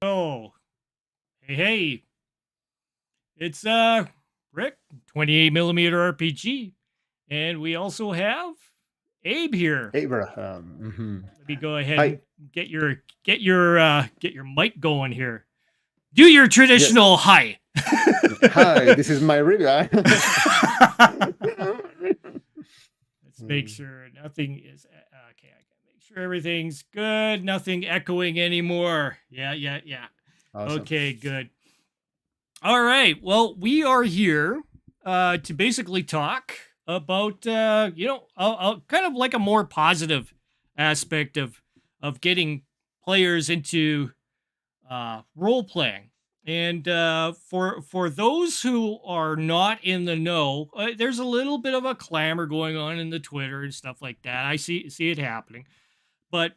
Oh, hey, it's Rick, 28 millimeter RPG, and we also have Abe here. Abraham. Let me go ahead Hi. and get your mic going here. Do your Yes. traditional hi. Hi. This is my review. Let's make sure nothing is okay. I can make sure everything's good. Nothing echoing anymore. Yeah. Awesome. Okay, good. All right. Well, we are here to basically talk about kind of like a more positive aspect of getting players into role playing. And for those who are not in the know, there's a little bit of a clamor going on in the Twitter and stuff like that. I see it happening, but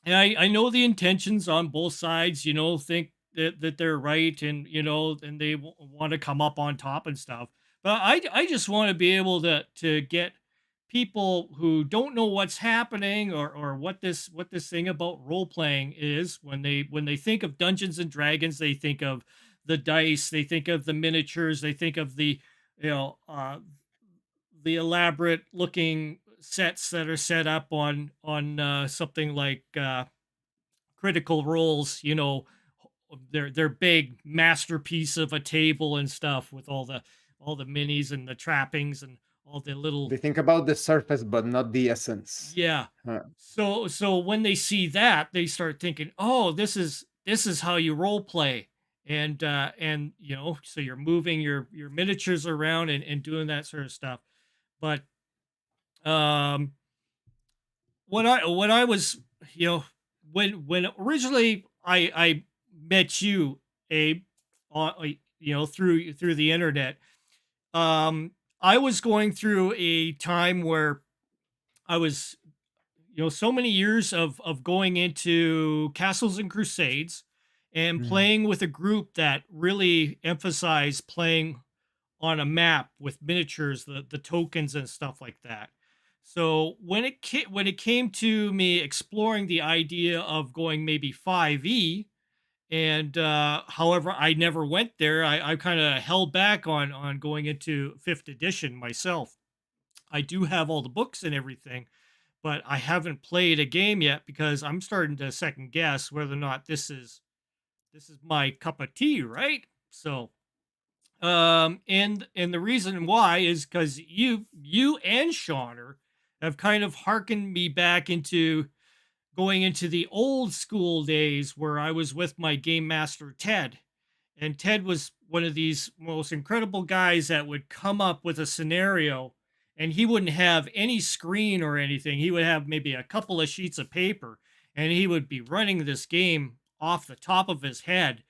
and I know the intentions on both sides, think that they're right, and and they want to come up on top and stuff. But I just want to be able to get people who don't know what's happening, or what this thing about role playing is. When they think of Dungeons and Dragons, they think of the dice, they think of the miniatures, they think of you know uh the elaborate looking sets that are set up on something like Critical Roles, their big masterpiece of a table and stuff with all the minis and the trappings and all the little. They think about the surface, but not the essence. Yeah. Uh, So when they see that, they start thinking, "Oh, this is how you role play." And so you're moving your miniatures around and doing that sort of stuff. But um what I was, you know, when originally I met you, Abe, through the internet. I was going through a time where I was, so many years of going into Castles and Crusades and mm. playing with a group that really emphasized playing on a map with miniatures, the tokens and stuff like that. So when it came to me exploring the idea of going maybe 5e, and however I never went there, I kind of held back on going into 5th edition myself. I do have all the books and everything, but I haven't played a game yet because I'm starting to second guess whether or not this is my cup of tea, right? So and the reason why is because you and Shauner have kind of harkened me back into going into the old school days where I was with my game master Ted. And Ted was one of these most incredible guys that would come up with a scenario, and he wouldn't have any screen or anything. He would have maybe a couple of sheets of paper, and he would be running this game off the top of his head.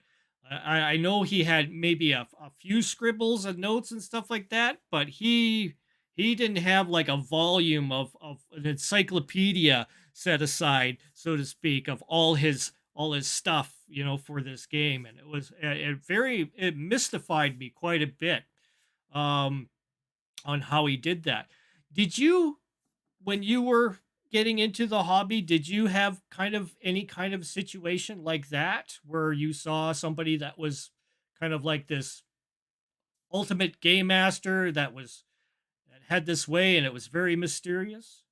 I know he had maybe a few scribbles and notes and stuff like that, but he didn't have like a volume of an encyclopedia set aside, so to speak, of all his stuff, for this game. And it mystified me quite a bit, um, on how he did that. Did you, when you were getting into the hobby, did you have kind of any kind of situation like that where you saw somebody that was kind of like this ultimate game master that had this way and it was very mysterious?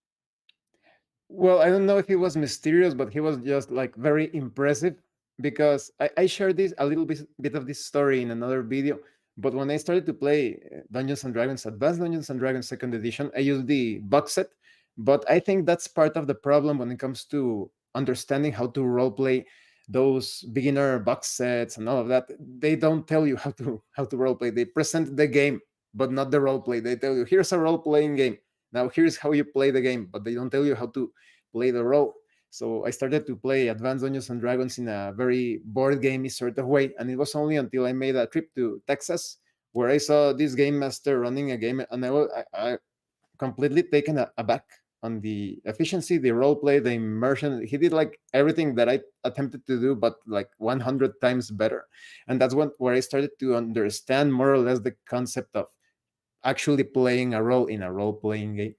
Well, I don't know if he was mysterious, but he was just like very impressive because I shared this a little bit of this story in another video. But when I started to play Dungeons and Dragons, Advanced Dungeons and Dragons Second Edition, I used the box set. But I think that's part of the problem when it comes to understanding how to roleplay those beginner box sets and all of that. They don't tell you how to roleplay. They present the game, but not the roleplay. They tell you here's a role playing game. Now here's how you play the game, but they don't tell you how to play the role. So I started to play Advanced Dungeons and Dragons in a very board gamey sort of way, and it was only until I made a trip to Texas where I saw this game master running a game, and I completely taken aback on the efficiency, the role play, the immersion. He did like everything that I attempted to do, but like 100 times better. And that's where I started to understand more or less the concept of actually playing a role in a role playing game.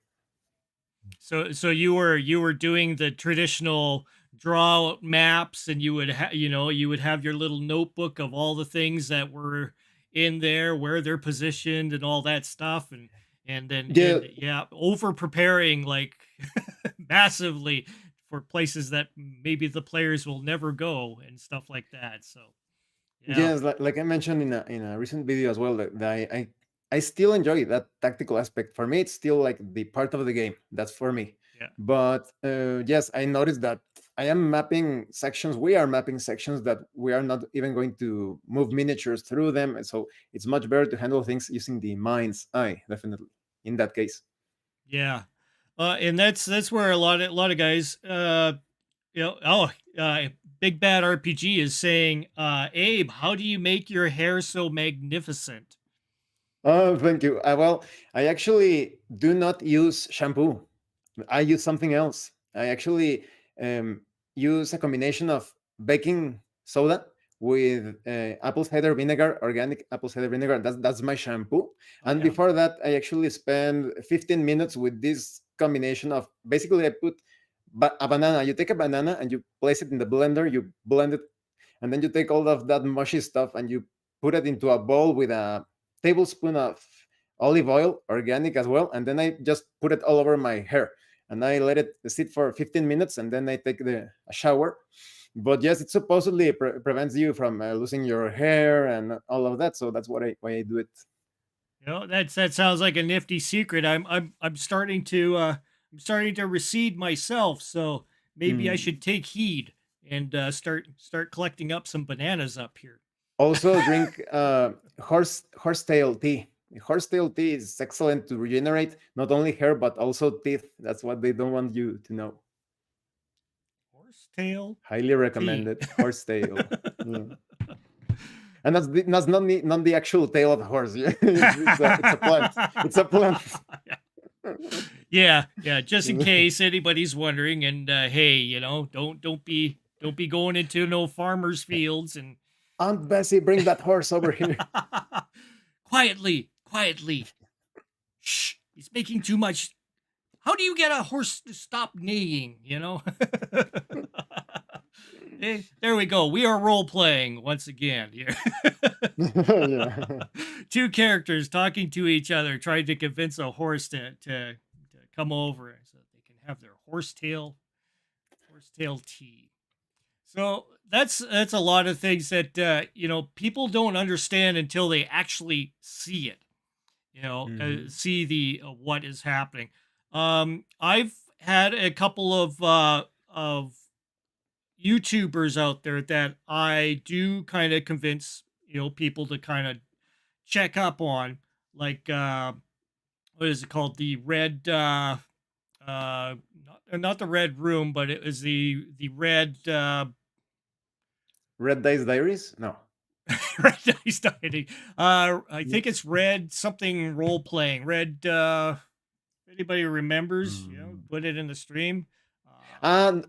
So you were doing the traditional draw out maps, and you would have your little notebook of all the things that were in there, where they're positioned, and all that stuff, and then Yeah, and yeah, over preparing like massively for places that maybe the players will never go and stuff like that. So yeah, yes, like I mentioned in a recent video as well, that I still enjoy that tactical aspect. For me, it's still like the part of the game. That's for me. yeah. But yes, I noticed that I am mapping sections. We are mapping sections that we are not even going to move miniatures through them. And so it's much better to handle things using the mind's eye, definitely, in that case. Yeah. And that's where a lot of guys uh Big Bad RPG is saying, Abe, how do you make your hair so magnificent? Oh, thank you. Well, I actually do not use shampoo. I use something else. I actually um, use a combination of baking soda with apple cider vinegar, organic apple cider vinegar. That's my shampoo. Oh And yeah. before that, I actually spend 15 minutes with this combination of basically I put a banana. You take a banana and you place it in the blender. You blend it, and then you take all of that mushy stuff and you put it into a bowl with a tablespoon of olive oil, organic as well, and then I just put it all over my hair, and I let it sit for 15 minutes, and then I take a shower. But yes, it supposedly prevents you from losing your hair and all of that, so that's why I do it. That sounds like a nifty secret. I'm starting to recede myself, so maybe I Mm. should take heed and start collecting up some bananas up here. Also, drink horsetail tea. Horsetail tea is excellent to regenerate not only hair but also teeth. That's what they don't want you to know. Horsetail Highly tea. recommended. Horsetail. Yeah. And that's not the actual tail of the horse. It's a plant. It's a plant. Yeah, yeah. Just in case anybody's wondering, and hey, don't be going into no farmers' fields and Aunt Bessie, bring that horse over here. quietly, quietly. Shh, he's making too much. How do you get a horse to stop neighing? There we go. We are role playing once again here. Yeah. Two characters talking to each other, trying to convince a horse to come over so that they can have their horsetail tea. So that's a lot of things that people don't understand until they actually see it. Mhm. See the what is happening. I've had a couple of YouTubers out there that I do kind of convince people to kind of check up on, like what is it called, the red not the red room, but it was the red Red Dice Diaries? No. red dice dieting. I think it's red something role playing. Red anybody remembers, Mm. put it in the stream. uh And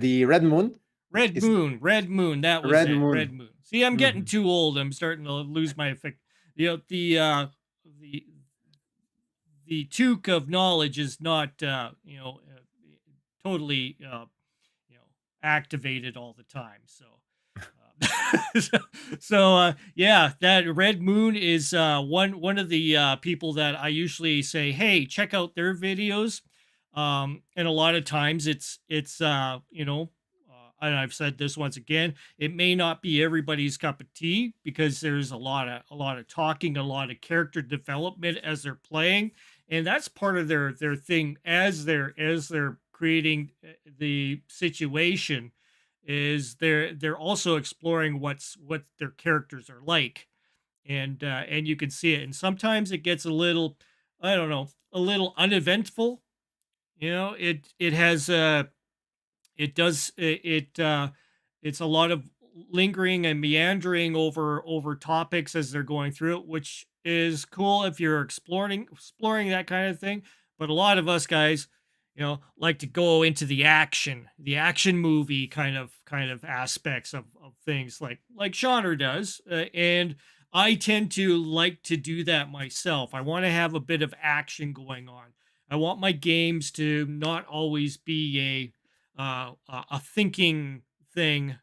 the Red Moon Red is Moon, Red Moon, that was Red it. Red Moon. Moon. See, I'm getting Mhm. too old. I'm starting to lose my effect. The the toque of knowledge is not totally activated all the time. So yeah, that Red Moon is one of the people that I usually say, hey, check out their videos. And a lot of times and I've said this once again, it may not be everybody's cup of tea because there's a lot of talking, a lot of character development as they're playing, and that's part of their thing as they're creating the situation, is they're also exploring what their characters are like, and you can see it, and sometimes it gets a little, I don't know, a little uneventful. It has it does it's a lot of lingering and meandering over topics as they're going through it, which is cool if you're exploring that kind of thing. But a lot of us guys, like to go into the action movie kind of aspects of things, like Shauna does, and I tend to like to do that myself. I want to have a bit of action going on. I want my games to not always be a thinking thing.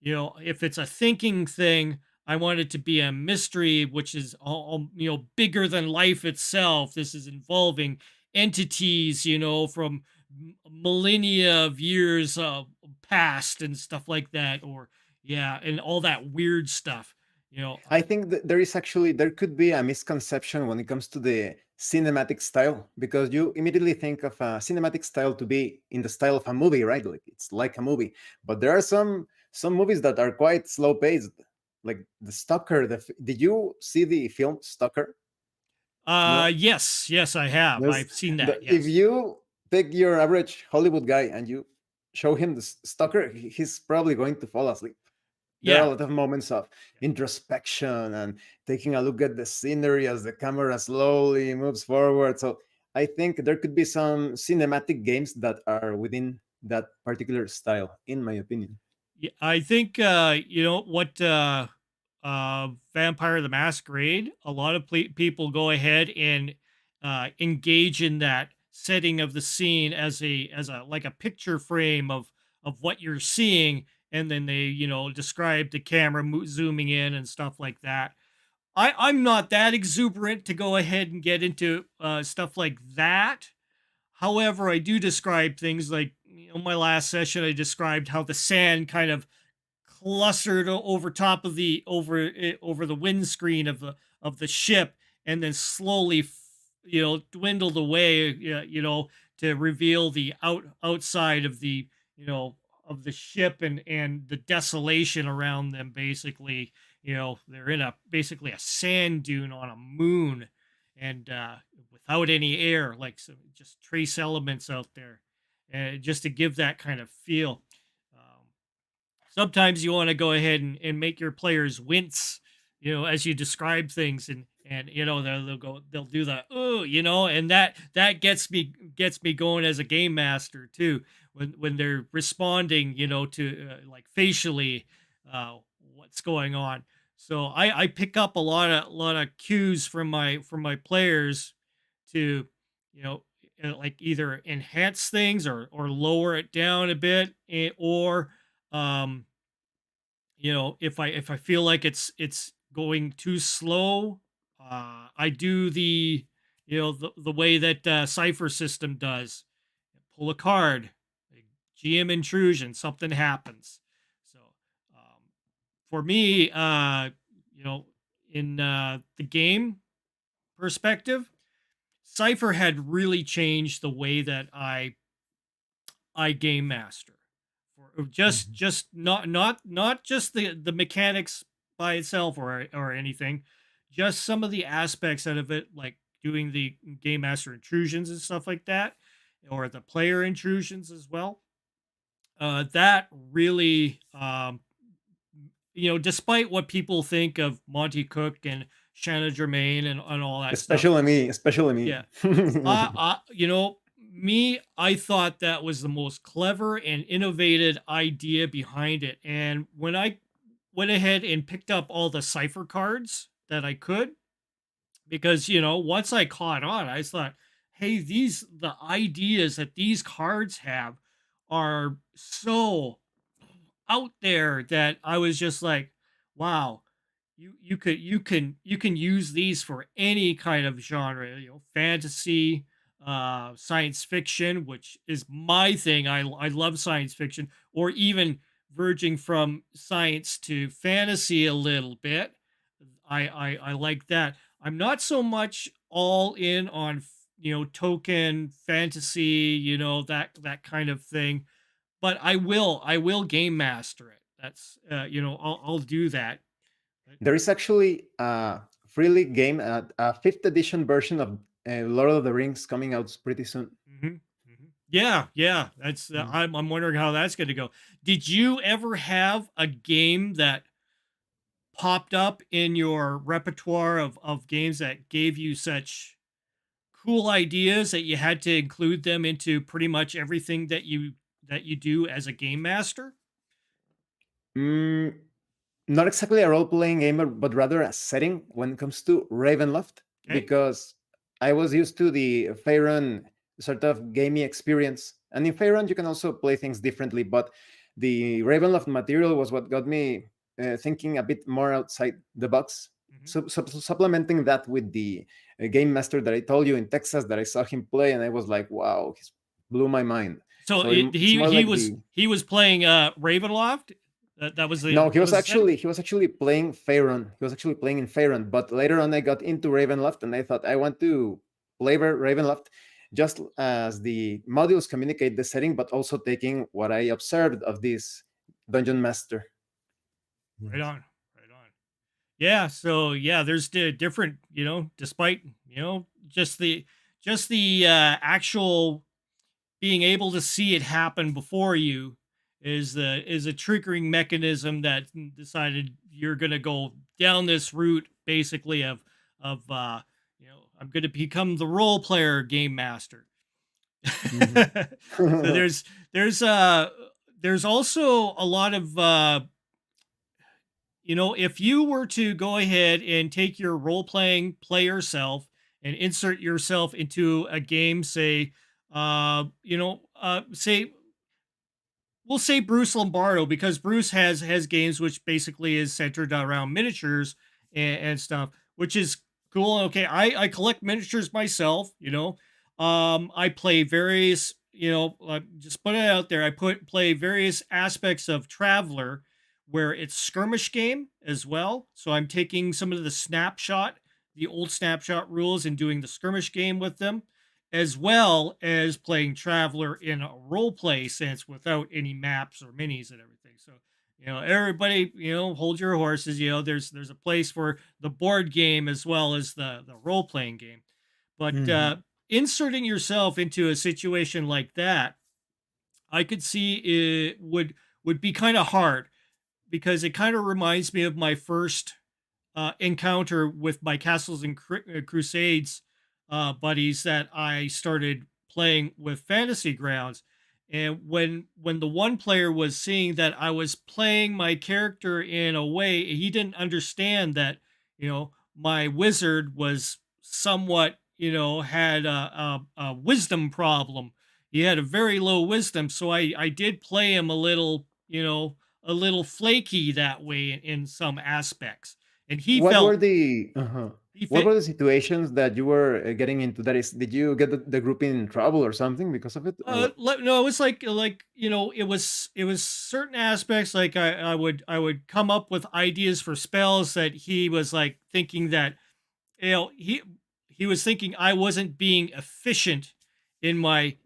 If it's a thinking thing, I want it to be a mystery, which is all, bigger than life itself. This is involving entities, from millennia of years past and stuff like that, or yeah, and all that weird stuff. You know, I think that there could be a misconception when it comes to the cinematic style, because you immediately think of a cinematic style to be in the style of a movie, right? Like it's like a movie. But there are some movies that are quite slow paced, like the Stalker. Did you see the film Stalker? No. yes, yes, I have. There's I've seen that. if Yes. you take your average Hollywood guy and you show him the Stalker, he's probably going to fall asleep. There are a Yeah. lot of moments of introspection and taking a look at the scenery as the camera slowly moves forward. So I think there could be some cinematic games that are within that particular style, in my opinion. Yeah, I think what Vampire the Masquerade. A lot of people go ahead and engage in that setting of the scene as a like a picture frame of what you're seeing, and then they describe the camera zooming in and stuff like that. I'm not that exuberant to go ahead and get into stuff like that. However, I do describe things like, my last session, I described how the sand kind of clustered over top of the over the windscreen of the ship, and then slowly dwindled away, to reveal the outside of the you know of the ship, and the desolation around them. Basically, they're in a basically a sand dune on a moon, and without any air, like, so just trace elements out there, just to give that kind of feel. um, Sometimes you want to go ahead and make your players wince, as you describe things, and they'll do that, oh, and that gets me going as a game master too, when they're responding, to like facially, what's going on. So I pick up a lot of cues from my players to, you know like, either enhance things or lower it down a bit, or um if I feel like it's going too slow, I do the way that Cipher system does. Pull a card, like GM intrusion, something happens. So, um, for me, you know in the game perspective, Cipher had really changed the way that I game master, for Mhm. just not just the mechanics by itself, or anything, just some of the aspects out of it, like doing the game master intrusions and stuff like that, or the player intrusions as well. That really, despite what people think of Monty Cook and Shanna Germain and all that stuff. Especially me, especially me. Yeah. I thought that was the most clever and innovative idea behind it. And when I went ahead and picked up all the cipher cards that I could, because, once I caught on, I thought, hey, the ideas that these cards have are so out there, that I was just like, wow, you can use these for any kind of genre, fantasy, science fiction, which is my thing. I love science fiction, or even verging from science to fantasy a little bit. I like that. I'm not so much all in on token fantasy, that kind of thing, but I will game master it. That's I'll do that. But, There is actually a freely game, a fifth edition version of Lord of the Rings coming out pretty soon. mhm, mhm. Yeah, yeah. That's Mm. I'm wondering how that's going to go. Did you ever have a game that popped up in your repertoire of games that gave you such cool ideas that you had to include them into pretty much everything that you do as a game master? Mm, Not exactly a role playing gamer, but rather a setting when it comes to Ravenloft, Okay. because I was used to the Faerun. sort of gamey experience. And in Faerun, you can also play things differently, but the Ravenloft material was what got me thinking a bit more outside the box. Hmm. Supplementing that with the game master that I told you in Texas that I saw him play, and I was like, wow, he blew my mind. So So it's more he like was the playing Ravenloft. no, That was the setting. he was actually playing Faerun. He was actually playing in Faerun, but later on I got into Ravenloft and I thought I want to play Ravenloft just as the modules communicate the setting, but also taking what I observed of this dungeon master. Right Yes. on, right on. Yeah. So yeah, there's different. Despite just the actual being able to see it happen before you is a triggering mechanism that decided you're going to go down this route basically of I'm going to become the role player game master. Mhm. So there's also a lot of if you were to go ahead and take your role playing player self and insert yourself into a game, say say we'll say Bruce Lombardo, because Bruce has games which basically is centered around miniatures and stuff, which is cool. Okay, I collect miniatures myself. I play various. Just put it out there. I play various aspects of Traveler, where it's skirmish game as well. So I'm taking some of the old snapshot rules, and doing the skirmish game with them, as well as playing Traveler in a role play sense without any maps or minis and everything. So, everybody, hold your horses. There's a place for the board game as well as the role playing game. But Mhm. inserting yourself into a situation like that, I could see it would be kind of hard, because it kind of reminds me of my first encounter with my Castles and Crusades buddies that I started playing with Fantasy Grounds. And when the one player was seeing that I was playing my character in a way, he didn't understand that, my wizard was somewhat, had a wisdom problem. He had a very low wisdom. So I did play him a little flaky that way in some aspects, and he What were felt the he what fit. were the situations that you were getting into? That is, did you get the group in trouble or something because of it, or what? No, it was like it was certain aspects, like I would come up with ideas for spells that he was like thinking that, he was thinking I wasn't being efficient in my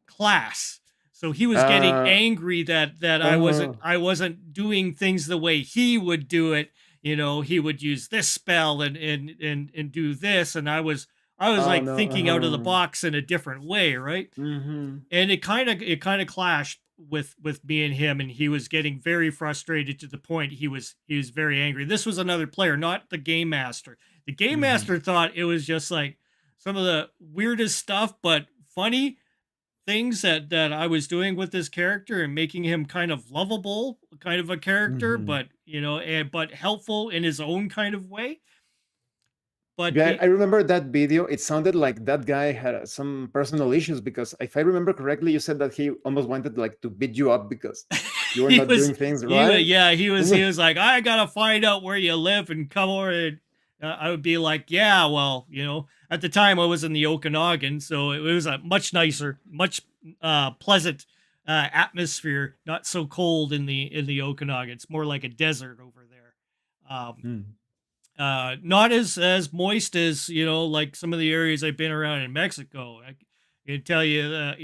class. So he was getting Uh, angry that I wasn't uh, I wasn't doing things the way he would do it. He would use this spell and do this, and I was oh like no. thinking out of the box in a different way, right? Mhm. And it kind of clashed with me and him, and he was getting very frustrated to the point he was very angry. This was another player, not the game master. The game Mhm. master thought it was just like some of the weirdest stuff, but funny things that I was doing with this character, and making him kind of lovable, kind of a character, Mhm. but but helpful in his own kind of way. But Yeah, I remember that video. It sounded like that guy had some personal issues because if I remember correctly, you said that he almost wanted like to beat you up because you were he not was doing things he wa right. yeah, he was like, I gotta find out where you live and come over. And I would be like, yeah, well, at the time I was in the Okanagan, so it was a much nicer, much pleasant atmosphere, not so cold in the Okanagan. It's more like a desert over there. Mm. Not as moist as, like some of the areas I've been around in Mexico. I can tell you that,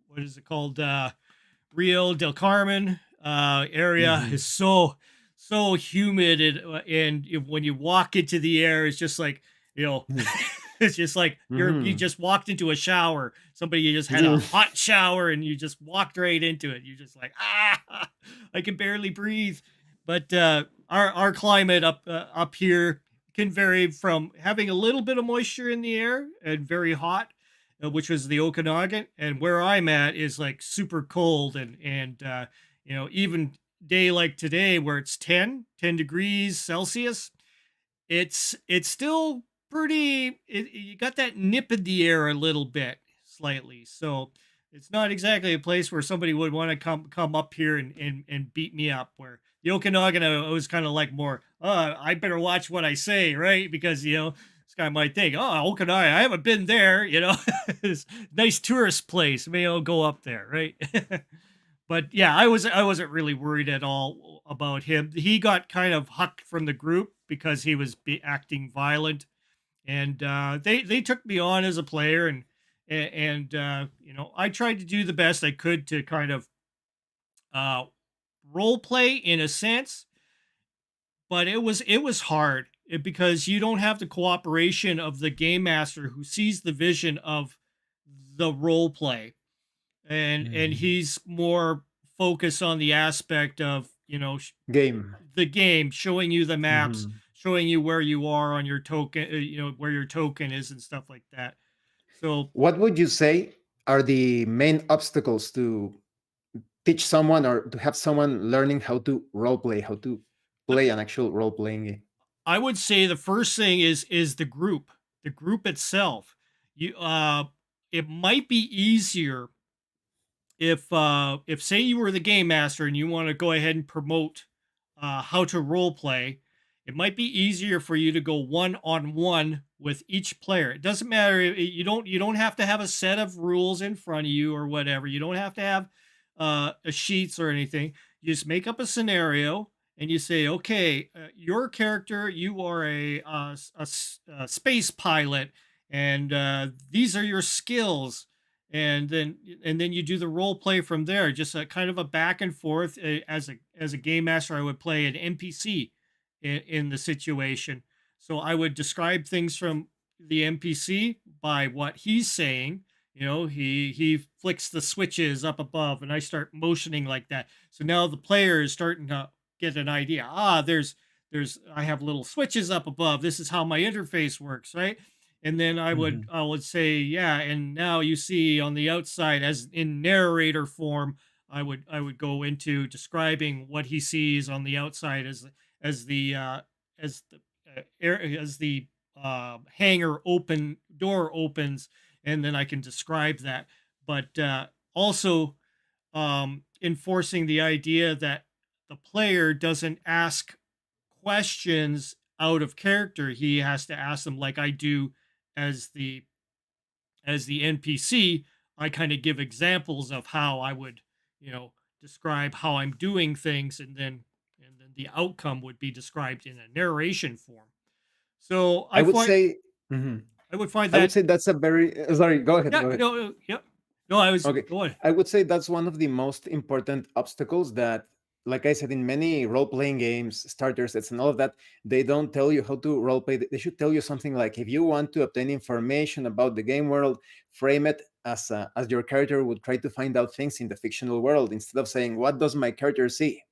what is it called, Rio del Carmen area Mhm. is so humid, and when you walk into the air, it's just like, you know it's just like you Mhm. just walked into a shower. Somebody just had a hot shower, and you just walked right into it. You're just like, I can barely breathe. But our climate up here can vary from having a little bit of moisture in the air and very hot, which was the Okanagan, and where I'm at is like super cold, and even day like today, where it's 10 degrees Celsius, it's still you got that nip in the air a little bit, slightly. So it's not exactly a place where somebody would want to come up here and beat me up. Where the Okanagan, I was kind of like more, I better watch what I say, right? Because this guy might think, oh, Okanagan, I haven't been there. It's a nice tourist place. Maybe I'll go up there, right? But yeah, I wasn't really worried at all about him. He got kind of hucked from the group because he was acting violent, and they took me on as a player, and I tried to do the best I could to kind of uh, role play in a sense, but it was hard because you don't have the cooperation of the game master who sees the vision of the role play, and Mhm. he's more focused on the aspect of Game. the game, showing you the maps, Mhm. showing you where you are on your token, where your token is and stuff like that. So What would you say are the main obstacles to teach someone or to have someone learning how to role play, how to the, play an actual role playing game? I would say the first thing is the group itself. You It might be easier if say you were the game master and you want to go ahead and promote how to role play. It might be easier for you to go one on one with each player. It doesn't matter, you don't have to have a set of rules in front of you or whatever. You don't have to have a sheets or anything. You just make up a scenario and you say, okay, your character, you are a space pilot, and these are your skills, and then you do the role play from there. Just a kind of a back and forth. As a game master, I would play an NPC in the situation. So I would describe things from the NPC by what he's saying. He flicks the switches up above, and I start motioning like that. So now the player is starting to get an idea. I have little switches up above. This is how my interface works, right? And then I would Mhm. I would say, yeah, and now you see on the outside, as in narrator form, I would go into describing what he sees on the outside as the as the hangar door opens, and then I can describe that. But also enforcing the idea that the player doesn't ask questions out of character. He has to ask them like I do as the NPC. I kind of give examples of how I would, describe how I'm doing things, and then the outcome would be described in a narration form. So I I would find say, mhm. I would find I would that. say that's a very sorry. Go ahead. Yeah, Go ahead. no, yep. No, I was Okay. going. I would say that's one of the most important obstacles that, like I said, in many role playing games, starter sets, and all of that, they don't tell you how to role play. They should tell you something like, if you want to obtain information about the game world, frame it as your character would try to find out things in the fictional world, instead of saying, what does my character see?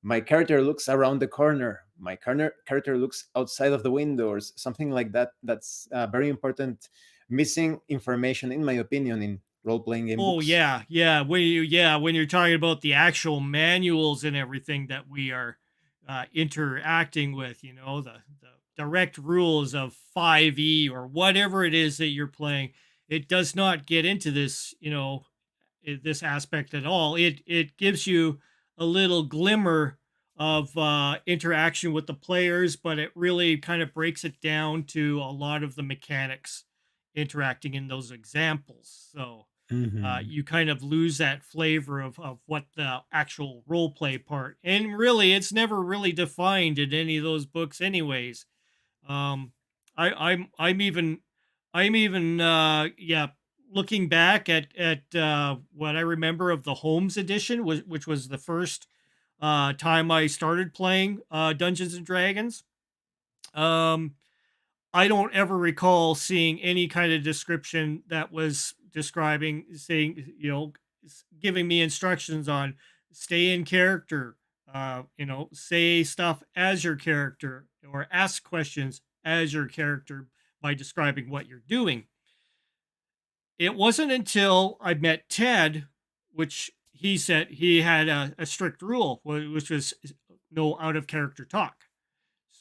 My character looks around the corner. My character looks outside of the window, or something like that. That's very important missing information, in my opinion, in role playing game Oh books. yeah. When you're talking about the actual manuals and everything that we are interacting with, the direct rules of 5e or whatever it is that you're playing, it does not get into this, this aspect at all. It gives you a little glimmer of interaction with the players, but it really kind of breaks it down to a lot of the mechanics interacting in those examples. So Mhm. you kind of lose that flavor of what the actual role play part. And really, it's never really defined in any of those books, anyways. Um, I'm even yeah, looking back at what I remember of the Holmes edition, which was the first time I started playing Dungeons and Dragons. Um, I don't ever recall seeing any kind of description that was saying, giving me instructions on stay in character, say stuff as your character or ask questions as your character by describing what you're doing. It wasn't until I met Ted, which he said he had a strict rule, which was no out of character talk.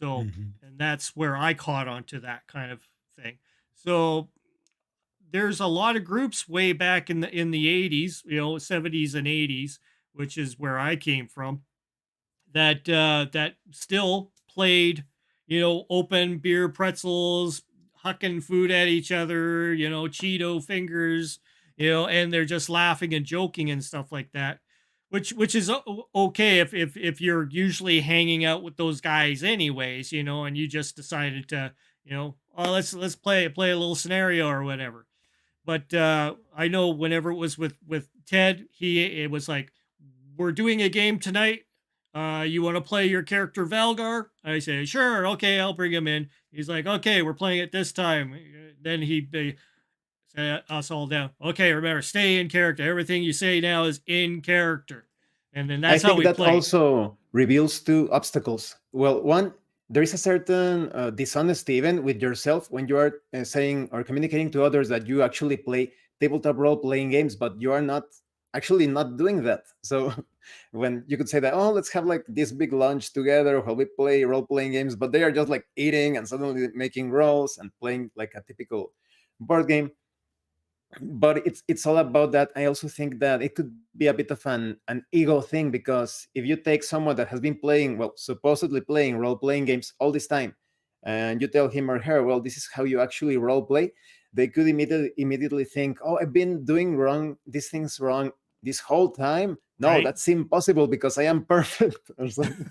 So, Mhm. and that's where I caught on to that kind of thing. So there's a lot of groups way back in the 80s, 70s and 80s, which is where I came from, that still played, open beer pretzels, hucking food at each other, Cheeto fingers, and they're just laughing and joking and stuff like that. Which is okay if you're usually hanging out with those guys anyways, and you just decided to, oh, let's play a little scenario or whatever. But I know whenever it was with Ted, it was like, we're doing a game tonight. You want to play your character Valgar? I say, sure, okay, I'll bring him in. He's like, okay, we're playing it this time. Then he sat us all down. Okay, remember, stay in character. Everything you say now is in character, and then I that's how think we that played. also reveals two obstacles. Well, one, there is a certain dishonesty even with yourself when you are saying or communicating to others that you actually play tabletop role playing games, but you are not actually not doing that. So when you could say that, oh, let's have like this big lunch together while we play role playing games, but they are just like eating and suddenly making rolls and playing like a typical board game. But it's all about that. I also think that it could be a bit of an ego thing, because if you take someone that has been playing, well, supposedly playing role playing games all this time, and you tell him or her, well, this is how you actually role play, they could immediately think, oh, I've been doing wrong these things wrong this whole time. No, Right. that's impossible because I am perfect or something.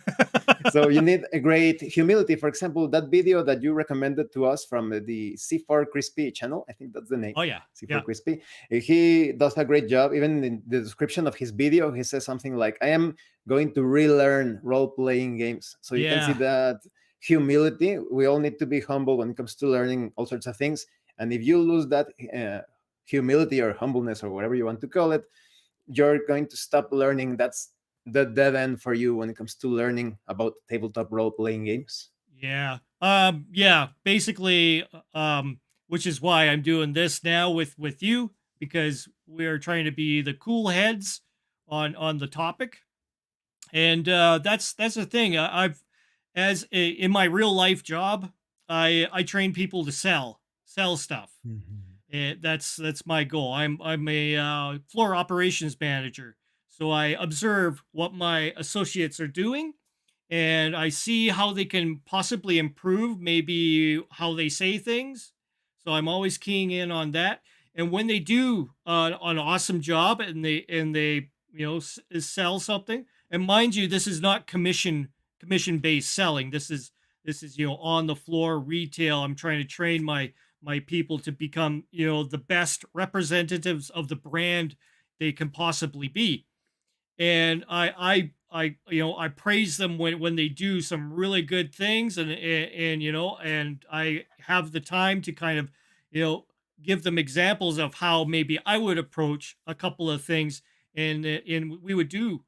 So you need a great humility. For example, that video that you recommended to us from the C4 Crispy channel, I think that's the name, Oh yeah, C4 yeah, Crispy. He does a great job. Even in the description of his video, he says something like, I am going to relearn role playing games. So you can see yeah. that humility. We all need to be humble when it comes to learning all sorts of things. And if you lose that humility or humbleness or whatever you want to call it, you're going to stop learning. That's the dead end for you when it comes to learning about tabletop role playing games. Yeah. Yeah, basically which is why I'm doing this now with you, because we're trying to be the cool heads on the topic. And that's the thing. I've in my real life job, I train people to sell stuff. Mhm. That's my goal. I'm a floor operations manager, so I observe what my associates are doing, and I see how they can possibly improve, maybe how they say things. So I'm always keying in on that. And when they do an awesome job and they sell something, and mind you, this is not commission based selling. This is on the floor retail. I'm trying to train my people to become the best representatives of the brand they can possibly be. And I praise them when they do some really good things, and I have the time to kind of you know give them examples of how maybe I would approach a couple of things, and we would do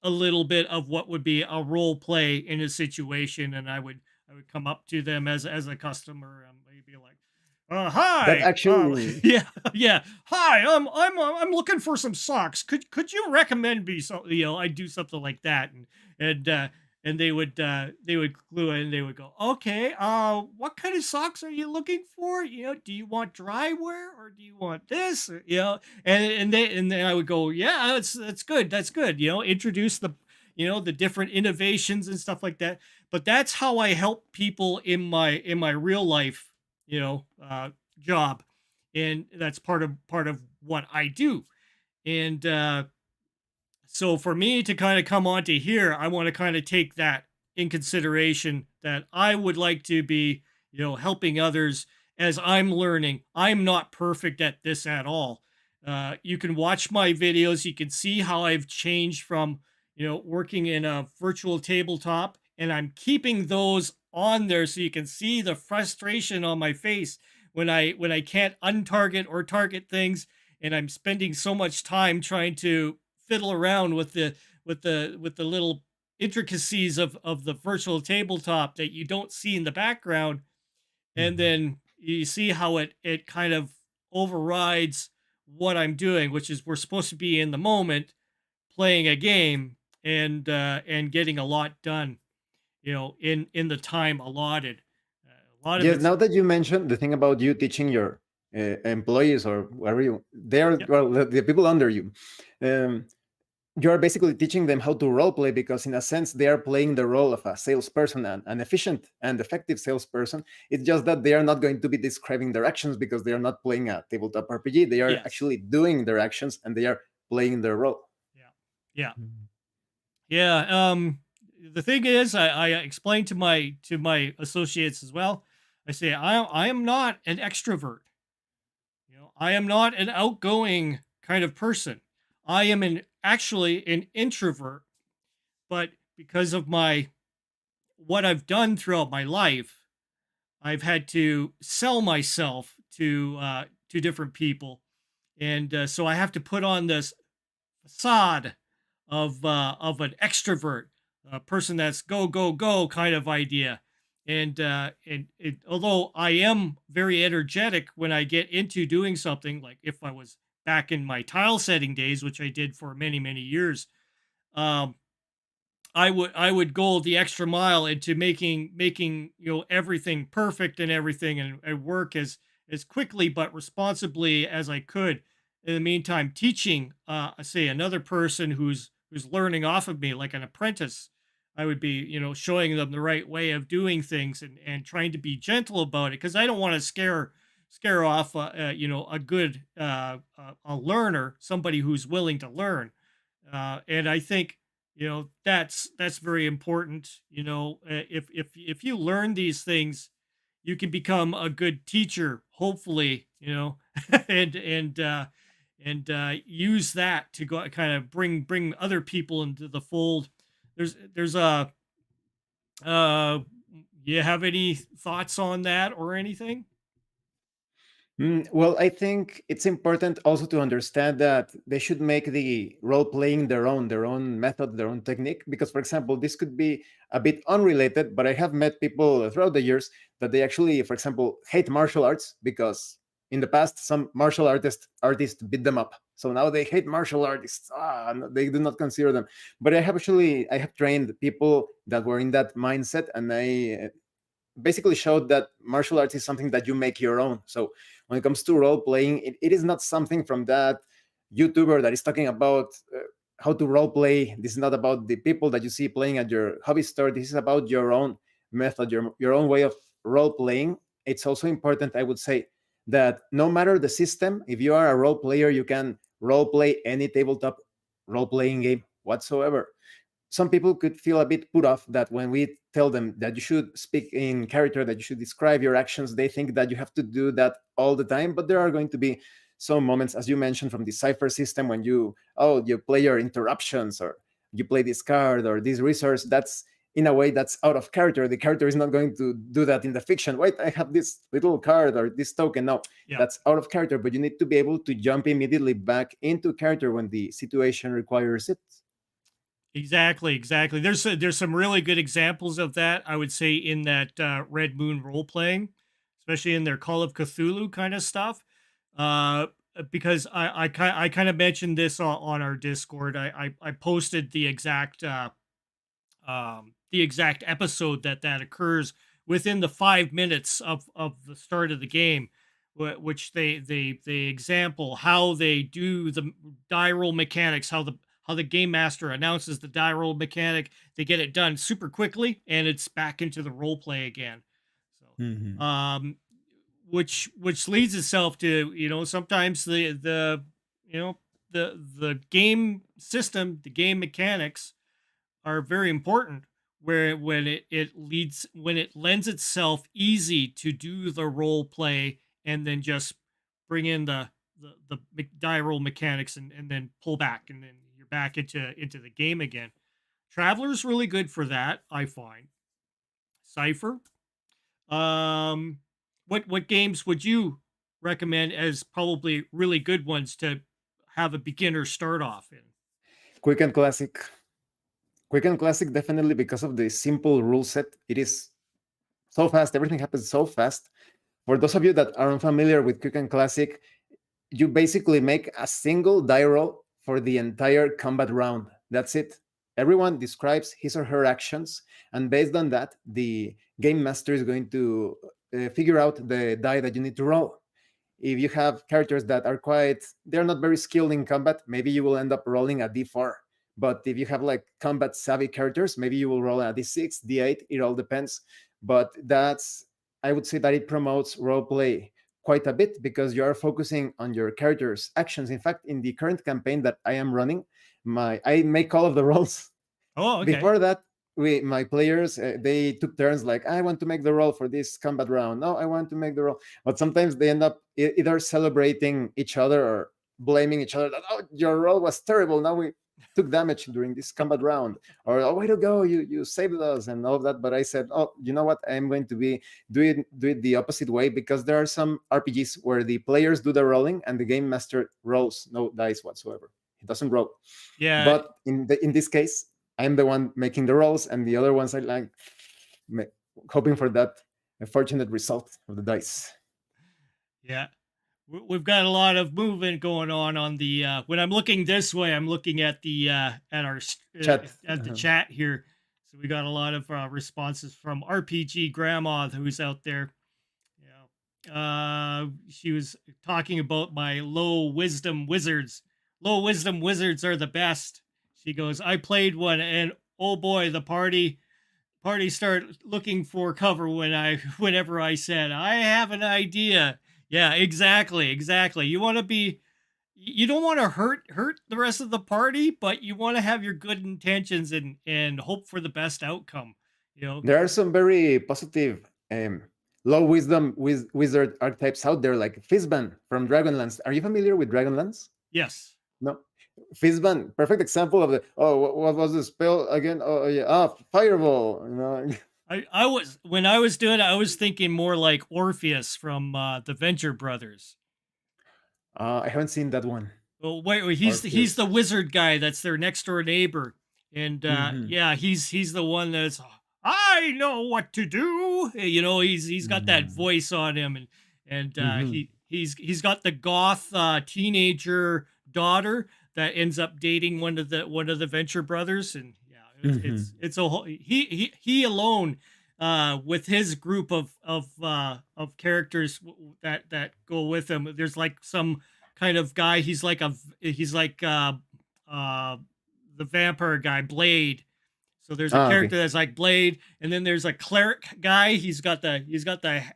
a little bit of what would be a role play in a situation, and I would come up to them as a customer and maybe like, That hi, actually, yeah, yeah, hi, I'm looking for some socks. Could you recommend me so I do something like that, and and they would clue in, and they would go, okay, what kind of socks are you looking for? Do you want dry wear or do you want this? And then I would go, yeah, that's good, that's good. Introduce the different innovations and stuff like that. But that's how I help people in my real life, job, and that's part of what I do. And so for me to kind of come onto here, I want to kind of take that in consideration, that I would like to be, helping others as I'm learning. I'm not perfect at this at all. You can watch my videos. You can see how I've changed from, working in a virtual tabletop, and I'm keeping those on there so you can see the frustration on my face when I can't untarget or target things, and I'm spending so much time trying to fiddle around with the little intricacies of the virtual tabletop that you don't see in the background, and Mhm. then you see how it kind of overrides what I'm doing, which is we're supposed to be in the moment playing a game and getting a lot done. in the time allotted. A lot of Yes, it's now that you mentioned the thing about you teaching your employees or whatever you, they're, yeah, well, the people under you, um, you are basically teaching them how to role play because, in a sense, they are playing the role of a salesperson, and an efficient and effective salesperson. It's just that they are not going to be describing their actions because they are not playing a tabletop RPG. They are yes, actually doing their actions and they are playing their role. yeah, yeah, yeah. The thing is, I explained to my associates as well. I say I am not an extrovert. I am not an outgoing kind of person. I am actually an introvert, but because of my what I've done throughout my life, I've had to sell myself to different people, and so I have to put on this facade of an extrovert, a person that's go go go kind of idea. Although I am very energetic when I get into doing something, like if I was back in my tile setting days, which I did for many years, um, I would go the extra mile into making everything perfect and everything and work as quickly but responsibly as I could. In the meantime, teaching say another person who's learning off of me like an apprentice, I would be showing them the right way of doing things and trying to be gentle about it because I don't want to scare off a good a learner, somebody who's willing to learn. And I think that's very important. If you learn these things, you can become a good teacher, hopefully. And use that to go kind of bring other people into the fold. There's a uh you have any thoughts on that or anything? Well, I think it's important also to understand that they should make the role playing their own method, their own technique. Because, for example, this could be a bit unrelated, but I have met people throughout the years that they actually, for example, hate martial arts because in the past some martial artists beat them up. So now they hate martial artists. No, they do not consider them. But I have trained people that were in that mindset, and I basically showed that martial arts is something that you make your own. So when it comes to role playing, it is not something from that YouTuber that is talking about how to role play. This is not about the people that you see playing at your hobby store. This is about your own method, your own way of role playing. It's also important, I would say, that no matter the system, if you are a role player, you can role play any tabletop role playing game whatsoever. Some people could feel a bit put off that when we tell them that you should speak in character, that you should describe your actions, they think that you have to do that all the time. But there are going to be some moments, as you mentioned, from the cipher system when you play your interruptions, or you play this card or this resource. That's in a way that's out of character. The character is not going to do that in the fiction. Wait, I have this little card or this token. No, Yeah. that's out of character. But you need to be able to jump immediately back into character when the situation requires it. Exactly. There's some really good examples of that. I would say in that Red Moon role playing, especially in their Call of Cthulhu kind of stuff. Because I kind of mentioned this on our Discord. I posted the exact episode that occurs within the 5 minutes of the start of the game, which they example how they do the die roll mechanics, how the game master announces the die roll mechanic. They get it done super quickly, and it's back into the role play again. So, Mhm. which leads itself to sometimes the you know the game system, the game mechanics are very important, where when it lends itself easy to do the role play and then just bring in the die roll mechanics and then pull back, and then you're back into the game again. Traveler's really good for that, I find. Cipher. um what games would you recommend as probably really good ones to have a beginner start off in? Quick and classic. Quick and classic, definitely, because of the simple rule set. It is so fast. Everything happens so fast. For those of you that are unfamiliar with quick and classic, you basically make a single die roll for the entire combat round. That's it. everyone describes his or her actions, and based on that, the game master is going to figure out the die that you need to roll. If you have characters that are quite, they're not very skilled in combat, maybe you will end up rolling a d4. But if you have like combat savvy characters, maybe you will roll a d6, d8. It all depends. But that's, I would say that it promotes role play quite a bit because you are focusing on your character's actions. In fact, in the current campaign that I am running, I make all of the rolls. Oh, okay. Before that, my players, they took turns, like, I want to make the roll for this combat round, no, I want to make the roll. But sometimes they end up either celebrating each other or blaming each other that, oh, your roll was terrible, now we took damage during this combat round, or, oh, way to go, you saved us, and all of that. But I said, oh, you know what, I'm going to be do it the opposite way, because there are some RPGs where the players do the rolling and the game master rolls no dice whatsoever. He doesn't roll. Yeah. But in this case, I'm the one making the rolls, and the other ones I like hoping for that fortunate result of the dice. Yeah. We've got a lot of movement going on the when I'm looking this way, I'm looking at the at our Chat. at the chat here. So we got a lot of responses from RPG Grandma who's out there. Yeah. She was talking about my low wisdom wizards. Low wisdom wizards are the best. She goes, I played one, and oh boy, the party started looking for cover whenever I said, I have an idea. Yeah, exactly. You don't want to hurt the rest of the party, but you want to have your good intentions and hope for the best outcome. You know. There are some very positive low wisdom wizard archetypes out there, like Fizban from Dragonlance. Are you familiar with Dragonlance? Yes. No. Fizban, perfect example of the, oh, what was the spell again? Oh yeah, fireball. I was when I was doing it, I was thinking more like Orpheus from the Venture Brothers. I haven't seen that one. Well, wait, he's the wizard guy that's their next door neighbor, and yeah, he's the one that's, I know what to do. You know, he's got that voice on him, and he's got the goth teenager daughter that ends up dating one of the Venture Brothers, and yeah, it's a whole, he alone with his group of characters that go with him. There's like some kind of guy. He's like the vampire guy, Blade. So there's a character okay. that's like Blade, and then there's a cleric guy. He's got the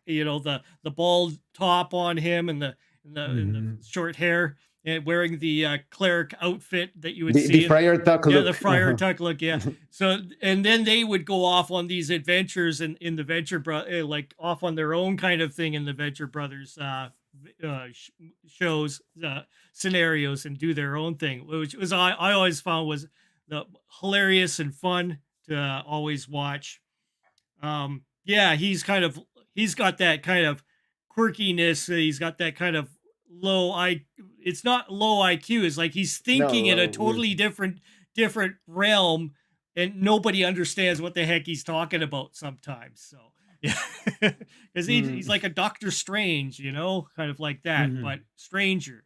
the bald top on him and the short hair, and wearing the cleric outfit that you would see. The Friar Tuck look. Yeah, the Friar Tuck look. Yeah. So and then they would go off on these adventures in the Venture like off on their own kind of thing in the Venture Brothers shows, scenarios, and do their own thing, which was I always found was hilarious and fun to always watch. Yeah, he's got that kind of quirkiness. He's got that kind of it's not low IQ. It's like he's thinking in a totally different realm, and nobody understands what the heck he's talking about sometimes. So yeah, because he's like a Doctor Strange, you know, kind of like that, but stranger.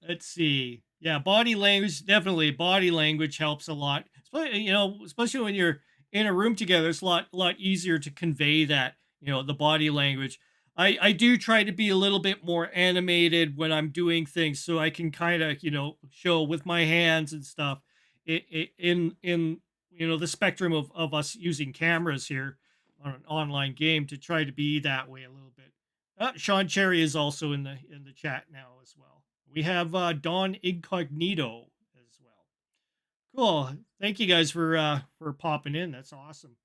Let's see. Yeah, body language, definitely body language helps a lot. You know, especially when you're in a room together, it's a lot easier to convey that, you know, the body language. I do try to be a little bit more animated when I'm doing things, so I can kind of, you know, show with my hands and stuff in you know, the spectrum of us using cameras here on an online game, to try to be that way a little bit. Sean Cherry is also in the chat now as well. We have Don Incognito as well. Cool. Thank you guys for popping in. That's awesome.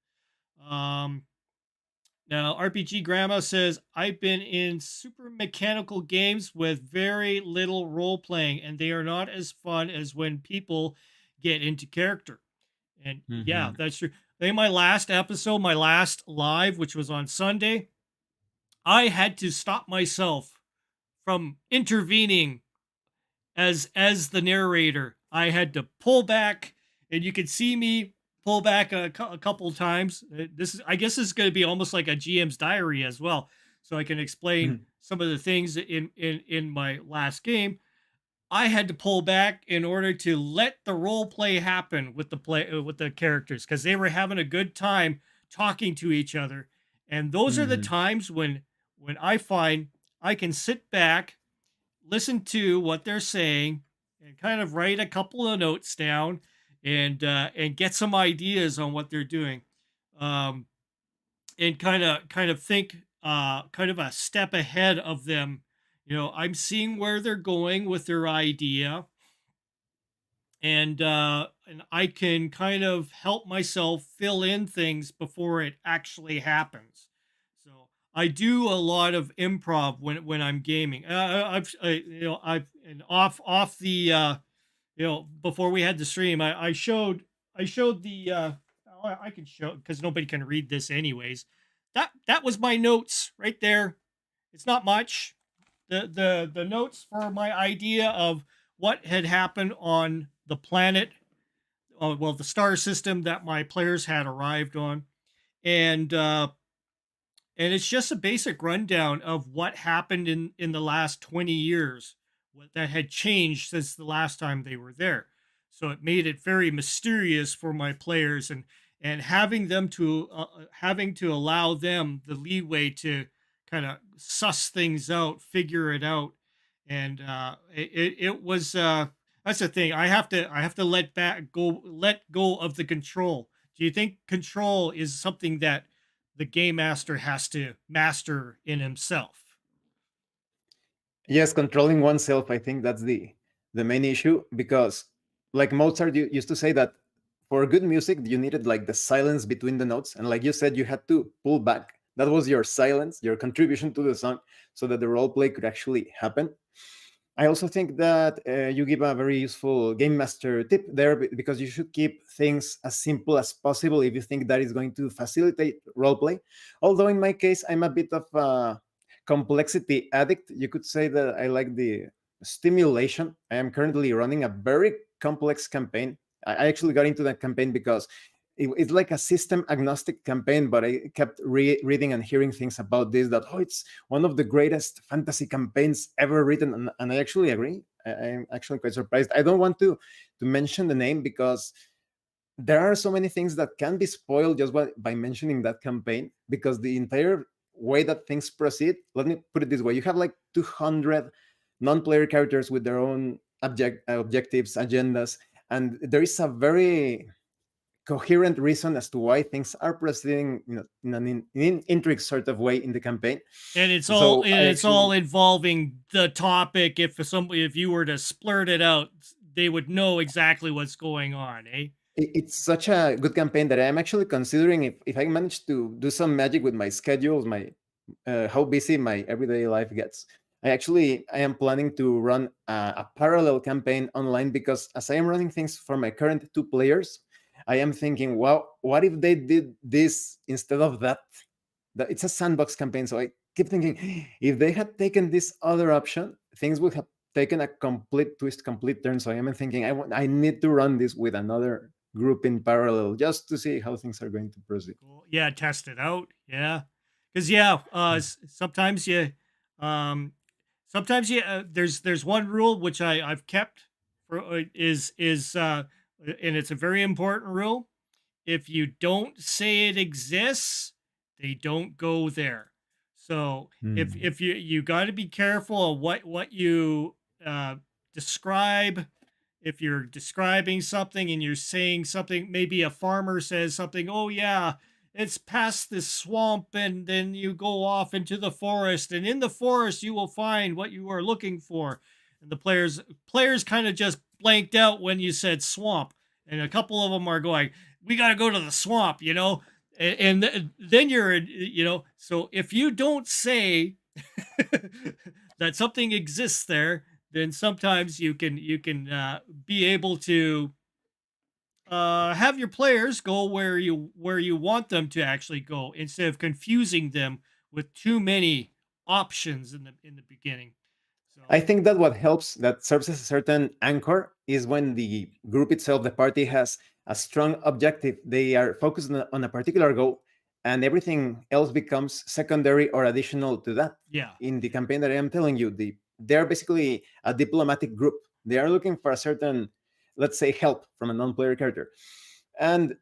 Now RPG Grandma says, I've been in super mechanical games with very little role playing, and they are not as fun as when people get into character. And yeah, that's true. I think my last episode, my last live, which was on Sunday, I had to stop myself from intervening as the narrator. I had to pull back, and you could see me pull back a couple times. I guess this is going to be almost like a GM's diary as well, so I can explain some of the things in my last game. I had to pull back in order to let the role play happen with the with the characters because they were having a good time talking to each other. And those are the Mhm. times when I find I can sit back, listen to what they're saying, and kind of write a couple of notes down and get some ideas on what they're doing. Um, and kind of think kind of a step ahead of them. I'm seeing where they're going with their idea, and I can kind of help myself fill in things before it actually happens. So I do a lot of improv when I'm gaming. I've and off the before we had the stream, I showed the I can show because nobody can read this anyways. That was my notes right there. It's not much. The notes for my idea of what had happened on the planet, well, the star system that my players had arrived on, and and it's just a basic rundown of what happened in the last 20 years, what that had changed since the last time they were there. So it made it very mysterious for my players, and having to allow them the leeway to kind of suss things out, figure it out. And it was that's the thing. I have to let go of the control. Do you think control is something that the game master has to master in himself? Yes, controlling oneself, I think that's the main issue because like Mozart used to say that for good music you needed like the silence between the notes, and like you said, you had to pull back. That was your silence, your contribution to the song, so that the role play could actually happen. I also think that you give a very useful game master tip there because you should keep things as simple as possible if you think that is going to facilitate roleplay. Although in my case, I'm a bit of a complexity addict. You could say that I like the stimulation. I am currently running a very complex campaign. I actually got into that campaign because it's like a system agnostic campaign, but I kept reading and hearing things about this that, oh, it's one of the greatest fantasy campaigns ever written. And I actually agree. I'm actually quite surprised. I don't want to mention the name because there are so many things that can be spoiled just by mentioning that campaign, because the entire way that things proceed, let me put it this way: you have like 200 non-player characters with their own objectives, agendas, and there is a very coherent reason as to why things are proceeding, in an intrigued sort of way in the campaign. And it's all So and I it's all actually, involving the topic. If you were to splurt it out, they would know exactly what's going on, eh? it's such a good campaign that I'm actually considering, if I manage to do some magic with my schedules, my how busy my everyday life gets. I am planning to run a parallel campaign online, because as I am running things for my current two players, I am thinking, wow, what if they did this instead of that? It's a sandbox campaign, so I keep thinking, if they had taken this other option, things would have taken a complete twist, complete turn. So I am thinking, I need to run this with another group in parallel just to see how things are going to proceed. Cool. Yeah, test it out. Yeah, because yeah, sometimes um, there's one rule which I've kept for and it's a very important rule. If you don't say it exists, they don't go there. So Hmm. if you got to be careful of what you uh, describe. If you're describing something and you're saying something, maybe a farmer says something, oh yeah, it's past this swamp, and then you go off into the forest, and in the forest you will find what you are looking for. And the players kind of just blanked out when you said swamp, and a couple of them are going, we got to go to the swamp, then so if you don't say that something exists there, then sometimes you can be able to have your players go where you want them to actually go instead of confusing them with too many options in the beginning. I So think that what helps, that serves as a certain anchor, is when the group itself, the party, has a strong objective. They are focused on a particular goal, and everything else becomes secondary or additional to that. yeah, In the yeah, campaign that I am telling you, they're basically a diplomatic group. They are looking for a certain, let's say, help from a non-player character. And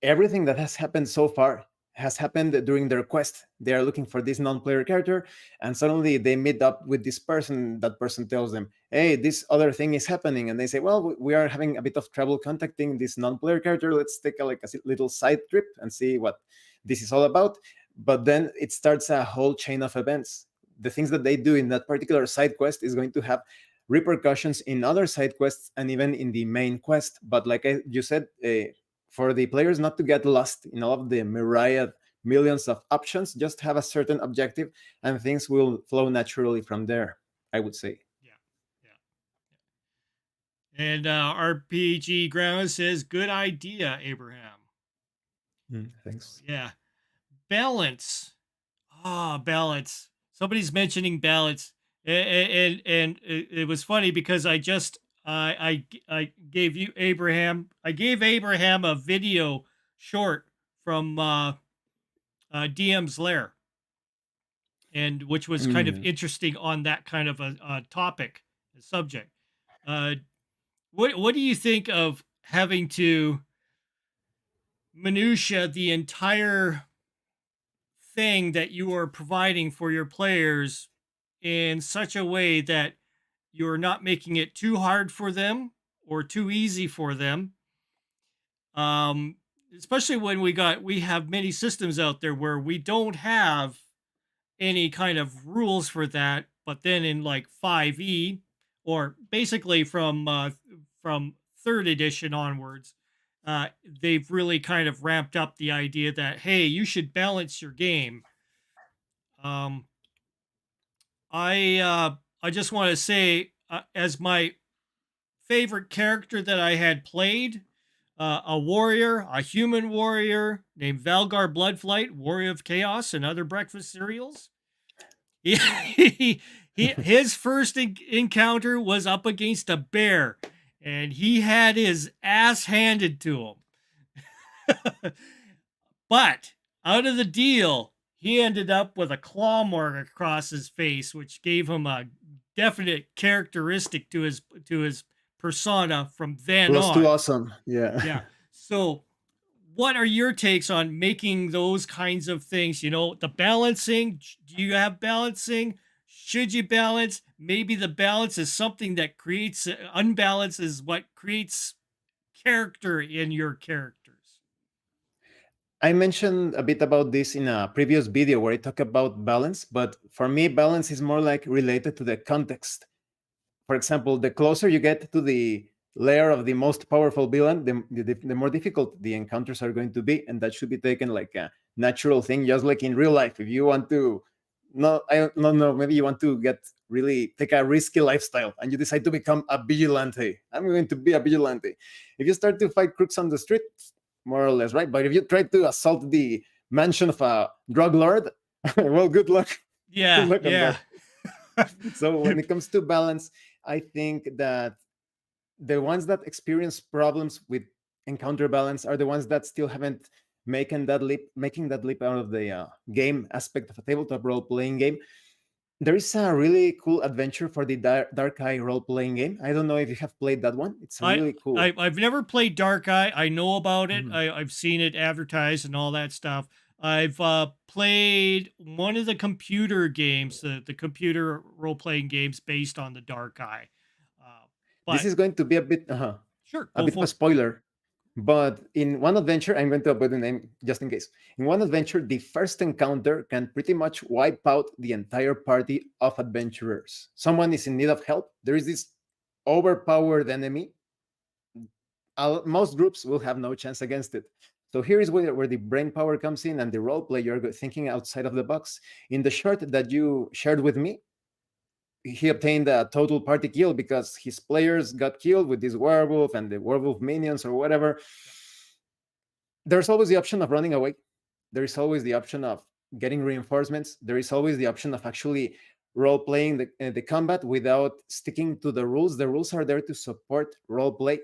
everything that has happened so far has happened during their quest. They are looking for this non-player character, and suddenly they meet up with this person. That person tells them, "Hey, this other thing is happening," and they say, "Well, we are having a bit of trouble contacting this non-player character. Let's take a little side trip and see what this is all about." But then it starts a whole chain of events. The things that they do in that particular side quest is going to have repercussions in other side quests and even in the main quest. But like you said, for the players not to get lost in all of the myriad millions of options, just have a certain objective and things will flow naturally from there, I would say. Yeah, yeah. And RPG Ground says, "Good idea, Abraham." So Thanks. yeah, balance. Balance. Somebody's mentioning balance, and it was funny because I gave you Abraham. I gave Abraham a video short from DM's Lair, and which was kind of Mm. interesting on that kind of a topic, a subject. Uh, what do you think of having to minutia the entire thing that you are providing for your players in such a way that you're not making it too hard for them or too easy for them? um Especially when we have many systems out there where we don't have any kind of rules for that, but then in like 5e, or basically from third edition onwards, they've really kind of ramped up the idea that, hey, you should balance your game. um I just want to say, as my favorite character that I had played, a warrior, a human warrior named Valgar Bloodflight, Warrior of Chaos, and other breakfast cereals. He, his first encounter was up against a bear, and he had his ass handed to him. But out of the deal, he ended up with a claw mark across his face, which gave him a definite characteristic to his persona from It then was too on. awesome. Yeah. Yeah. So, what are your takes on making those kinds of things? You know, the balancing. Do you have balancing? Should you balance? Maybe the balance is something that creates unbalance is what creates character in your characters. I mentioned a bit about this in a previous video where I talk about balance, but for me, balance is more like related to the context. For example, the closer you get to the layer of the most powerful villain, the more difficult the encounters are going to be, and that should be taken like a natural thing, just like in real life. If you want to, no, I don't know, maybe you want to get really take a risky lifestyle and you decide to become a vigilante. I'm going to be a vigilante. If you start to fight crooks on the street, more or less, right? But if you try to assault the mansion of a drug lord, well, good luck. Good Yeah, luck on yeah. that. So when it comes to balance, I think that the ones that experience problems with encounter balance are the ones that still haven't making that leap out of the game aspect of a tabletop role playing game. There is a really cool adventure for the Dark Eye role playing game. I don't know if you have played that one. It's I, really cool. I've never played Dark Eye. I know about it. Mhm. I've seen it advertised and all that stuff. I've played one of the computer games, the computer role playing games based on the Dark Eye. Uh, This but is going to be sure, a go bit of a for it. spoiler. But in one adventure, I'm going to avoid the name just in case. In one adventure, the first encounter can pretty much wipe out the entire party of adventurers. Someone is in need of help. There is this overpowered enemy. Most groups will have no chance against it. So here is where the brain power comes in and the role player thinking outside of the box. In the short that you shared with me, he obtained a total party kill because his players got killed with this werewolf and the werewolf minions or whatever. There's always the option of running away. There is always the option of getting reinforcements. There is always the option of actually role playing the combat without sticking to the rules. The rules are there to support role play.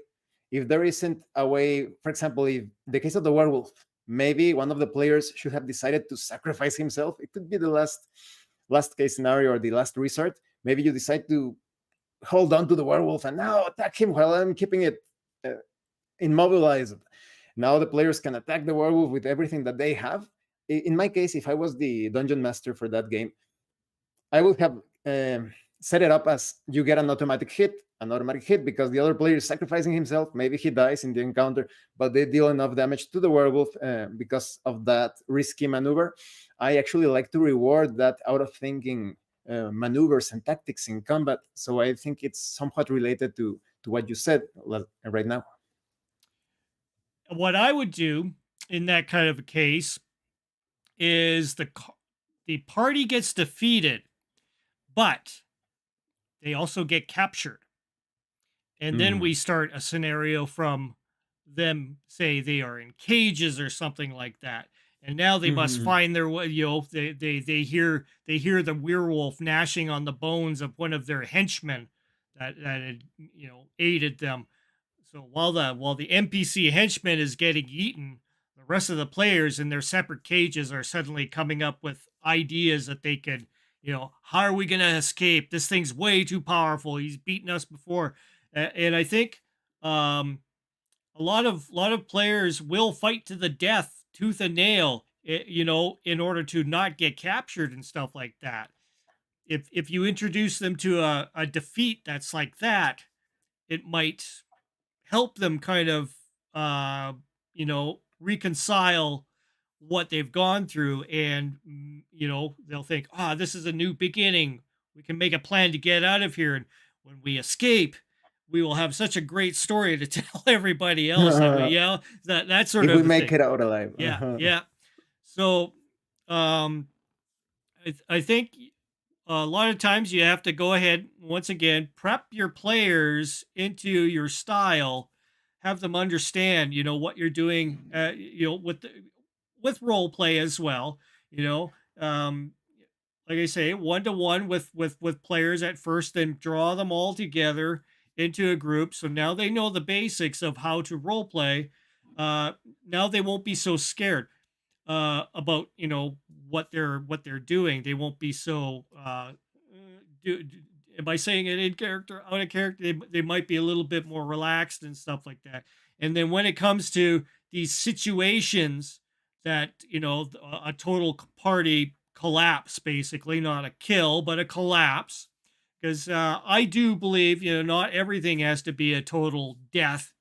If there isn't a way, for example, if the case of the werewolf, maybe one of the players should have decided to sacrifice himself. It could be the last case scenario or the last resort. Maybe you decide to hold on to the werewolf and now attack him while I'm keeping it uh, immobilized. Now the players can attack the werewolf with everything that they have. In my case, if I was the dungeon master for that game, I would have set it up as you get an automatic hit because the other player is sacrificing himself. Maybe he dies in the encounter, but they deal enough damage to the werewolf because of that risky maneuver. I actually like to reward that out of thinking maneuvers and tactics in combat. So I think it's somewhat related to what you said right now. What I would do in that kind of a case is the party gets defeated, but they also get captured. And then Mm. we start a scenario from them, say they are in cages or something like that. And now they must Mhm. find their way, they hear the werewolf gnashing on the bones of one of their henchmen that had, aided them. So while the NPC henchman is getting eaten, the rest of the players in their separate cages are suddenly coming up with ideas that they could, how are we going to escape? This thing's way too powerful. He's beaten us before, and I think um, a lot of players will fight to the death, tooth and nail, in order to not get captured and stuff like that. If you introduce them to a defeat that's like that, it might help them kind of reconcile what they've gone through, and they'll think, this is a new beginning. We can make a plan to get out of here, and when we escape, we will have such a great story to tell everybody else that we, that sort If we of a make thing. it out alive. Yeah, yeah. So um I think a lot of times you have to go ahead, once again, prep your players into your style, have them understand, what you're doing, with role play as well. You know, um, like I say, one to one with players at first, then draw them all together into a group. So now they know the basics of how to role play. Uh, Now they won't be so scared about what they're doing. They won't be so do, am I saying it in character, out of character? They might be a little bit more relaxed and stuff like that. And then when it comes to these situations that a total party collapse, basically not a kill but a collapse, because I do believe not everything has to be a total death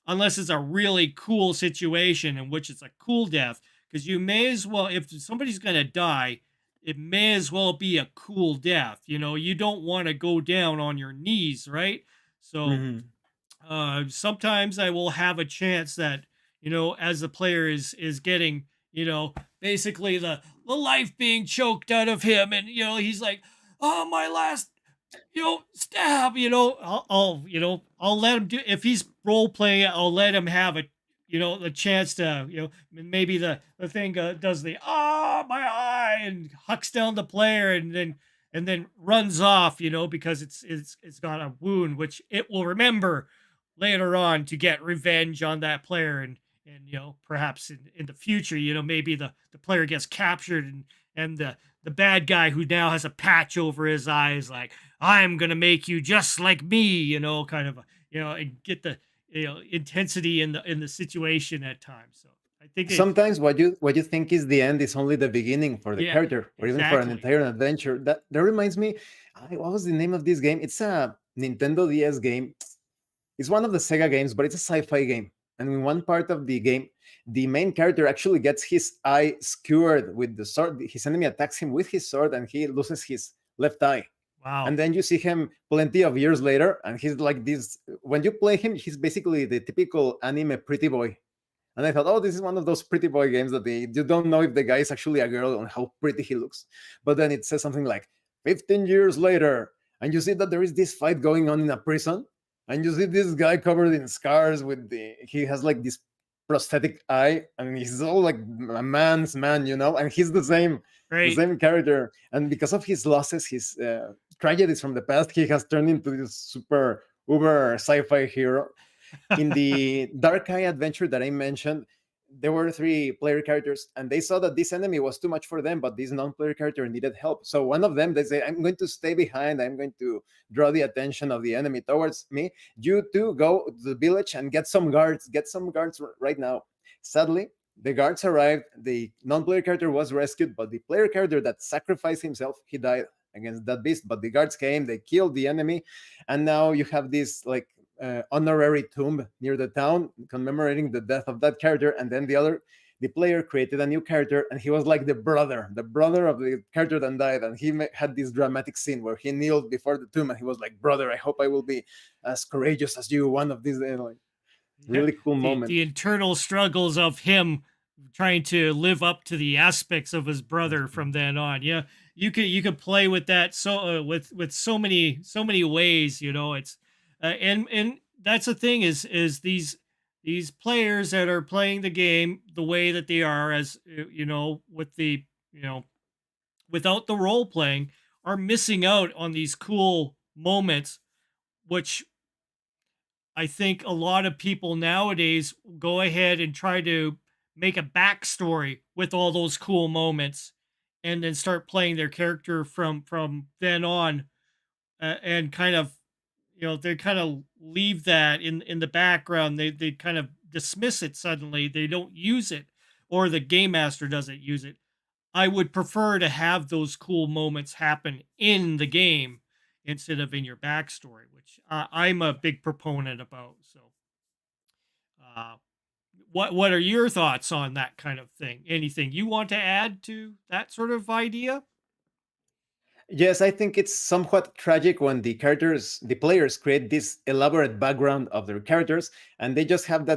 unless it's a really cool situation in which it's a cool death. Because you may as well, if somebody's going to die, it may as well be a cool death. You don't want to go down on your knees, right? So Mhm. sometimes I will have a chance that, as the player is getting, basically the life being choked out of him, and he's like, oh, my last stab, I'll let him do, if he's role playing, I'll let him have the chance to, maybe the thing does the, my eye, and hucks down the player, and then runs off, because it's got a wound, which it will remember later on to get revenge on that player. And perhaps in the future, maybe the player gets captured, and the bad guy who now has a patch over his eye is like, I'm gonna make you just like me, kind of, and get the intensity in the situation at times. So I think Sometimes what you think is the end is only the beginning for the yeah, character or even for an exactly. entire adventure. That reminds me, what was the name of this game? It's a Nintendo DS game. It's one of the Sega games, but it's a sci-fi game. And in one part of the game, the main character actually gets his eye skewered with the sword. His enemy attacks him with his sword, and he loses his left eye. Wow. And then you see him plenty of years later, and he's like this. When you play him, he's basically the typical anime pretty boy. And I thought, oh, this is one of those pretty boy games that you don't know if the guy is actually a girl and how pretty he looks. But then it says something like 15 years later, and you see that there is this fight going on in a prison, and you see this guy covered in scars he has like this prosthetic eye, and he's all like a man's man, and he's the Great. same character. And because of his losses, his tragedies from the past, he has turned into this super uber sci-fi hero. In the Dark Eye adventure that I mentioned, there were three player characters, and they saw that this enemy was too much for them, but this non-player character needed help. So one of them, they say, I'm going to stay behind, I'm going to draw the attention of the enemy towards me. You two go to the village and get some guards right now. Sadly, the guards arrived, the non-player character was rescued, but the player character that sacrificed himself, he died against that beast. But the guards came, they killed the enemy, and now you have this like honorary tomb near the town commemorating the death of that character. And then the player created a new character, and he was like the brother of the character that died. And he had this dramatic scene where he kneeled before the tomb, and he was like, brother, I hope I will be as courageous as you one of these days. Like, Yeah. really cool moment. The internal struggles of him trying to live up to the aspects of his brother from then on. Yeah, you could play with that with so many ways. It's and that's the thing is these players that are playing the game the way that they are, as with the without the role playing, are missing out on these cool moments, which I think a lot of people nowadays go ahead and try to make a backstory with all those cool moments, and then start playing their character from then on, and kind of they kind of leave that in the background. They kind of dismiss it suddenly. They don't use it, or the game master doesn't use it. I would prefer to have those cool moments happen in the game instead of in your backstory, which I'm a big proponent about. So, uh, what are your thoughts on that kind of thing? Anything you want to add to that sort of idea? Yes, I think it's somewhat tragic when the players create this elaborate background of their characters, and they just have the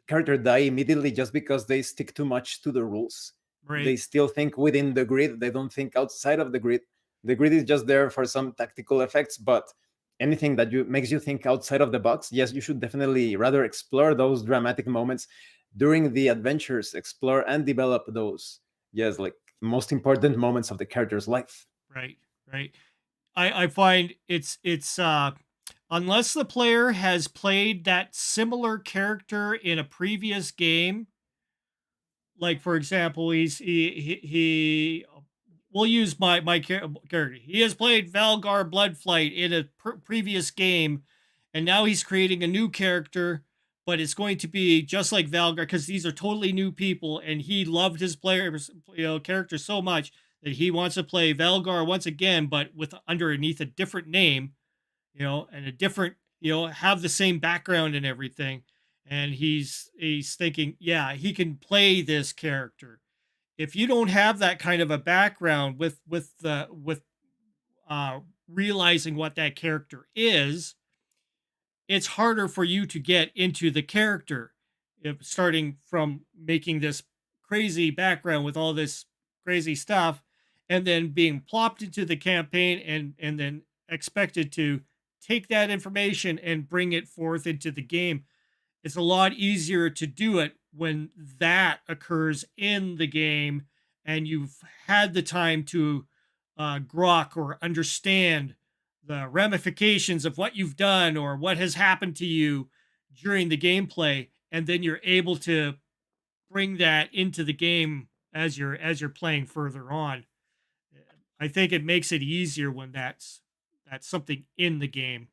character die immediately just because they stick too much to the rules. They Right, still think within the grid, they don't think outside of the grid. The grid is just there for some tactical effects, but anything that you makes you think outside of the box, yes, you should definitely rather explore those dramatic moments during the adventures, explore and develop those, yes, like most important moments of the character's life. right, right. I find it's unless the player has played that similar character in a previous game, like for example, he we'll use character. He has played Valgar Bloodflight in a previous game, and now he's creating a new character, but it's going to be just like Valgar because these are totally new people, and he loved his character so much that he wants to play Valgar once again, but with underneath a different name, and a different, have the same background and everything. And he's thinking, yeah, he can play this character. If you don't have that kind of a background with uh realizing what that character is, it's harder for you to get into the character, if starting from making this crazy background with all this crazy stuff, and then being plopped into the campaign, and then expected to take that information and bring it forth into the game. It's a lot easier to do it when that occurs in the game, and you've had the time to grok or understand the ramifications of what you've done or what has happened to you during the gameplay, and then you're able to bring that into the game as you're playing further on. I think it makes it easier when that's something in the game,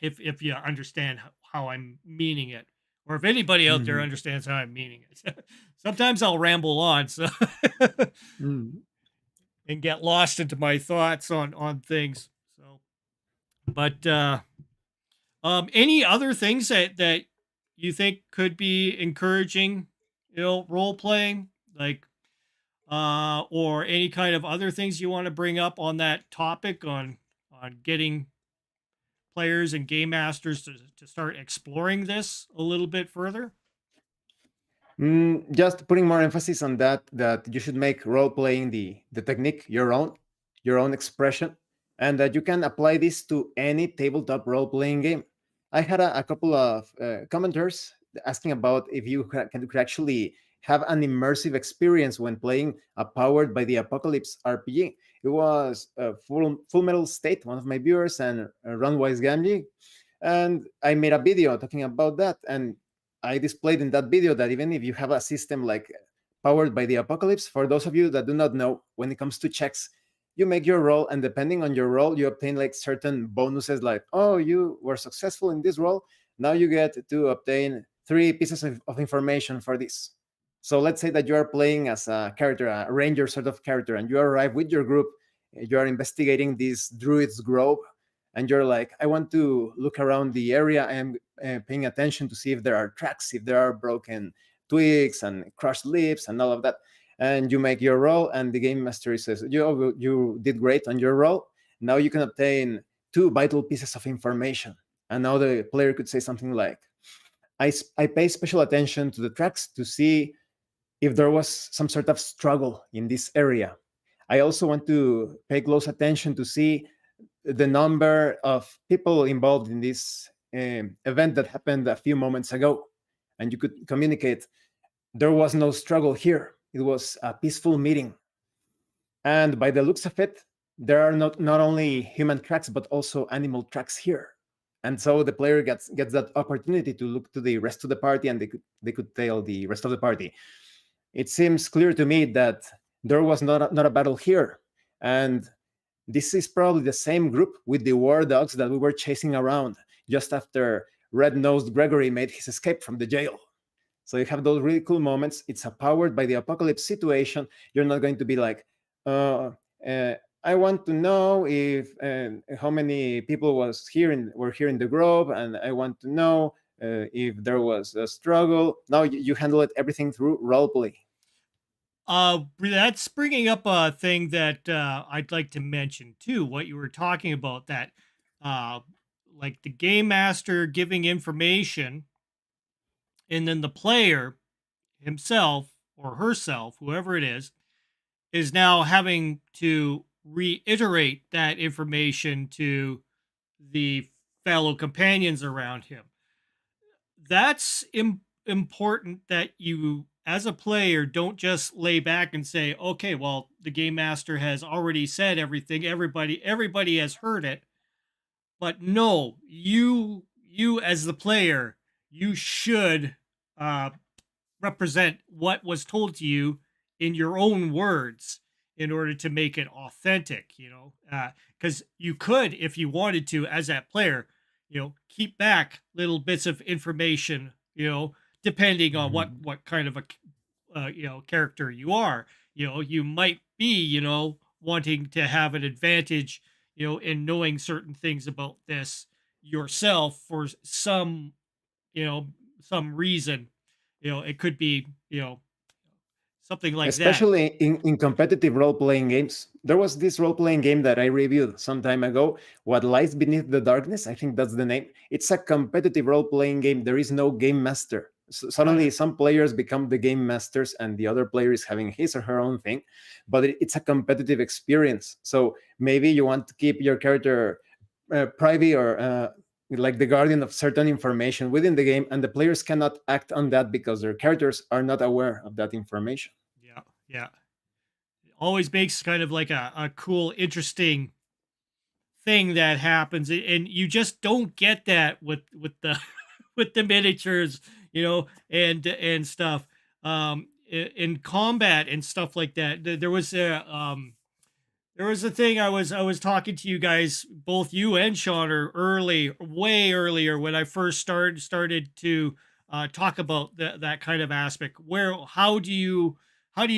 if you understand how I'm meaning it, or if anybody out there Mhm. understands how I'm meaning it. Sometimes I'll ramble on, so Mm. and get lost into my thoughts on things. So, but any other things that you think could be encouraging, role playing, like or any kind of other things you want to bring up on that topic, on getting players and game masters to start exploring this a little bit further? Just putting more emphasis on that you should make role playing the technique your own expression, and that you can apply this to any tabletop role playing game. I had a couple of commenters asking about if you could actually have an immersive experience when playing a Powered by the Apocalypse RPG. It was Full Metal State, one of my viewers, and Runwise Gamgee, and I made a video talking about that. And I displayed in that video that even if you have a system like powered by the apocalypse, for those of you that do not know, when it comes to checks, you make your roll, and depending on your roll, you obtain like certain bonuses, like, oh, you were successful in this roll. Now you get to obtain 3 pieces of information for this. So let's say that you are playing as a character, a ranger sort of character, and you arrive with your group. You are investigating this druid's grove, and you're like, I want to look around the area. I am paying attention to see if there are tracks, if there are broken twigs and crushed leaves and all of that. And you make your roll, and the game master says, you did great on your roll. Now you can obtain 2 vital pieces of information. And now the player could say something like, I pay special attention to the tracks to see if there was some sort of struggle in this area. I also want to pay close attention to see the number of people involved in this event that happened a few moments ago. And you could communicate, there was no struggle here. It was a peaceful meeting. And by the looks of it, there are not only human tracks, but also animal tracks here. And so the player gets that opportunity to look to the rest of the party, and they could tell the rest of the party, it seems clear to me that there was not a battle here. And this is probably the same group with the war dogs that we were chasing around just after Red-Nosed Gregory made his escape from the jail. So you have those really cool moments. It's a powered by the apocalypse situation. You're not going to be like, uh, I want to know if how many people were here in the grove, and I want to know if there was a struggle. Now you handle it everything through roleplay. That's bringing up a thing that I'd like to mention too. What you were talking about, that uh, like the game master giving information, and then the player himself or herself, whoever it is now having to reiterate that information to the fellow companions around him. That's important, that you as a player don't just lay back and say, okay, well, the game master has already said everything, everybody has heard it. But no, you as the player, you should uh represent what was told to you in your own words in order to make it authentic, because you could, if you wanted to, as that player, keep back little bits of information, depending on what Mhm. kind of a character you are. You might be, wanting to have an advantage, in knowing certain things about this yourself for some, you know some reason. It could be, something like that. Especially in competitive role-playing games. There was this role-playing game that I reviewed some time ago, What Lies Beneath the Darkness, I think that's the name. It's a competitive role-playing game. There is no game master. So Oh suddenly yeah. some players become the game masters and the other player is having his or her own thing, but it's a competitive experience. So maybe you want to keep your character private, or like the guardian of certain information within the game, and the players cannot act on that because their characters are not aware of that information. Yeah, yeah. It always makes kind of like a cool, interesting thing that happens, and you just don't get that with the with the miniatures, and stuff. In combat and stuff like that. There was a thing, I was talking to you guys, both you and Sean, or way earlier, when I first started to talk about that kind of aspect. Where how do you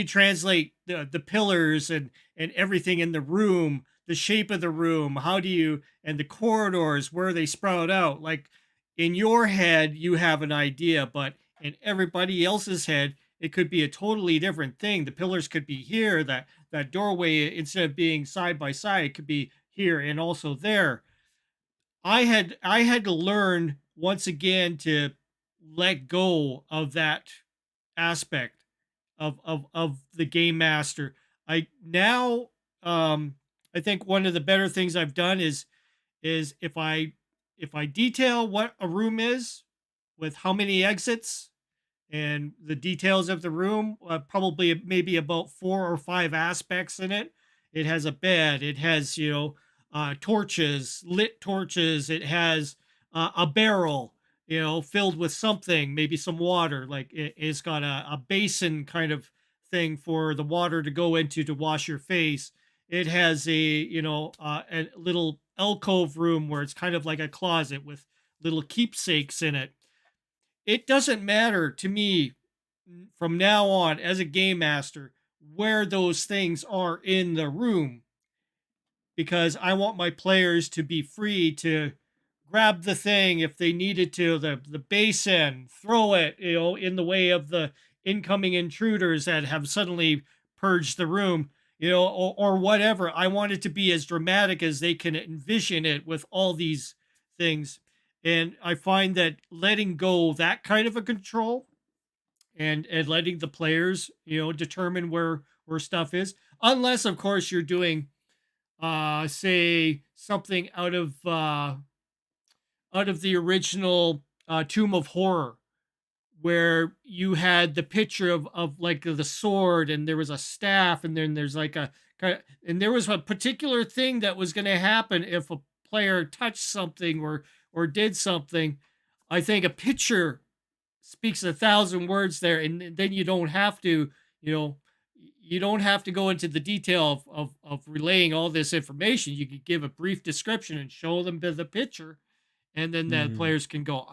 translate the pillars and everything in the room, the shape of the room? How do you, and the corridors where they sprout out? Like, in your head, you have an idea, but in everybody else's head, it could be a totally different thing. The pillars could be here. That doorway, instead of being side by side, could be here and also there. I had to learn once again to let go of that aspect of the game master. I now, I think one of the better things I've done is if I detail what a room is, with how many exits and the details of the room, probably maybe about 4 or 5 aspects in it. It has a bed, it has, torches, lit torches, it has a barrel, filled with something, maybe some water. Like it's got a basin kind of thing for the water to go into to wash your face. It has a little alcove room where it's kind of like a closet with little keepsakes in it. It doesn't matter to me from now on as a game master where those things are in the room, because I want my players to be free to grab the thing if they needed to, the basin, throw it, in the way of the incoming intruders that have suddenly purged the room, or whatever. I want it to be as dramatic as they can envision it with all these things. And I find that letting go that kind of a control, and letting the players, determine where stuff is, unless of course you're doing say something out of the original Tomb of Horror, where you had the picture of like the sword, and there was a staff, and then there's like and there was a particular thing that was going to happen if a player touched something or did something. I think a picture speaks 1,000 words there, and then you know you don't have to go into the detail of relaying all this information. You could give a brief description and show them the picture, and then the Mhm. players can go,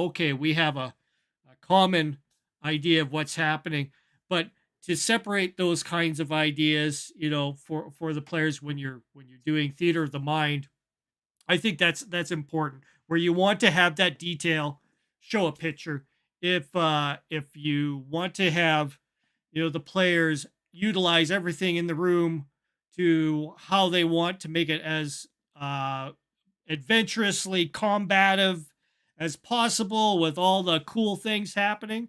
okay, we have a common idea of what's happening. But to separate those kinds of ideas, for the players when you're doing theater of the mind, I think that's important. Where you want to have that detail, show a picture. If you want to have, the players utilize everything in the room to how they want to make it as adventurously combative as possible with all the cool things happening,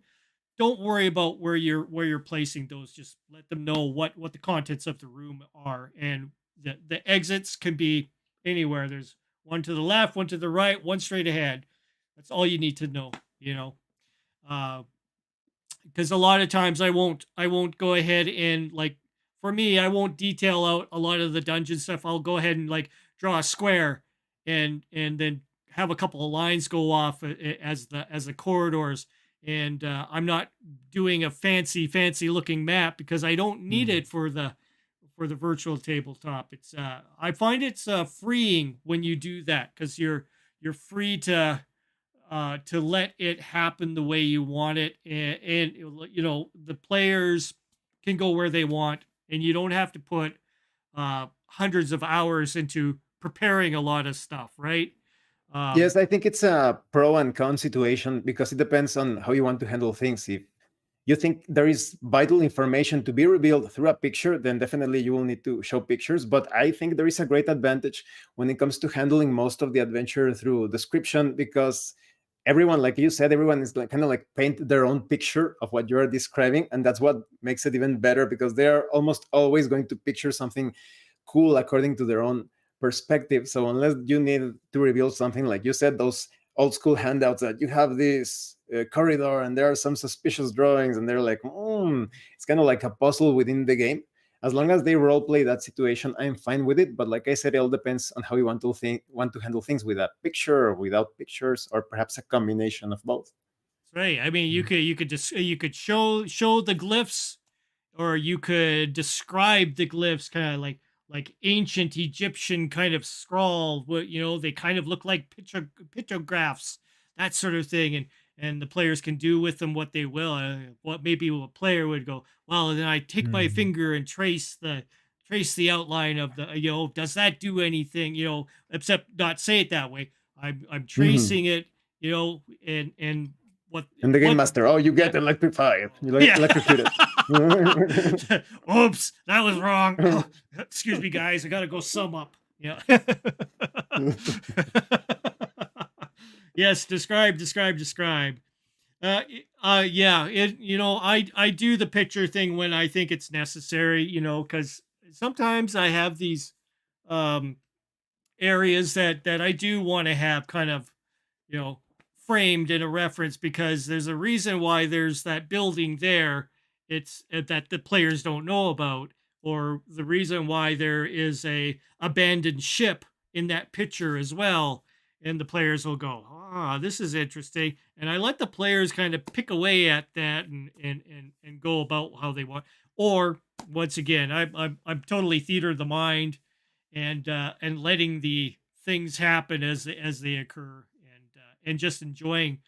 don't worry about where you're placing those. Just let them know what the contents of the room are, and the exits can be anywhere. There's one to the left, one to the right, one straight ahead. That's all you need to know. Uh, because a lot of times I won't go ahead and, like, for me, I won't detail out a lot of the dungeon stuff. I'll go ahead and like draw a square, and then have a couple of lines go off as the corridors. And I'm not doing a fancy looking map because I don't need Mhm. it for the virtual tabletop. It's I find it's freeing when you do that, because you're free to let it happen the way you want it, and the players can go where they want, and you don't have to put hundreds of hours into preparing a lot of stuff, right? um Yes, I think it's a pro and con situation because it depends on how you want to handle things. If you think there is vital information to be revealed through a picture, then definitely you will need to show pictures. But I think there is a great advantage when it comes to handling most of the adventure through description, because everyone, like you said, everyone is like kind of like paint their own picture of what you are describing, and that's what makes it even better because they are almost always going to picture something cool according to their own perspective. So unless you need to reveal something, like you said, those old school handouts that you have this corridor and there are some suspicious drawings and they're like, it's kind of like a puzzle within the game. As long as they role play that situation, I'm fine with it. But like I said, it all depends on how you want to handle things, with a picture or without pictures, or perhaps a combination of both. right. I mean, you could show the glyphs, or you could describe the glyphs, kind of like ancient Egyptian kind of scrawl. What they kind of look like pictographs, that sort of thing, and the players can do with them what they will. What maybe a player would go, well, then I take my Mhm. finger and trace the outline of the. Does that do anything? Except not say it that way. I'm Mhm. tracing it. And what And the game what master, oh, you yeah. get electrified, you Yeah. electrocuted. Oops, that was wrong. Oh, excuse me, guys. I gotta go sum up. Yeah. Yes, describe. Yeah. I do the picture thing when I think it's necessary. Because sometimes I have these um areas that I do want to have kind of, you know, framed in a reference, because there's a reason why there's that building there. It's that the players don't know about, or the reason why there is a abandoned ship in that picture as well. and the players will go, ah, this is interesting. And I let the players kind of pick away at that and go about how they want. Or once again, I'm totally theater of the mind and letting the things happen as they occur and just enjoying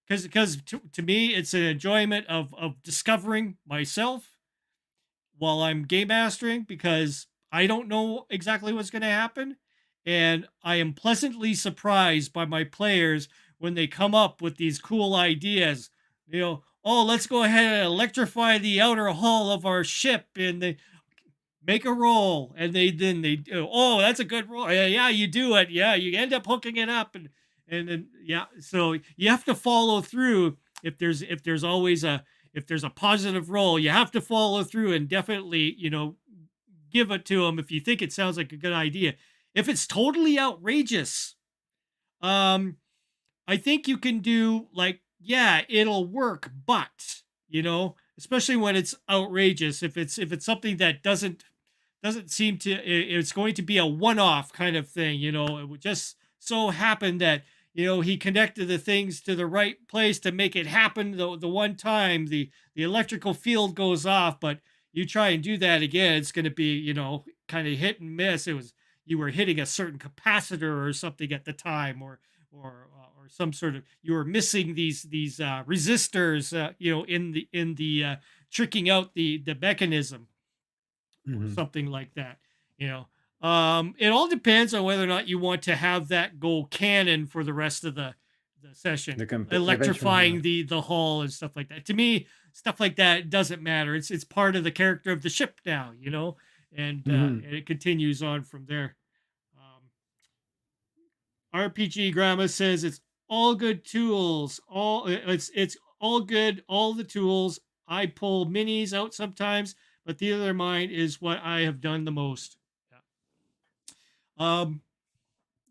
because to me it's an enjoyment of discovering myself while I'm game mastering because I don't know exactly what's going to happen. And I am pleasantly surprised by my players when they come up with these cool ideas. Oh, let's go ahead and electrify the outer hull of our ship. And they make a roll. And they do, oh, that's a good roll. Yeah, yeah, you do it. Yeah, you end up hooking it up. And then, yeah. So you have to follow through if there's always if there's a positive role, you have to follow through and definitely, give it to them if you think it sounds like a good idea. If it's totally outrageous, um, I think you can do like, yeah, it'll work, but especially when it's outrageous, if it's something that doesn't seem to it's going to be a one-off kind of thing, it would just so happen that he connected the things to the right place to make it happen the one time the electrical field goes off, but you try and do that again, it's going to be kind of hit and miss. You were hitting a certain capacitor or something at the time, or some sort of you were missing these resistors in the tricking out the mechanism or Mhm. something like that. You know, it all depends on whether or not you want to have that go canon for the rest of the session, Eventually, yeah. electrifying the hull and stuff like that. To me, stuff like that doesn't matter. It's part of the character of the ship now, Mhm. and it continues on from there. RPG Grandma says it's all good tools. It's all good. All the tools. I pull minis out sometimes, but the other mine is what I have done the most. Yeah.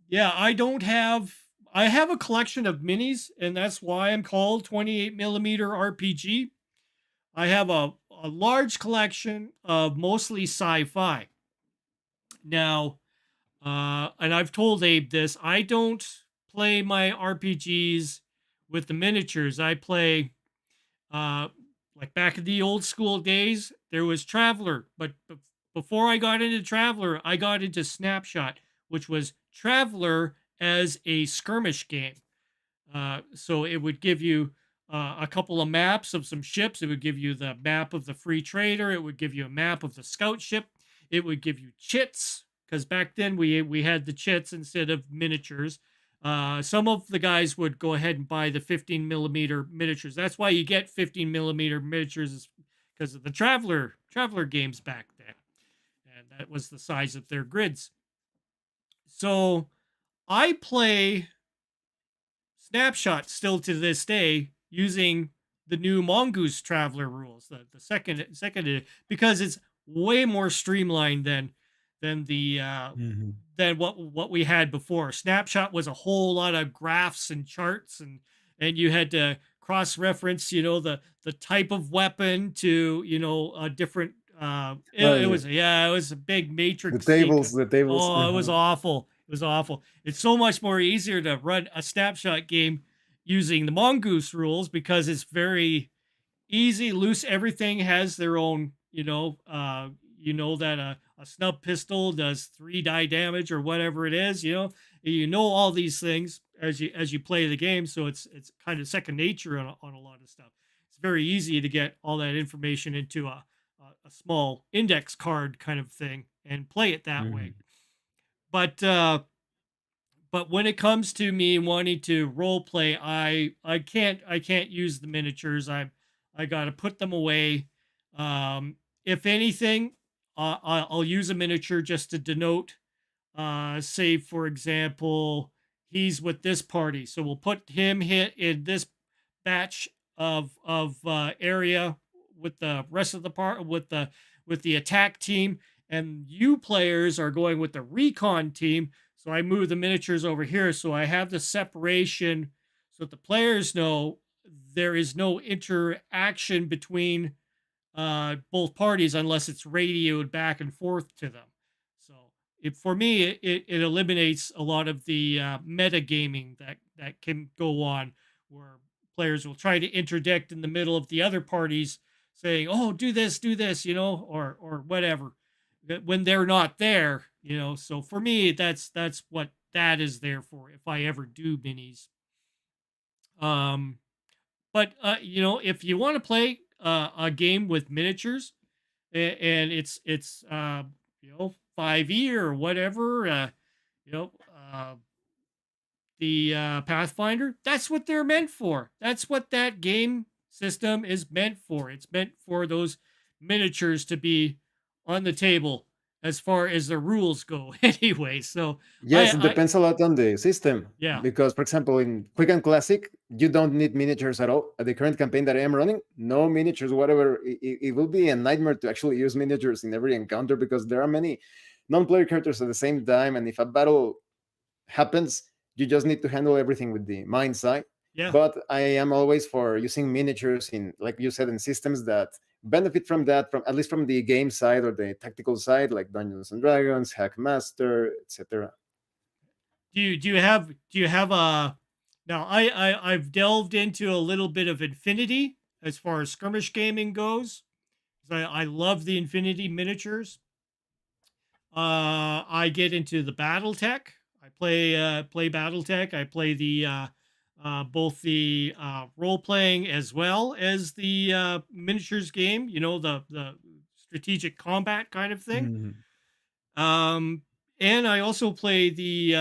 Yeah, I don't have. I have a collection of minis, and that's why I'm called 28 millimeter RPG. I have a large collection of mostly sci-fi. Now, and I've told Abe this. I don't play my RPGs with the miniatures. I play uh, like back in the old school days. There was Traveler, but before I got into Traveler, I got into Snapshot, which was Traveler as a skirmish game. So it would give you a couple of maps of some ships. It would give you the map of the free trader. It would give you a map of the scout ship. It would give you chits because back then we had the chits instead of miniatures. Some of the guys would go ahead and buy the 15 millimeter miniatures. That's why you get 15 millimeter miniatures because of the traveler games back then, and that was the size of their grids. So I play Snapshot still to this day using the new Mongoose Traveler rules, the second because it's way more streamlined than the Mhm. than what we had before. Snapshot was a whole lot of graphs and charts, and you had to cross reference, the type of weapon to a different. Oh, It yeah. was, yeah, it was a big The matrix thing. tables, the tables. Oh, it was Uh-huh. awful. It was awful. It's so much more easier to run a snapshot game using the Mongoose rules because it's very easy, loose. Everything has their own, that a snub pistol does 3 die damage or whatever it is, all these things as you play the game. So it's kind of second nature on a lot of stuff. It's very easy to get all that information into a small index card kind of thing and play it that way. Mhm. But when it comes to me wanting to role play, I can't use the miniatures. I got to put them away. If anything, I'll use a miniature just to denote. Say for example, he's with this party, so we'll put him hit in this batch of area with the rest of the part with the attack team, and you players are going with the recon team. So I move the miniatures over here, so I have the separation, so that the players know there is no interaction between both parties unless it's radioed back and forth to them. So for me, it eliminates a lot of the meta gaming that can go on, where players will try to interdict in the middle of the other parties, saying, "Oh, do this," or whatever, when they're not there, So for me, that's what that is there for. If I ever do minis, um, but if you want to play a game with miniatures, and it's 5e or whatever, you know uh, the Pathfinder, that's what they're meant for. That's what that game system is meant for. It's meant for those miniatures to be on the table as far as the rules go anyway. So Yes, it I depends a lot on the system. yeah. Because, for example, in Quick and Classic, you don't need miniatures at all. At the current campaign that I am running, no miniatures, whatever. It will be a nightmare to actually use miniatures in every encounter because there are many non-player characters at the same time. And if a battle happens, you just need to handle everything with the mind's eye. Yeah. But I am always for using miniatures in, like you said, in systems that benefit from that, from at least from the game side or the tactical side, like Dungeons and Dragons, Hackmaster, etc. Do you have a now I've delved into a little bit of Infinity as far as skirmish gaming goes. I love the Infinity miniatures. I get into the BattleTech. I play BattleTech. I play the both the role playing as well as the miniatures game. The strategic combat kind of thing. Mhm. Um, and I also play the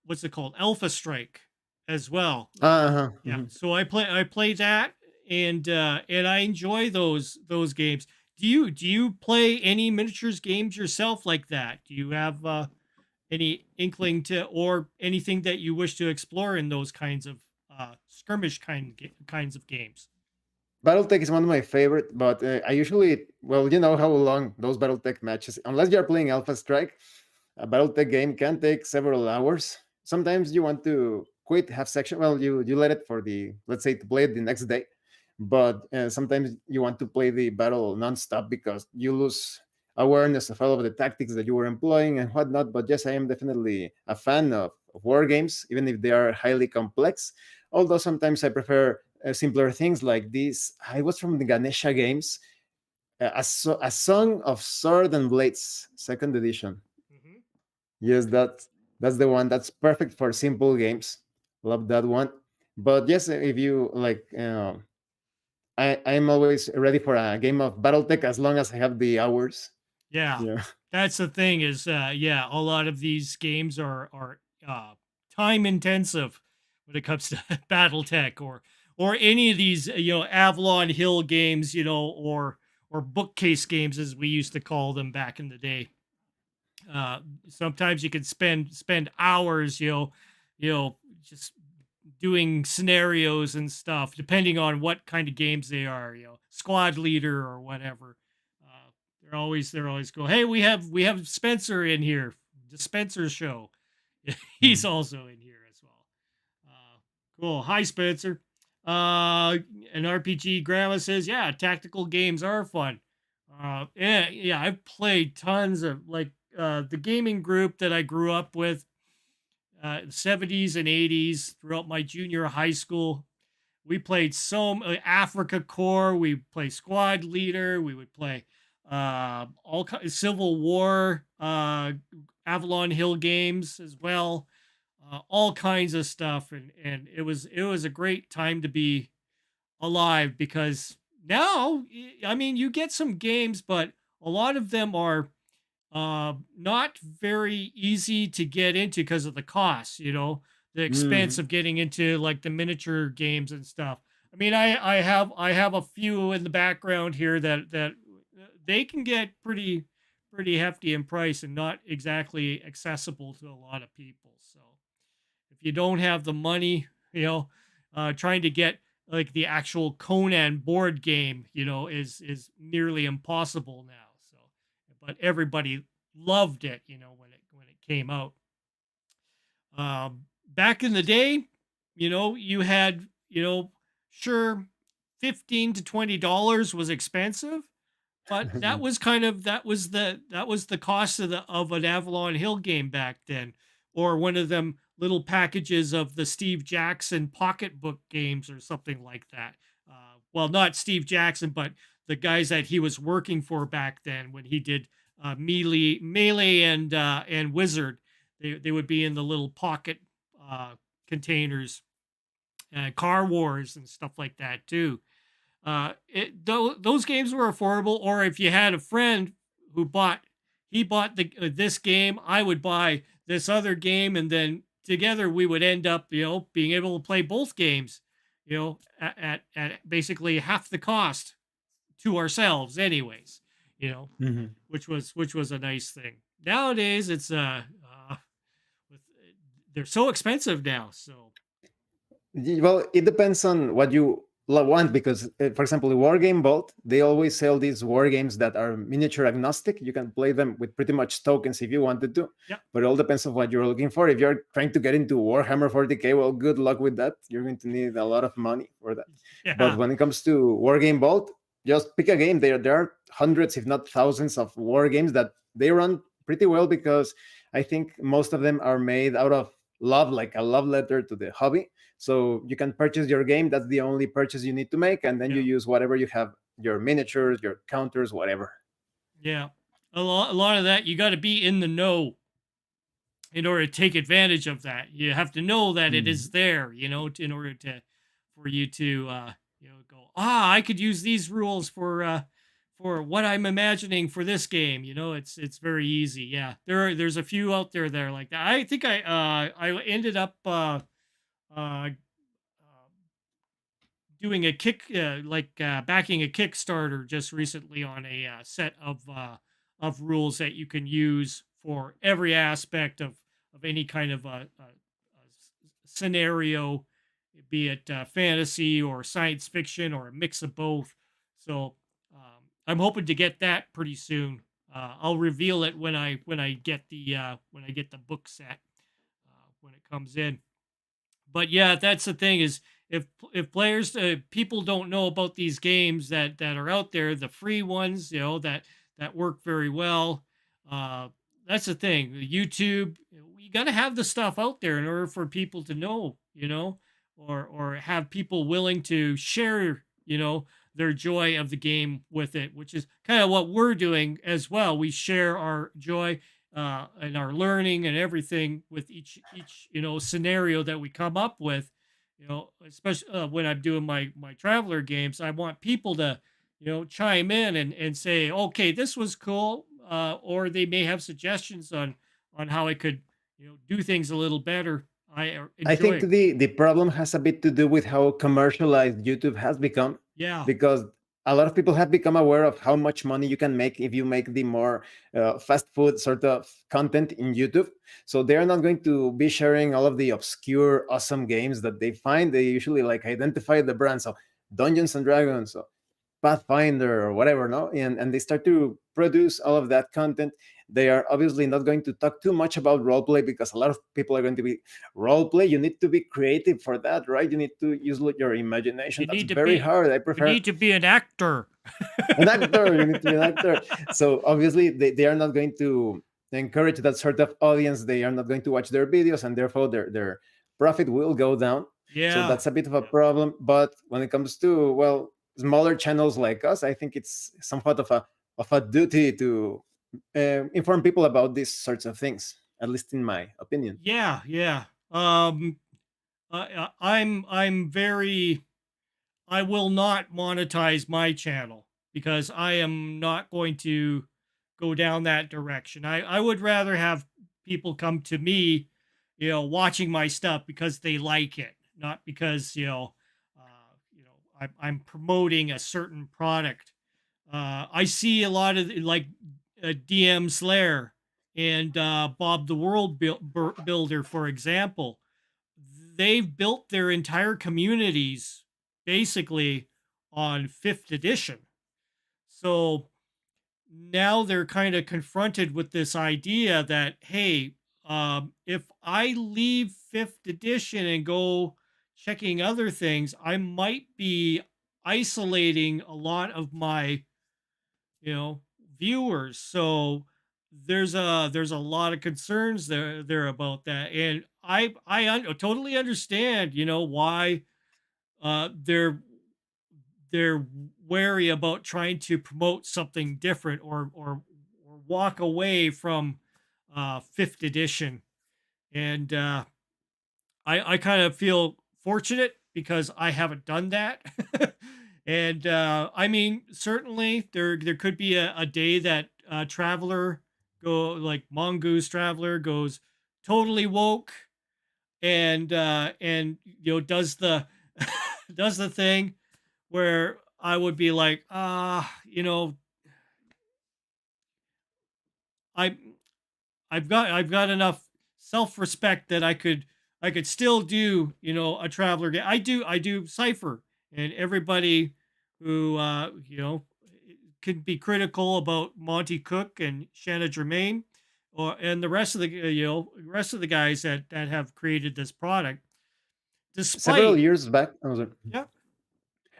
what's it called, Alpha Strike as well. Uh-huh. Yeah, Mhm. so I play that, and I enjoy those games. Do you play any miniatures games yourself like that? Do you have any inkling to, or anything that you wish to explore in those kinds of skirmish kinds of games? BattleTech is one of my favorite, but I usually, well, you know how long those BattleTech matches, unless you're playing Alpha Strike, a BattleTech game can take several hours. Sometimes you want to quit half section. Well, you let it for the, let's say, to play it the next day, but sometimes you want to play the battle nonstop because you lose awareness of all of the tactics that you were employing and whatnot. But yes, I am definitely a fan of war games, even if they are highly complex. Although sometimes I prefer simpler things like this. I was from the Ganesha games, a Song of Sword and Blades, second edition. Hmm. Yes, that's the one. That's perfect for simple games. Love that one. But yes, if you like, I'm always ready for a game of BattleTech as long as I have the hours. Yeah, Yeah. that's the thing is, yeah, a lot of these games are time intensive when it comes to BattleTech, or any of these, Avalon Hill games, or bookcase games as we used to call them back in the day. Uh, Sometimes you could spend hours, just doing scenarios and stuff, depending on what kind of games they are, squad leader or whatever. They're always go, hey, we have Spencer in here, the Spencer show. He's Mhm. also in here as well. Cool. Hi, Spencer. An RPG Grandma says, yeah, tactical games are fun. Yeah, I've played tons of, like, the gaming group that I grew up with, 70s and 80s throughout my junior high school. We played Africa Corps. We play Squad Leader. We would play Civil War, Avalon Hill games as well, all kinds of stuff, and it was a great time to be alive, because now, I mean, you get some games, but a lot of them are not very easy to get into because of the cost, the expense Mhm. of getting into, like, the miniature games and stuff. I mean, I have a few in the background here that they can get pretty hefty in price and not exactly accessible to a lot of people. So if you don't have the money, trying to get, like, the actual Conan board game, is nearly impossible now. So, but everybody loved it, when it came out. Back in the day, you had, sure, $15 to $20 was expensive, but that was the cost of an Avalon Hill game back then, or one of them little packages of the Steve Jackson pocketbook games or something like that. Well, not Steve Jackson, but the guys that he was working for back then when he did Melee and Wizard. They would be in the little pocket uh, containers, Car Wars and stuff like that too. Those games were affordable. Or if you had a friend who bought this game, I would buy this other game, and then together we would end up, being able to play both games, at basically half the cost to ourselves, anyways. You know, Mhm. which was a nice thing. Nowadays, it's with, they're so expensive now. So Well, it depends on what you want because, for example, in War Game Vault, they always sell these war games that are miniature agnostic. You can play them with pretty much tokens if you wanted to, yeah, but it all depends on what you're looking for. If you're trying to get into Warhammer 40K, well, good luck with that. You're going to need a lot of money for that. But yeah, when it comes to War Game Vault, just pick a game. There are hundreds, if not thousands, of war games that they run pretty well because I think most of them are made out of love, like a love letter to the hobby. So you can purchase your game. That's the only purchase you need to make, and then you yeah. use whatever you have, your miniatures, your counters, whatever. Yeah. A lot of that, you got to be in the know in order to take advantage of that. You have to know that it is Mhm. there, in order to for you to go, I could use these rules for what I'm imagining for this game. It's very easy. Yeah. There's a few out there that are like that. I think I ended up uh doing a backing a Kickstarter just recently on a set of rules that you can use for every aspect of any kind of scenario, be it fantasy or science fiction or a mix of both. So I'm hoping to get that pretty soon. I'll reveal it when I get the book set when it comes in. But yeah, that's the thing is, if players people don't know about these games that are out there, the free ones, that work very well. uh that's the thing. YouTube, you got to have the stuff out there in order for people to know, or have people willing to share, their joy of the game with it, which is kind of what we're doing as well. We share our joy and our learning and everything with each scenario that we come up with. Especially when I'm doing my traveler games, I want people to chime in and say, okay, this was cool, or they may have suggestions on how I could do things a little better. I think Enjoy. the problem has a bit to do with how commercialized YouTube has become, Yeah, because a lot of people have become aware of how much money you can make if you make the more fast food sort of content in YouTube. So they are not going to be sharing all of the obscure, awesome games that they find. They usually like identify the brand. So Dungeons and Dragons, so Pathfinder or whatever, no? And they start to produce all of that content. They are obviously not going to talk too much about roleplay because a lot of people are going to be roleplay. You need to be creative for that, right? You need to use your imagination. you That's need to very be hard. I you prefer need to be an actor. an actor. You need to be an actor. So obviously they are not going to encourage that sort of audience. They are not going to watch their videos, and therefore their profit will go down. So Yeah, that's a bit of a problem. But when it comes to, well, smaller channels like us, I think it's somewhat of a duty to inform people about these sorts of things, at least in my opinion. yeah, yeah. I'm very. I will not monetize my channel because I am not going to go down that direction. I would rather have people come to me, watching my stuff because they like it, not because I'm promoting a certain product. I see a lot of like 𝚃𝙰𝙻𝙺𝙸𝙽𝙀 and Bob the World Builder, for example. They've built their entire communities basically on fifth edition. So now they're kind of confronted with this idea that, hey, if I leave fifth edition and go checking other things, I might be isolating a lot of my you know, viewers. So there's a lot of concerns there about that, and totally understand, why they're wary about trying to promote something different, or walk away from fifth edition. And I kind of feel fortunate because I haven't done that. And I mean, certainly there could be a day that Traveler go like Mongoose Traveler goes totally woke, and does the does the thing where I would be like, I I've got enough self-respect that I could still do, a Traveler game. I do Cipher, and everybody who can be critical about Monty Cook and Shanna Germain, and the rest of the rest of the guys that have created this product, Several despite. years back, I was Yeah.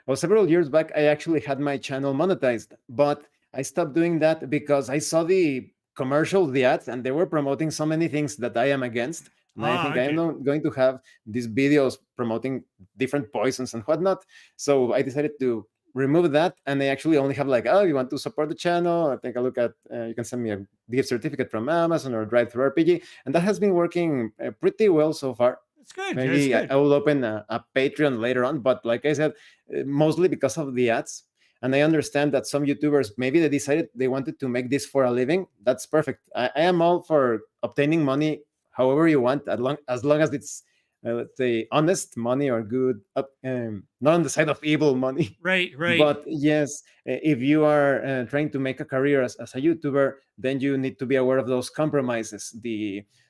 Well, several years back, I actually had my channel monetized, but I stopped doing that because I saw the commercials, the ads, and they were promoting so many things that I am against. And I think I am Okay. not going to have these videos promoting different poisons and whatnot. So I decided to remove that. And I actually only have like, oh, you want to support the channel? Take a look at, you can send me a gift certificate from Amazon or Drive Through RPG. And that has been working pretty well so far. That's good. That's Maybe I good. will open a Patreon later on, but like I said, mostly because of the ads. And I understand that some YouTubers, maybe they decided they wanted to make this for a living. That's perfect. I am all for obtaining money however you want, as long as it's, let's say, honest money or good, not on the side of evil money. Right. Right. But yes, if you are trying to make a career as a YouTuber, then you need to be aware of those compromises.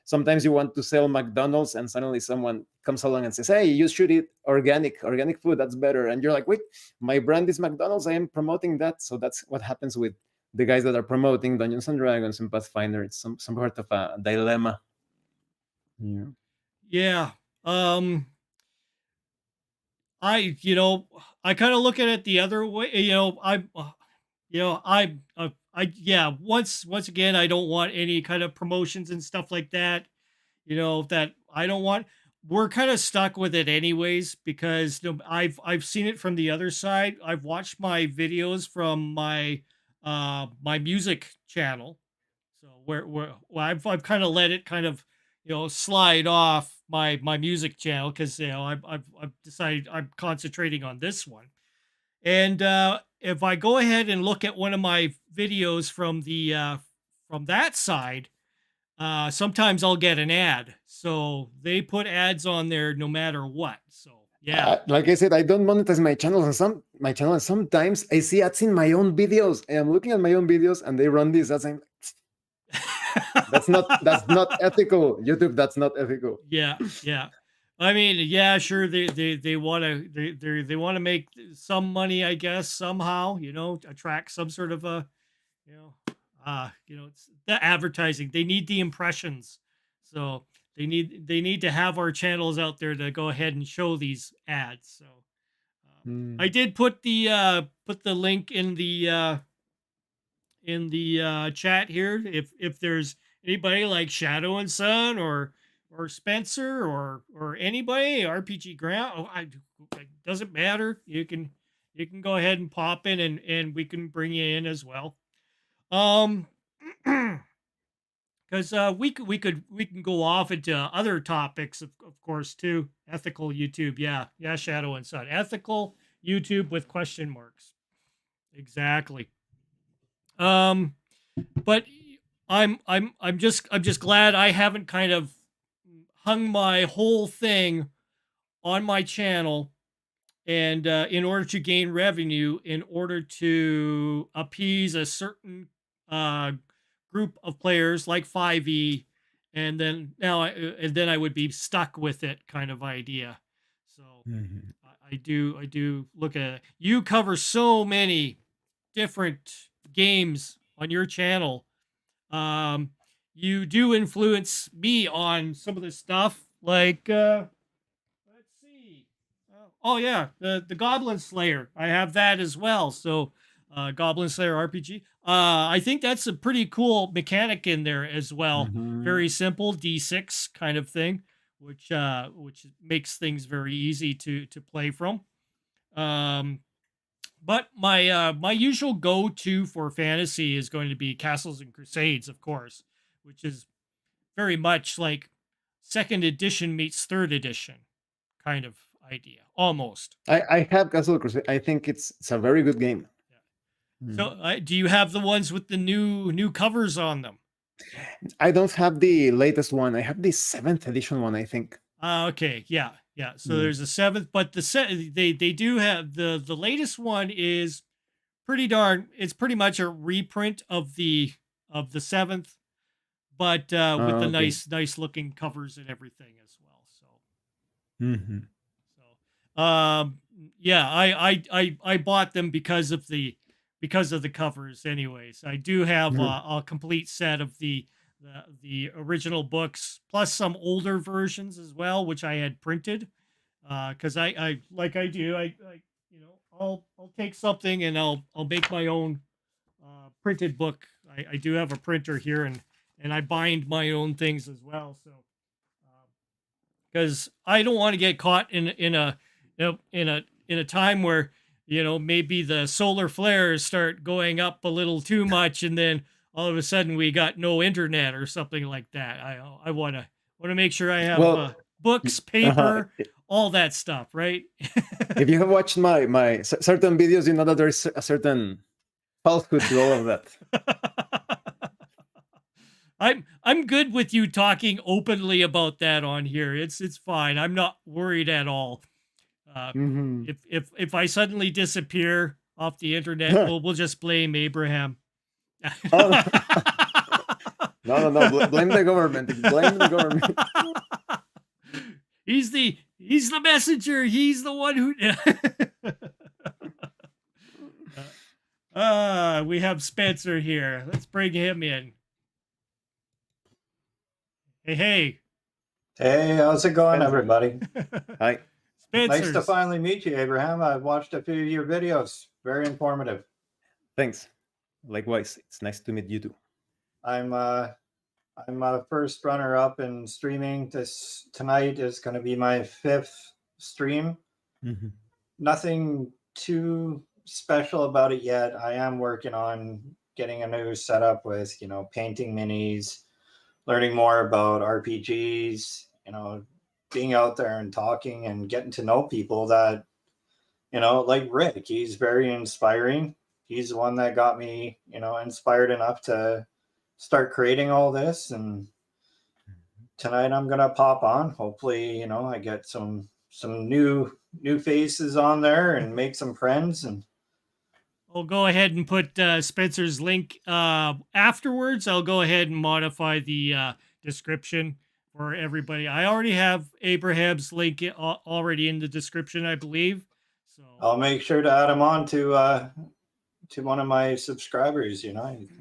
Sometimes you want to sell McDonald's, and suddenly someone comes along and says, "Hey, you should eat organic food. That's better." And you're like, "Wait, my brand is McDonald's. I am promoting that." So that's what happens with the guys that are promoting Dungeons and Dragons and Pathfinder. It's some sort of a dilemma. Yeah. Yeah. Um. I I kind of look at it the other way. Yeah. Once again, I don't want any kind of promotions and stuff like that. That I don't want. We're kind of stuck with it anyways because I've seen it from the other side. I've watched my videos from my music channel, so well, I've kind of let it kind of slide off my music channel because I've decided I'm concentrating on this one. And if I go ahead and look at one of my videos from that side, sometimes I'll get an ad. So they put ads on there no matter what. So yeah. Like I said, I don't monetize my channel, and sometimes I see ads in my own videos. And I'm looking at my own videos, and they run these ads. I'm, that's not ethical, YouTube. That's not ethical. Yeah, yeah. I mean, yeah, sure. They want to they want to make some money, I guess, somehow. Attract some sort of a you know it's the advertising. They need the impressions, so they need to have our channels out there to go ahead and show these ads. So I Hmm. did put the link in the chat here. If there's anybody like Shadow and Sun or Spencer or anybody RPG Ground, it doesn't matter. You can go ahead and pop in and we can bring you in as well. Um, because we can go off into other topics of course too. Ethical YouTube, yeah, Shadow and Sun, ethical YouTube with question marks, exactly. Um, but I'm just glad I haven't kind of hung my whole thing on my channel, and in order to gain revenue, in order to appease a certain uh, group of players like 5e, and then I would be stuck with it kind of idea. So Mhm. I do look at it. You cover so many different games on your channel. um, you do influence me on some of the stuff. Like, let's see. Oh yeah, the Goblin Slayer. I have that as well. So Goblin Slayer RPG. I think that's a pretty cool mechanic in there as well. Mhm. Very simple D6 kind of thing, which makes things very easy to play from. Um, but my usual go to for fantasy is going to be Castles and Crusades, of course, which is very much like second edition meets third edition kind of idea, almost. I have Castle Crusade. I think it's a very good game. Yeah. So, Mm. do you have the ones with the new covers on them? I don't have the latest one. I have the seventh edition one, I think. Okay, yeah, yeah. So Mm. there's a seventh, but they do have the latest one is pretty darn. It's pretty much a reprint of the seventh, but with the Okay. nice looking covers and everything as well. Hmm. So, yeah, I bought them because of the covers. Anyways, I do have a complete set of the original books plus some older versions as well, which I had printed. Because I like I do I I'll take something and I'll make my own printed book. I do have a printer here and I bind my own things as well. So because I don't want to get caught in a time where maybe the solar flares start going up a little too much, and then all of a sudden we got no internet or something like that. I want to make sure I have Well, books, uh paper, all that stuff, right? if you have watched my certain videos, you know that there's a certain falsehood to all of that. I'm good with you talking openly about that on here. It's fine. I'm not worried at all. Uh, Hmm. if I suddenly disappear off the internet, we'll just blame Abraham. Oh, no, no, no! Blame the government. Blame the government. He's the messenger. He's the one who. We have Spencer here. Let's bring him in. Hey, hey. Hey, how's it going, Spencer. everybody? Hi. Nice to Spencer's. finally meet you, Abraham. I've watched a few of your videos. Very informative. Thanks. Likewise. It's nice to meet you too. I'm a first runner-up in streaming. Tonight is going to be my 5th stream. Mhm. Nothing too special about it yet. I am working on getting a new setup with, painting minis, learning more about RPGs, being out there and talking and getting to know people that, like Rick. He's very inspiring. He's the one that got me, inspired enough to start creating all this. And tonight I'm gonna pop on. Hopefully, I get some new faces on there and make some friends. And I'll go ahead and put Spencer's link afterwards. I'll go ahead and modify the description for everybody. I already have Abraham's link already in the description, I believe. So I'll make sure to add him on to one of my subscribers,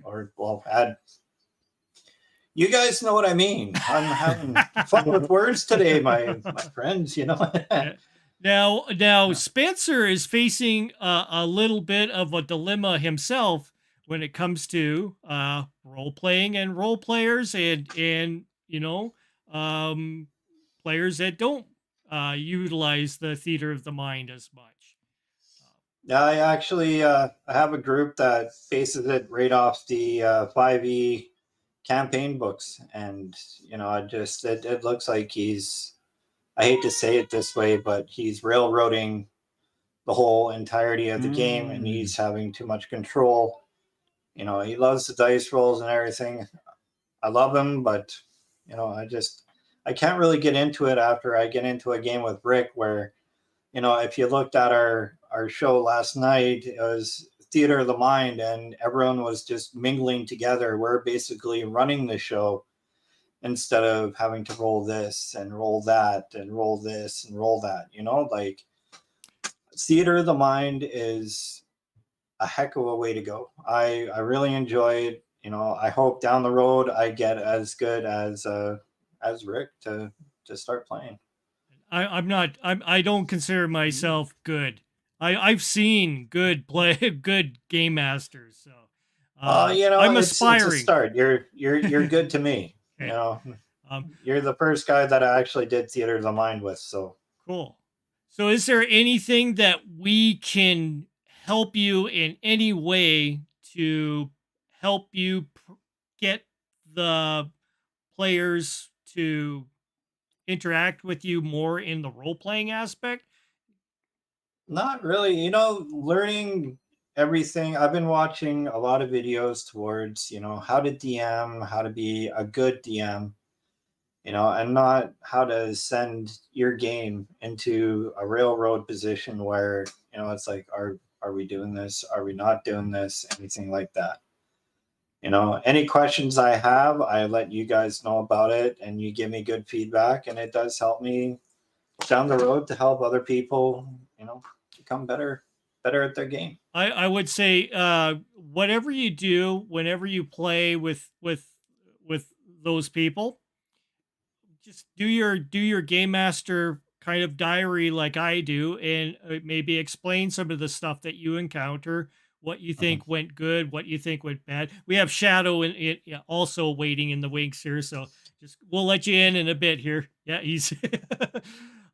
or well, add. You guys know what I mean. I'm having fun with words today, my friends. Now Spencer is facing a little bit of a dilemma himself when it comes to role playing and role players and players that don't utilize the theater of the mind as much. I actually I have a group that bases it right off the 5e campaign books, and it looks like he's. I hate to say it this way, but he's railroading the whole entirety of the game, and he's having too much control. He loves the dice rolls and everything. I love him, but I can't really get into it after I get into a game with Rick where, if you looked at our show last night, it was theater of the mind and everyone was just mingling together. We're basically running the show instead of having to roll this and roll that and roll this and roll that. Like theater of the mind is a heck of a way to go. I really enjoy it. I hope down the road I get as good as Rick to start playing. I don't consider myself good. I've seen good play, good game masters. So You know, I'm it's a aspiring. start. You're good to me. You Okay. know, Um, you're the first guy that I actually did Theater of the Mind with. So cool. So, is there anything that we can help you in any way to help you get the players to interact with you more in the role playing aspect? not really. You know, learning everything. I've been watching a lot of videos towards, you know, how to DM, how to be a good DM, you know, and not how to send your game into a railroad position where, you know, it's like, are we doing this? Are we not doing this? Anything like that. You know, any questions I have, I let you guys know about it and you give me good feedback, and it does help me down the road to help other people, you know, become better at their game. I would say whatever you do, whenever you play with those people, just do your game master kind of diary like I do, and maybe explain some of the stuff that you encounter, what you Mhm. think went good, what you think went bad. We have Shadow in it, yeah, also waiting in the wings here, so just we'll let you in a bit here. Yeah, he's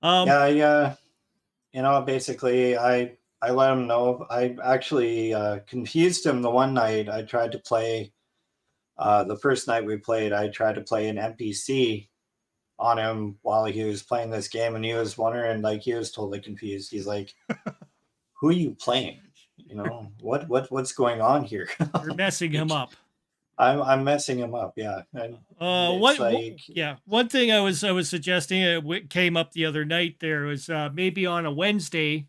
um Yeah, yeah. You know, basically, I let him know. I actually confused him the one night. I tried to play the first night we played. I tried to play an NPC on him while he was playing this game, and he was wondering, like, he was totally confused. He's like, "Who are you playing? You know, what's going on here?" you're messing him Like, up. I'm messing him up. Yeah, and it's What? like, Yeah, one thing I was suggesting came up the other night. There was maybe on a Wednesday,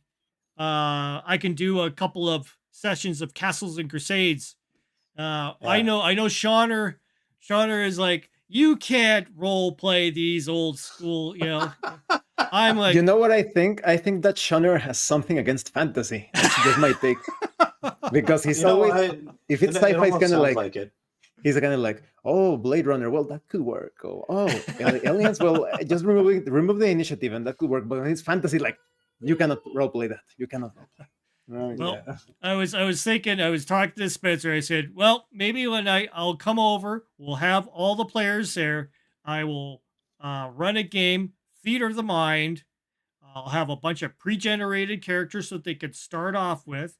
I can do a couple of sessions of Castles and Crusades. yeah. I know Shauner is like, you can't role play these old school. I'm You like, know what I think? I think that Shonner has something against fantasy. That's just my take. Because he's You know, always, if it it's sci-fi, it's almost kind of sounds like, like it. he's kind of like, oh, Blade Runner, well, that could work. Oh, aliens, well, just remove the initiative and that could work. But when it's fantasy, like, you cannot roleplay that. You cannot roleplay. Oh well, yeah. I was thinking, I was talking to Spencer. I said, well, maybe when I'll come over, we'll have all the players there. I will run a game, Theater of the Mind. I'll have a bunch of pre-generated characters so that they could start off with,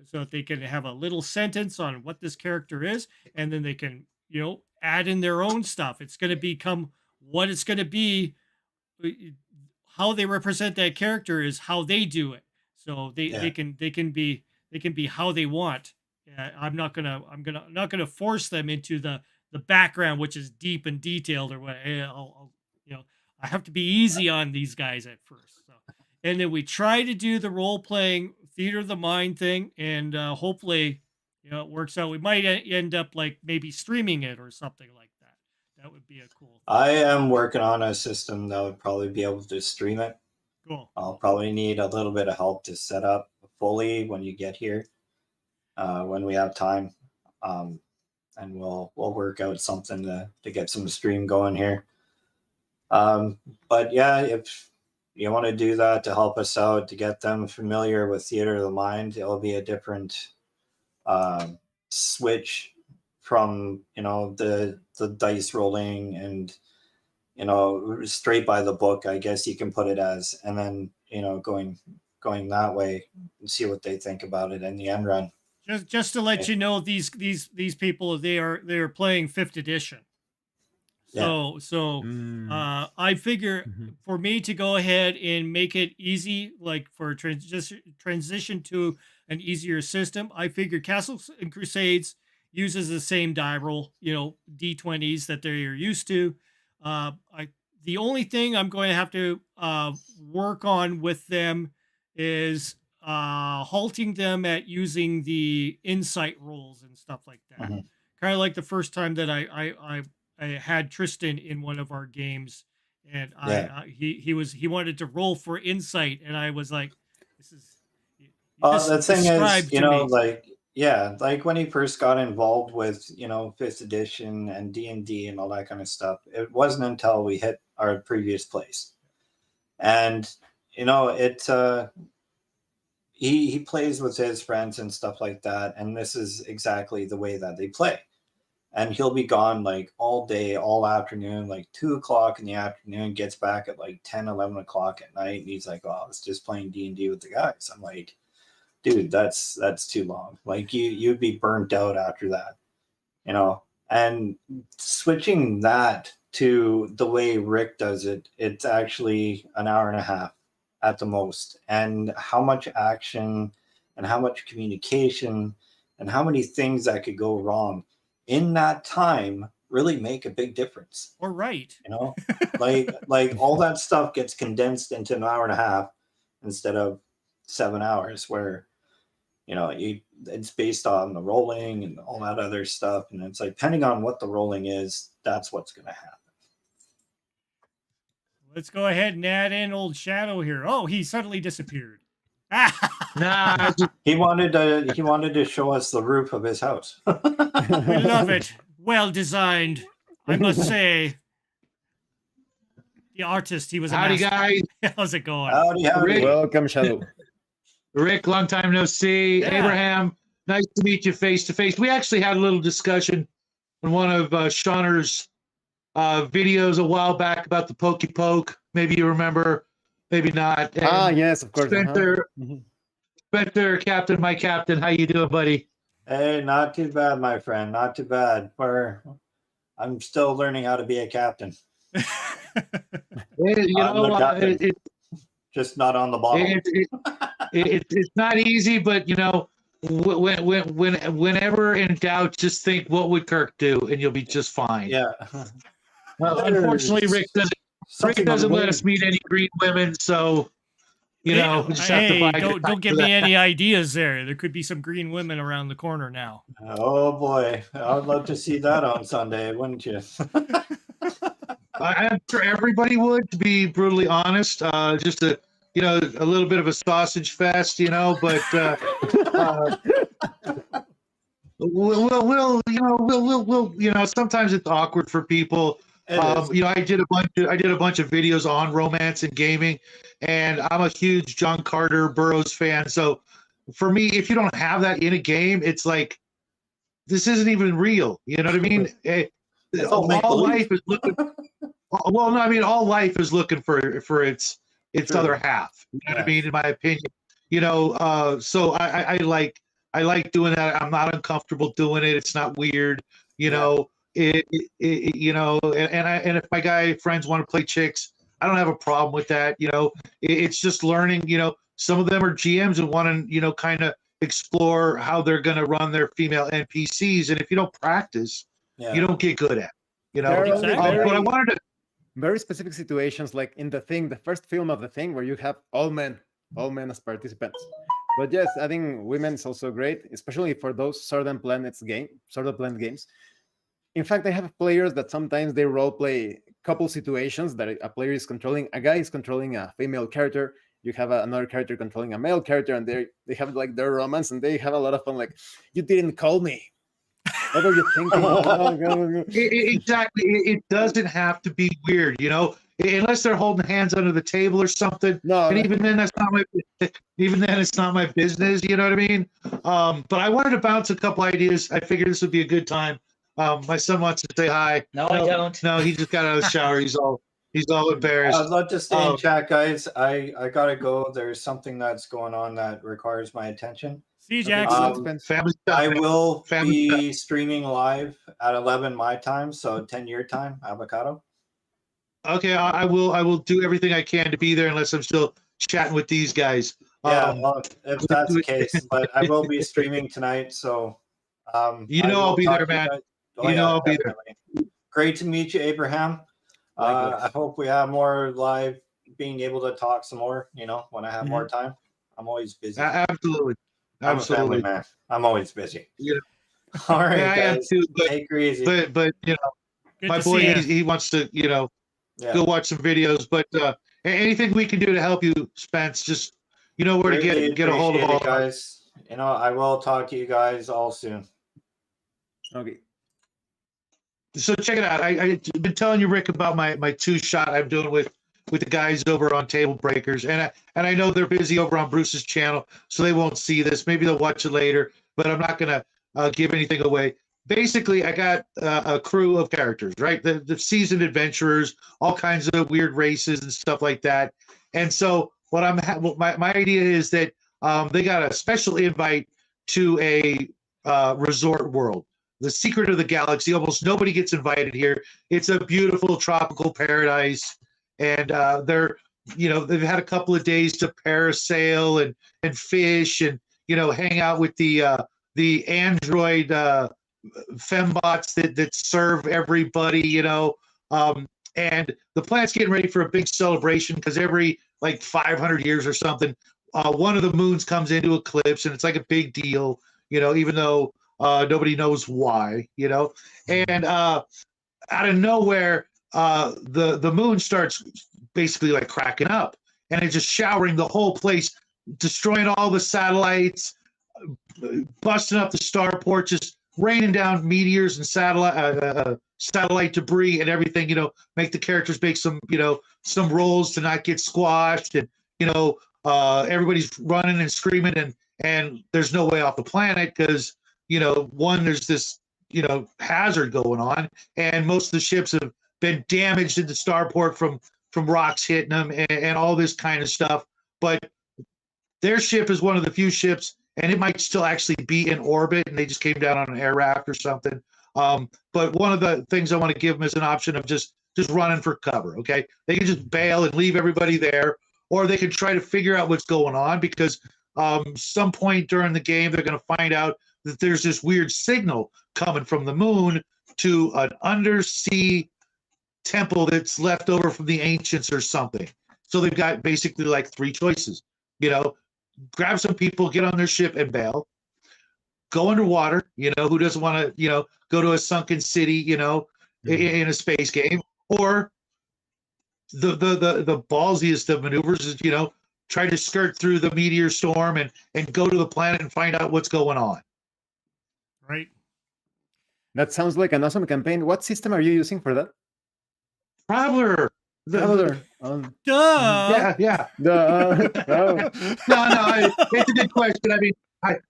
so that they can have a little sentence on what this character is, and then they can, add in their own stuff. It's going to become what it's going to be. uh, How they represent that character is how they do it. So they Yeah. they can they can be they can be how they want. I'm not gonna force them into the background, which is deep and detailed or what. You know I have to be easy on these guys at first. So, and then we try to do the role playing theater of the mind thing, and hopefully, it works out. We might end up like maybe streaming it or something like that. That would be a cool thing. I am working on a system that would probably be able to stream it. Cool. I'll probably need a little bit of help to set up fully when you get here, when we have time, um, and we'll work out something to get some stream going here. Um, but yeah, if you want to do that to help us out to get them familiar with Theater of the Mind, it'll be a different um, switch from, you know, the dice rolling and, you know, straight by the book, I guess you can put it as, and then, you know, going that way and see what they think about it in the end run. Just to let Eh, you know, these people, they are playing fifth edition. Yeah. Mm, I figure mhm. for me to go ahead and make it easy, like for transition to an easier system, I figure Castles and Crusades uses the same die roll, D20s that they're used to. I The only thing I'm going to have to work on with them is halting them at using the insight rolls and stuff like that. Mhm. Kind of like the first time that I had Tristan in one of our games, and Yeah. he wanted to roll for insight, and I was like, "This is you just The thing is, described you to know, me." like, yeah, like when he first got involved with, you know, fifth edition and D and all that kind of stuff, it wasn't until we hit our previous place. And, you know, he plays with his friends and stuff like that, and this is exactly the way that they play. And he'll be gone like all day, all afternoon, like 2 o'clock in the afternoon, gets back at like 10, 11 o'clock at night. And he's like, oh, I was just playing D&D with the guys. I'm like, dude, that's too long. Like you'd be burnt out after that, you know? And switching that to the way Rick does it, it's actually an hour and a half at the most. And how much action and how much communication and how many things that could go wrong in that time really make a big difference. Or right. You know, like all that stuff gets condensed into an hour and a half instead of 7 hours, where, you know, it's based on the rolling and all that other stuff. And it's like, depending on what the rolling is, that's what's going to happen. Let's go ahead and add in old Shadow here. Oh, he suddenly disappeared. Nah, He wanted to show us the roof of his house. We love it. Well designed, I must say. The artist, he was a howdy, master. guys. How's it going? Howdy. Welcome, Shadow. Rick, long time no see. Yeah. Abraham, nice to meet you face to face. We actually had a little discussion on one of Shauner's videos a while back about the Pokey Poke. Maybe you remember, maybe not. And Yes, of course. Spencer, Mhm. Spencer, Captain, my captain, how you doing, buddy? Hey, not too bad, my friend. Not too bad. I'm still learning how to be a captain. You I'm the know, captain. Just not on the bottle. It's not easy, but you know, whenever in doubt, just think, what would Kirk do, and you'll be just fine. Yeah. Well, unfortunately, Rick doesn't let us meet any green women, so you know, we just have to Hey, buy don't give me any ideas there. There could be some green women around the corner now. Oh boy, I'd love to see that on Sunday, wouldn't you? I'm sure everybody would, to be brutally honest. Just a little bit of a sausage fest, you know. But we'll sometimes it's awkward for people. You know, I did a bunch of videos on romance and gaming, and I'm a huge John Carter Burroughs fan. So for me, if you don't have that in a game, it's like, this isn't even real. You know what I mean? All life is looking. Well, no, I mean, all life is looking for its other half. You know what I mean? In my opinion, you know. So I like doing that. I'm not uncomfortable doing it. It's not weird. You know. You know, and if my guy friends want to play chicks, I don't have a problem with that. You know, it's just learning. You know, some of them are GMs and want to, you know, kind of explore how they're going to run their female NPCs. And if you don't practice, you don't get good at it. You know, Exactly. but I wanted to. Very specific situations, like in the first film of the thing, where you have all men as participants. But yes, I think women is also great, especially for those Sword and Planet games. In fact, I have players that sometimes they role play couple situations that a player is controlling. A guy is controlling a female character. You have another character controlling a male character, and they have like their romance, and they have a lot of fun. Like, you didn't call me. What are you thinking? Exactly. It doesn't have to be weird, you know, unless they're holding hands under the table or something. No, and even then, it's not my business. You know what I mean? But I wanted to bounce a couple ideas. I figured this would be a good time. My son wants to say hi. No, I don't. No, he just got out of the shower. He's all embarrassed. I'd love to stay in chat, guys. I gotta go. There's something that's going on that requires my attention. See you, Jackson. Family stuff. I will Family be streaming live at 11 my time, so 10 your time, avocado. Okay, I will do everything I can to be there, unless I'm still chatting with these guys. Yeah, well, if that's the case, but I will be streaming tonight, so you know I'll be there, man. I'll be there. Great to meet you, Abraham. I hope we have more live, being able to talk some more. You know, when I have more time. I'm always busy. Absolutely. I'm a family man. I'm always busy. Yeah. All right, Yeah, I am guys. too, Take her easy. but you know, Good my to boy, see ya. he wants to, you know, Yeah. go watch some videos. But anything we can do to help you, Spence, just you know where Greatly to get a hold of appreciate all it, guys. You know, I will talk to you guys all soon. Okay. So check it out. I've been telling you, Rick, about my 2-shot I'm doing with with the guys over on Table Breakers, and I know they're busy over on Bruce's channel, so they won't see this. Maybe they'll watch it later, but I'm not gonna give anything away. Basically, I got a crew of characters, right? The seasoned adventurers, all kinds of weird races and stuff like that. And so, my idea is that they got a special invite to a resort world, the secret of the galaxy. Almost nobody gets invited here. It's a beautiful tropical paradise, and they've had a couple of days to parasail and fish and hang out with the android fembots that serve everybody. And the planet's getting ready for a big celebration because every like 500 years or something, one of the moons comes into eclipse, and it's like a big deal. Even though nobody knows why. And out of nowhere, the moon starts basically like cracking up, and it's just showering the whole place, destroying all the satellites, busting up the starport, just raining down meteors and satellite debris and everything. Make the characters make some rolls to not get squashed, and everybody's running and screaming, and there's no way off the planet because one, there's this hazard going on, and most of the ships have been damaged in the starport from rocks hitting them and all this kind of stuff. But their ship is one of the few ships, and it might still actually be in orbit, and they just came down on an air raft or something. But one of the things I want to give them is an option of just running for cover. Okay, they can just bail and leave everybody there, or they can try to figure out what's going on, because some point during the game they're going to find out that there's this weird signal coming from the moon to an undersea temple that's left over from the ancients or something. So they've got basically like three choices. Grab some people, get on their ship and bail. Go underwater. Who doesn't want to, go to a sunken city, in a space game? Or the ballsiest of maneuvers is, try to skirt through the meteor storm and go to the planet and find out what's going on. Right. That sounds like an awesome campaign. What system are you using for that? Traveler. Duh. Yeah. Oh. No, it's a good question. I mean,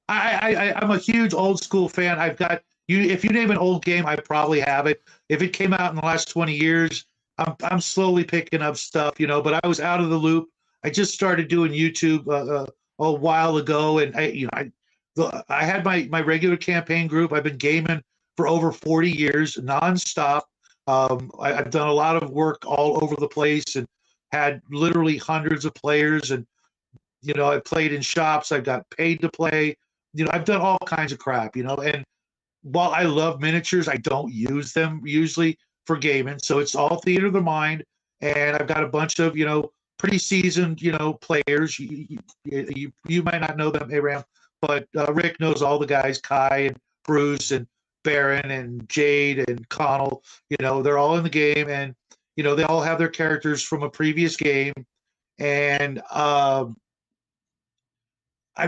I'm a huge old school fan. I've got you. If you name an old game, I probably have it. If it came out in the last 20 years, I'm slowly picking up stuff, but I was out of the loop. I just started doing YouTube a while ago, and I had my regular campaign group. I've been gaming for over 40 years, nonstop. I've done a lot of work all over the place and had literally hundreds of players. And I've played in shops. I've got paid to play. I've done all kinds of crap. And while I love miniatures, I don't use them usually for gaming. So it's all theater of the mind. And I've got a bunch of pretty seasoned players. You might not know them, Aram, but Rick knows all the guys, Kai and Bruce and Baron and Jade and Connell. They're all in the game, and they all have their characters from a previous game. And I've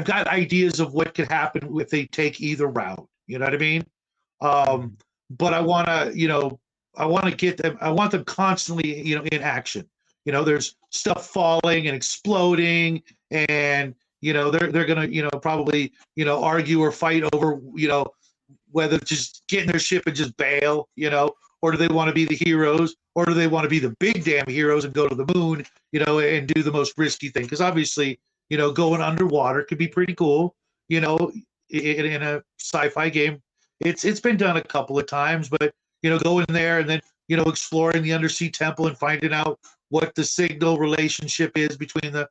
got ideas of what could happen if they take either route. You know what I mean? But I want to get them. I want them constantly, in action. There's stuff falling and exploding, and they're gonna probably argue or fight over whether just get in their ship and just bail, or do they want to be the heroes, or do they want to be the big damn heroes and go to the moon, and do the most risky thing? Because obviously, going underwater could be pretty cool, in a sci-fi game. It's been done a couple of times, but going there and then exploring the undersea temple and finding out what the signal relationship is between the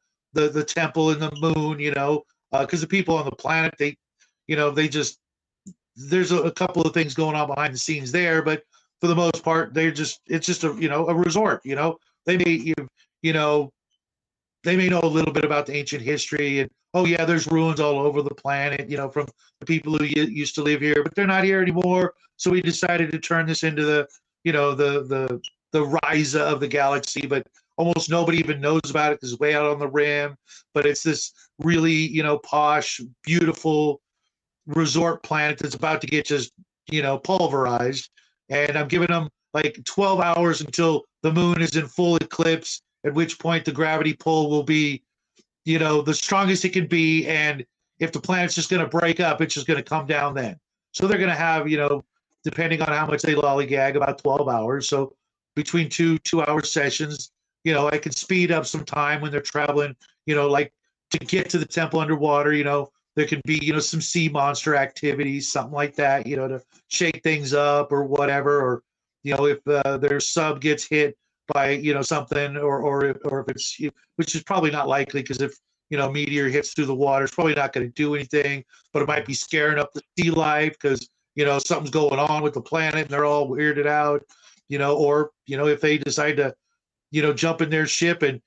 temple and the moon, because the people on the planet, they just, there's a couple of things going on behind the scenes there, but for the most part, it's just a resort. They may they may know a little bit about the ancient history, and oh yeah, there's ruins all over the planet, from the people who used to live here, but they're not here anymore. So we decided to turn this into the rise of the galaxy, but almost nobody even knows about it because it's way out on the rim. But it's this really, posh, beautiful resort planet that's about to get just, pulverized. And I'm giving them like 12 hours until the moon is in full eclipse, at which point the gravity pull will be, you know, the strongest it can be. And if the planet's just going to break up, it's just going to come down then. So they're going to have, you know, depending on how much they lollygag, about 12 hours. So between 2 2-hour sessions, you know, I could speed up some time when they're traveling, you know, like to get to the temple underwater, you know, there could be, you know, some sea monster activities, something like that, you know, to shake things up or whatever. Or, you know, if their sub gets hit by, you know, something, or if it's, which is probably not likely, because if, you know, meteor hits through the water, it's probably not going to do anything, but it might be scaring up the sea life because, you know, something's going on with the planet and they're all weirded out, you know. Or, you know, if they decide to, you know, jump in their ship and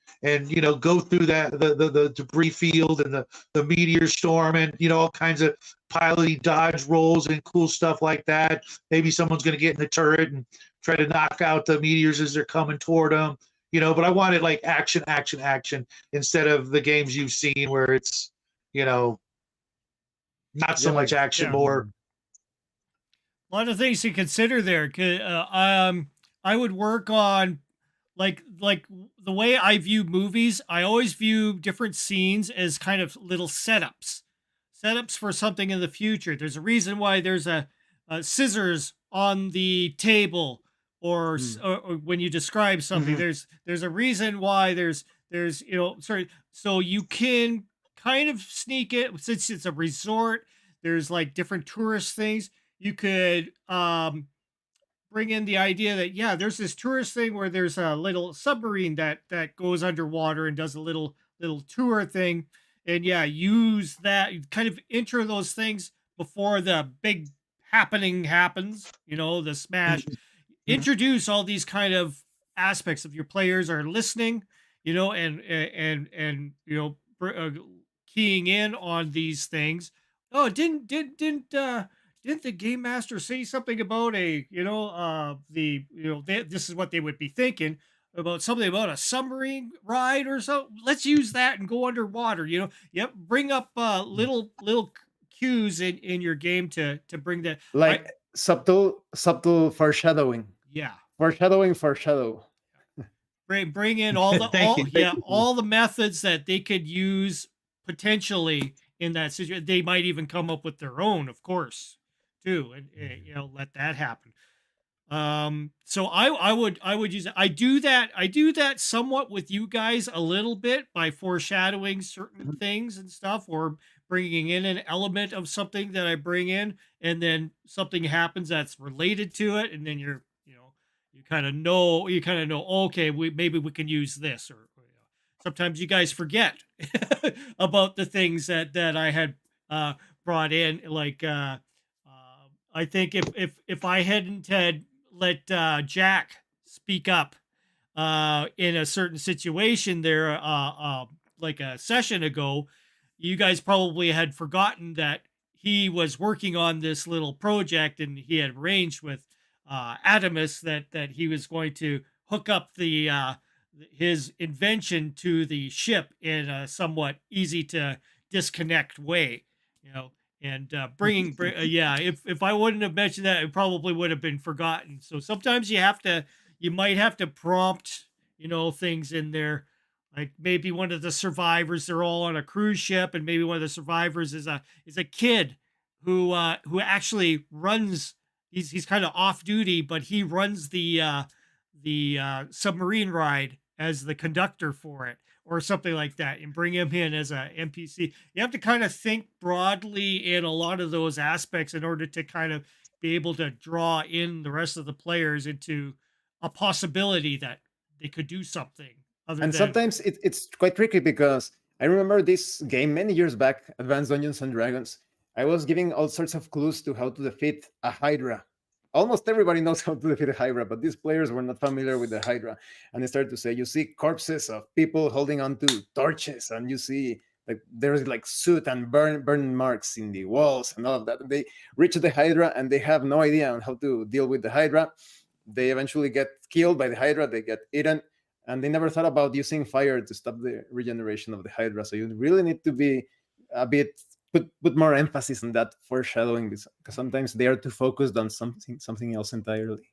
you know, go through that the debris field and the meteor storm, and, you know, all kinds of piloty dodge rolls and cool stuff like that. Maybe someone's going to get in the turret and try to knock out the meteors as they're coming toward them, you know. But I wanted like action, action, action, instead of the games you've seen where it's, you know, not so Yeah, much like action, Yeah. more. A lot of things to consider there. I would work on like the way I view movies. I always view different scenes as kind of little setups for something in the future. There's a reason why there's a scissors on the table, or, Mm. or when you describe something. There's a reason why there's you know, sorry, so you can kind of sneak it since it's a resort. There's like different tourist things you could bring in the idea that, yeah, there's this tourist thing where there's a little submarine that goes underwater and does a little tour thing, and yeah, use that, kind of intro those things before the big happening happens, you know, the smash. Introduce all these kind of aspects of your players are listening, you know, and you know, keying in on these things. Oh, didn't the game master say something about a, you know, this is what they would be thinking about, something about a submarine ride or so. Let's use that and go underwater, you know. Yep, bring up little cues in your game to bring that. I like subtle foreshadowing, Yeah, foreshadow. bring in all the Thank you. all the methods that they could use potentially in that situation. They might even come up with their own, of course, too, and you know, let that happen. So I would use it. I do that somewhat with you guys a little bit by foreshadowing certain things and stuff, or bringing in an element of something that I bring in, and then something happens that's related to it, and then you kind of know, okay, maybe we can use this, or you know, sometimes you guys forget about the things that I had uh brought in, like I think if I hadn't had let Jack speak up in a certain situation there, like a session ago, you guys probably had forgotten that he was working on this little project, and he had arranged with Adamus that he was going to hook up the his invention to the ship in a somewhat easy to disconnect way, you know. And yeah, if I wouldn't have mentioned that, it probably would have been forgotten. So sometimes you might have to prompt, you know, things in there, like maybe one of the survivors, they're all on a cruise ship, and maybe one of the survivors is a kid who actually runs. He's kind of off duty, but he runs the submarine ride as the conductor for it, or something like that, and bring him in as a NPC. You have to kind of think broadly in a lot of those aspects in order to kind of be able to draw in the rest of the players into a possibility that they could do something other And than sometimes it's quite tricky, because I remember this game many years back, Advanced Dungeons and Dragons. I was giving all sorts of clues to how to defeat a Hydra. Almost everybody knows how to defeat a Hydra, but these players were not familiar with the Hydra. And they started to say, you see corpses of people holding onto torches, and you see like there's like soot and burn marks in the walls and all of that. And they reach the Hydra and they have no idea on how to deal with the Hydra. They eventually get killed by the Hydra, they get eaten, and they never thought about using fire to stop the regeneration of the Hydra. So you really need to be a bit put more emphasis on that foreshadowing, because sometimes they are too focused on something else entirely.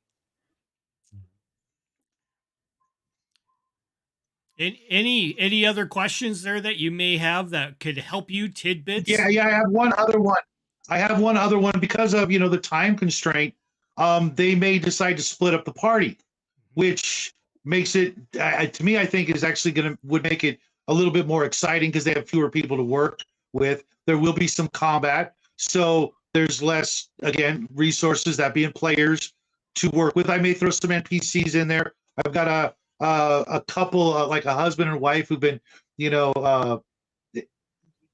Any other questions there that you may have that could help you, tidbits? Yeah, I have one other one. I have one other one because of the time constraint. They may decide to split up the party, which makes it to me, I think, is actually would make it a little bit more exciting because they have fewer people to work with. There will be some combat, so there's less, again, resources, that being players, to work with. I may throw some NPCs in there. I've got a couple, like a husband and wife, who've been, they're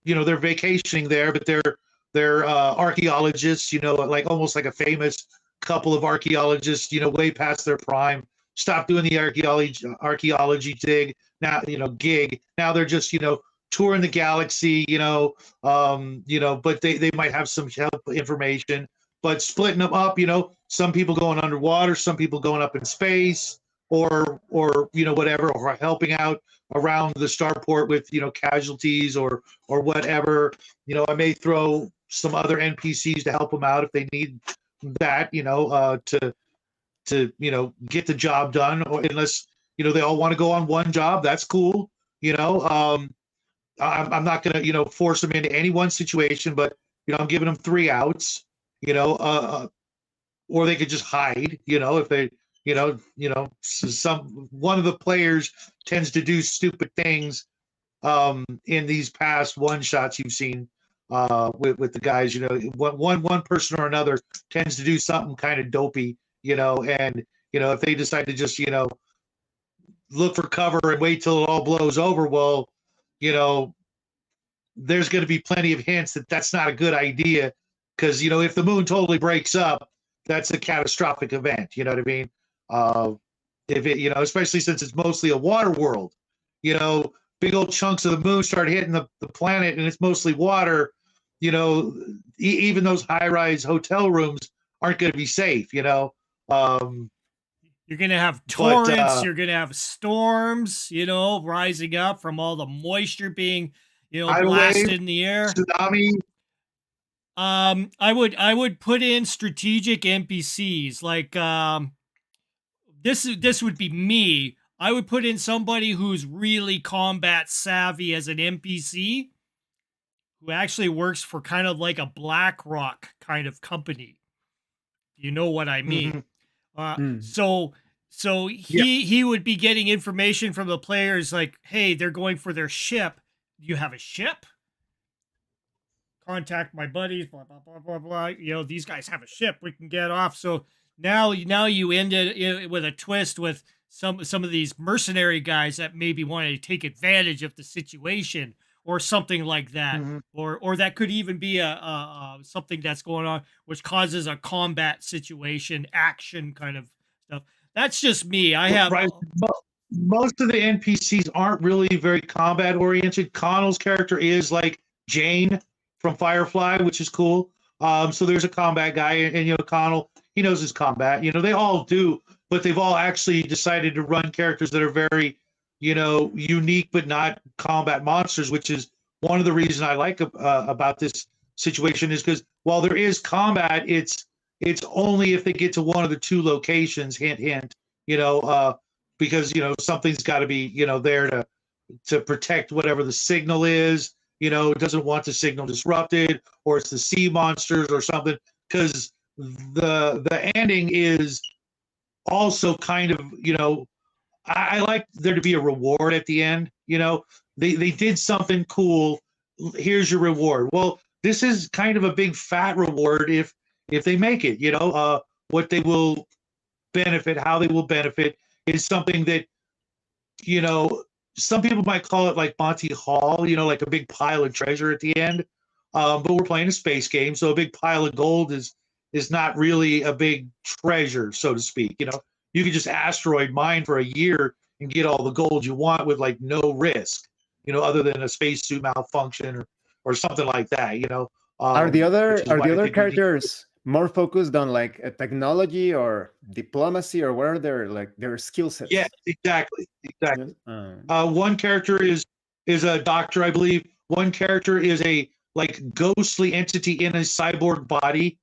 vacationing there, but they're archaeologists, like almost like a famous couple of archaeologists, way past their prime. Stop doing the archaeology dig now, gig. Now they're just, touring the galaxy, but they might have some help information. But splitting them up, some people going underwater, some people going up in space, or whatever, or helping out around the starport with casualties or whatever. I may throw some other NPCs to help them out if they need that, to get the job done, or unless they all want to go on one job, that's cool. I'm not going to force them into any one situation, but I'm giving them 3 outs, or they could just hide, if they one of the players tends to do stupid things in these past one shots you've seen with the guys. One person or another tends to do something kind of dopey, and if they decide to just look for cover and wait till it all blows over, well, there's going to be plenty of hints that that's not a good idea, because if the moon totally breaks up, that's a catastrophic event. You know what I mean? If it, especially since it's mostly a water world, big old chunks of the moon start hitting the planet, and it's mostly water. Even those high-rise hotel rooms aren't going to be safe. You're going to have torrents, you're going to have storms, rising up from all the moisture being, blasted in the air. Tsunami. I would put in strategic NPCs, like this would be me. I would put in somebody who's really combat savvy as an NPC, who actually works for kind of like a BlackRock kind of company. You know what I mean? So he would be getting information from the players, like, hey, they're going for their ship. You have a ship? Contact my buddies, blah, blah, blah, blah, blah. These guys have a ship. We can get off. So now you ended with a twist with some of these mercenary guys that maybe wanted to take advantage of the situation or something like that. Or that could even be a something that's going on which causes a combat situation, action kind of stuff. That's just me. I have most of the NPCs aren't really very combat oriented. Connell's character is like Jane from Firefly, which is cool. So there's a combat guy, and Connell, he knows his combat. They all do, but they've all actually decided to run characters that are very, unique but not combat monsters, which is one of the reasons I like about this situation, is because while there is combat, it's only if they get to one of the 2 locations. Hint, hint. Because something's got to be there to protect whatever the signal is. Doesn't want the signal disrupted, or it's the sea monsters or something. Because the ending is also kind of, I like there to be a reward at the end. They did something cool. Here's your reward. Well, this is kind of a big fat reward if they make it. What they will benefit, how they will benefit, is something that, some people might call it like Monty Hall, like a big pile of treasure at the end. But we're playing a space game, so a big pile of gold is not really a big treasure, so to speak. You could just asteroid mine for a year and get all the gold you want with like no risk, other than a spacesuit malfunction or something like that. Are the other characters more focused on like a technology or diplomacy, or what are their skill sets? Yeah, exactly. One character is a doctor, I believe. One character is a like ghostly entity in a cyborg body,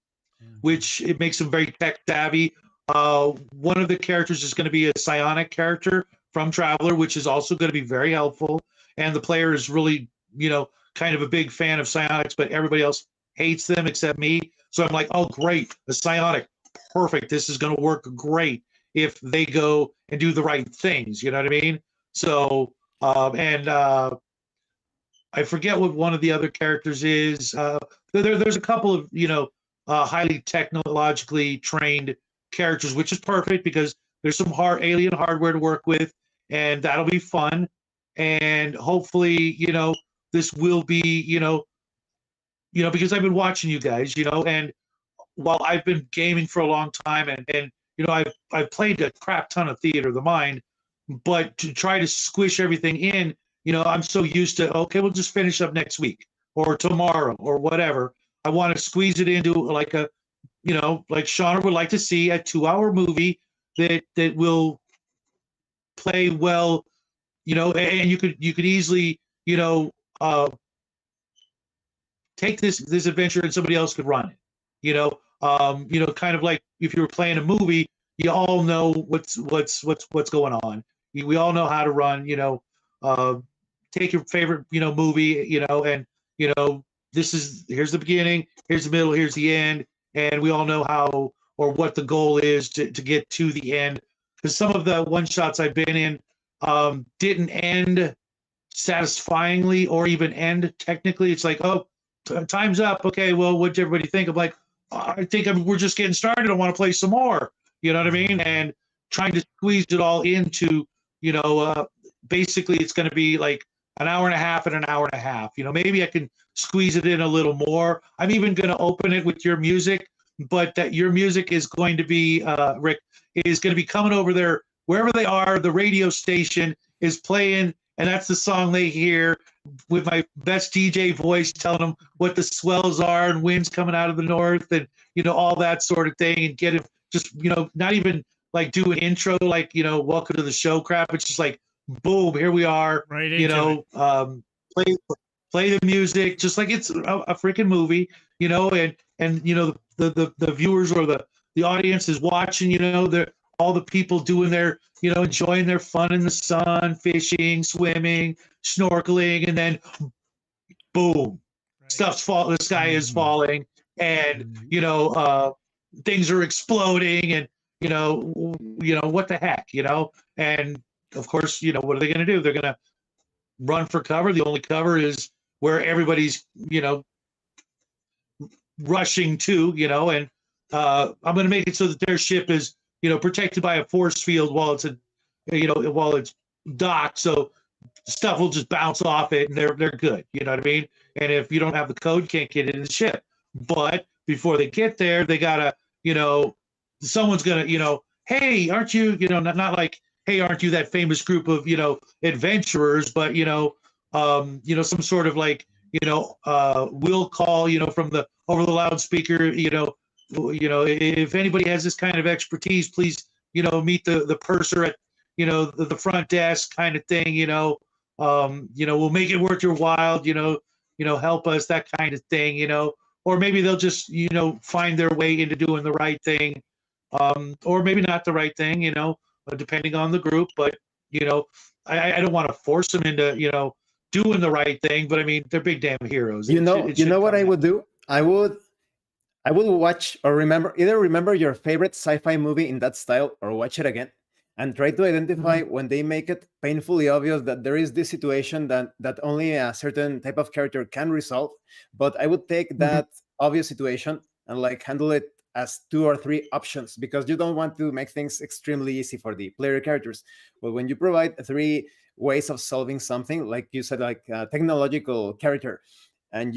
which it makes him very tech savvy. One of the characters is going to be a psionic character from Traveler, which is also going to be very helpful. And the player is really, kind of a big fan of psionics, but everybody else hates them except me. So I'm like, oh, great, a psionic, perfect. This is going to work great if they go and do the right things. You know what I mean? So, I forget what one of the other characters is. There's a couple of, highly technologically trained characters, which is perfect because there's some alien hardware to work with, and that'll be fun. And hopefully, this will be, because I've been watching you guys, and while I've been gaming for a long time, and I've played a crap ton of Theater of the Mind, but to try to squish everything in, I'm so used to, okay, we'll just finish up next week or tomorrow or whatever. I want to squeeze it into like a, like Sean would like to see a 2-hour movie that will play well, and you could easily, take this adventure and somebody else could run it. Kind of like if you were playing a movie, you all know what's going on. We all know how to run. Take your favorite movie, and here's the beginning, here's the middle, here's the end, and we all know how or what the goal is to get to the end. Because some of the one shots I've been in didn't end satisfyingly or even end technically. It's like, oh, time's up. Okay, well, what'd everybody think? I'm like, I think we're just getting started. I want to play some more. You know what I mean? And trying to squeeze it all into, basically it's going to be like an hour and a half and an hour and a half. Maybe I can squeeze it in a little more. I'm even going to open it with your music, but that your music is going to be, Rick, is going to be coming over there wherever they are. The radio station is playing, and that's the song they hear with my best DJ voice telling them what the swells are and winds coming out of the north and, all that sort of thing, and get it just, not even like do an intro, like, welcome to the show crap. It's just like, boom, here we are, right into play the music just like it's a freaking movie, and the viewers or the audience is watching, all the people doing their, enjoying their fun in the sun, fishing, swimming, snorkeling, and then boom, stuff's falling, the sky is falling, and things are exploding, and what the heck, and of course, what are they going to do? They're going to run for cover. The only cover is where everybody's, rushing to, and I'm going to make it so that their ship is, protected by a force field while it's docked. So stuff will just bounce off it, and they're good. You know what I mean? And if you don't have the code, you can't get in the ship. But before they get there, they gotta, someone's gonna, hey, aren't you, not like, hey, aren't you that famous group of, adventurers, but some sort of like, will call, from the over the loudspeaker, if anybody has this kind of expertise, please, meet the purser at, the front desk kind of thing, we'll make it worth your while, help us, that kind of thing, or maybe they'll just, find their way into doing the right thing, or maybe not the right thing, depending on the group. But, I don't want to force them into, doing the right thing, but I mean, they're big damn heroes. You know what I would do? I would watch or either remember your favorite sci-fi movie in that style or watch it again and try to identify when they make it painfully obvious that there is this situation that only a certain type of character can resolve. But I would take that obvious situation and like handle it as 2 or 3 options, because you don't want to make things extremely easy for the player characters. But when you provide 3 ways of solving something, like you said, like a technological character, and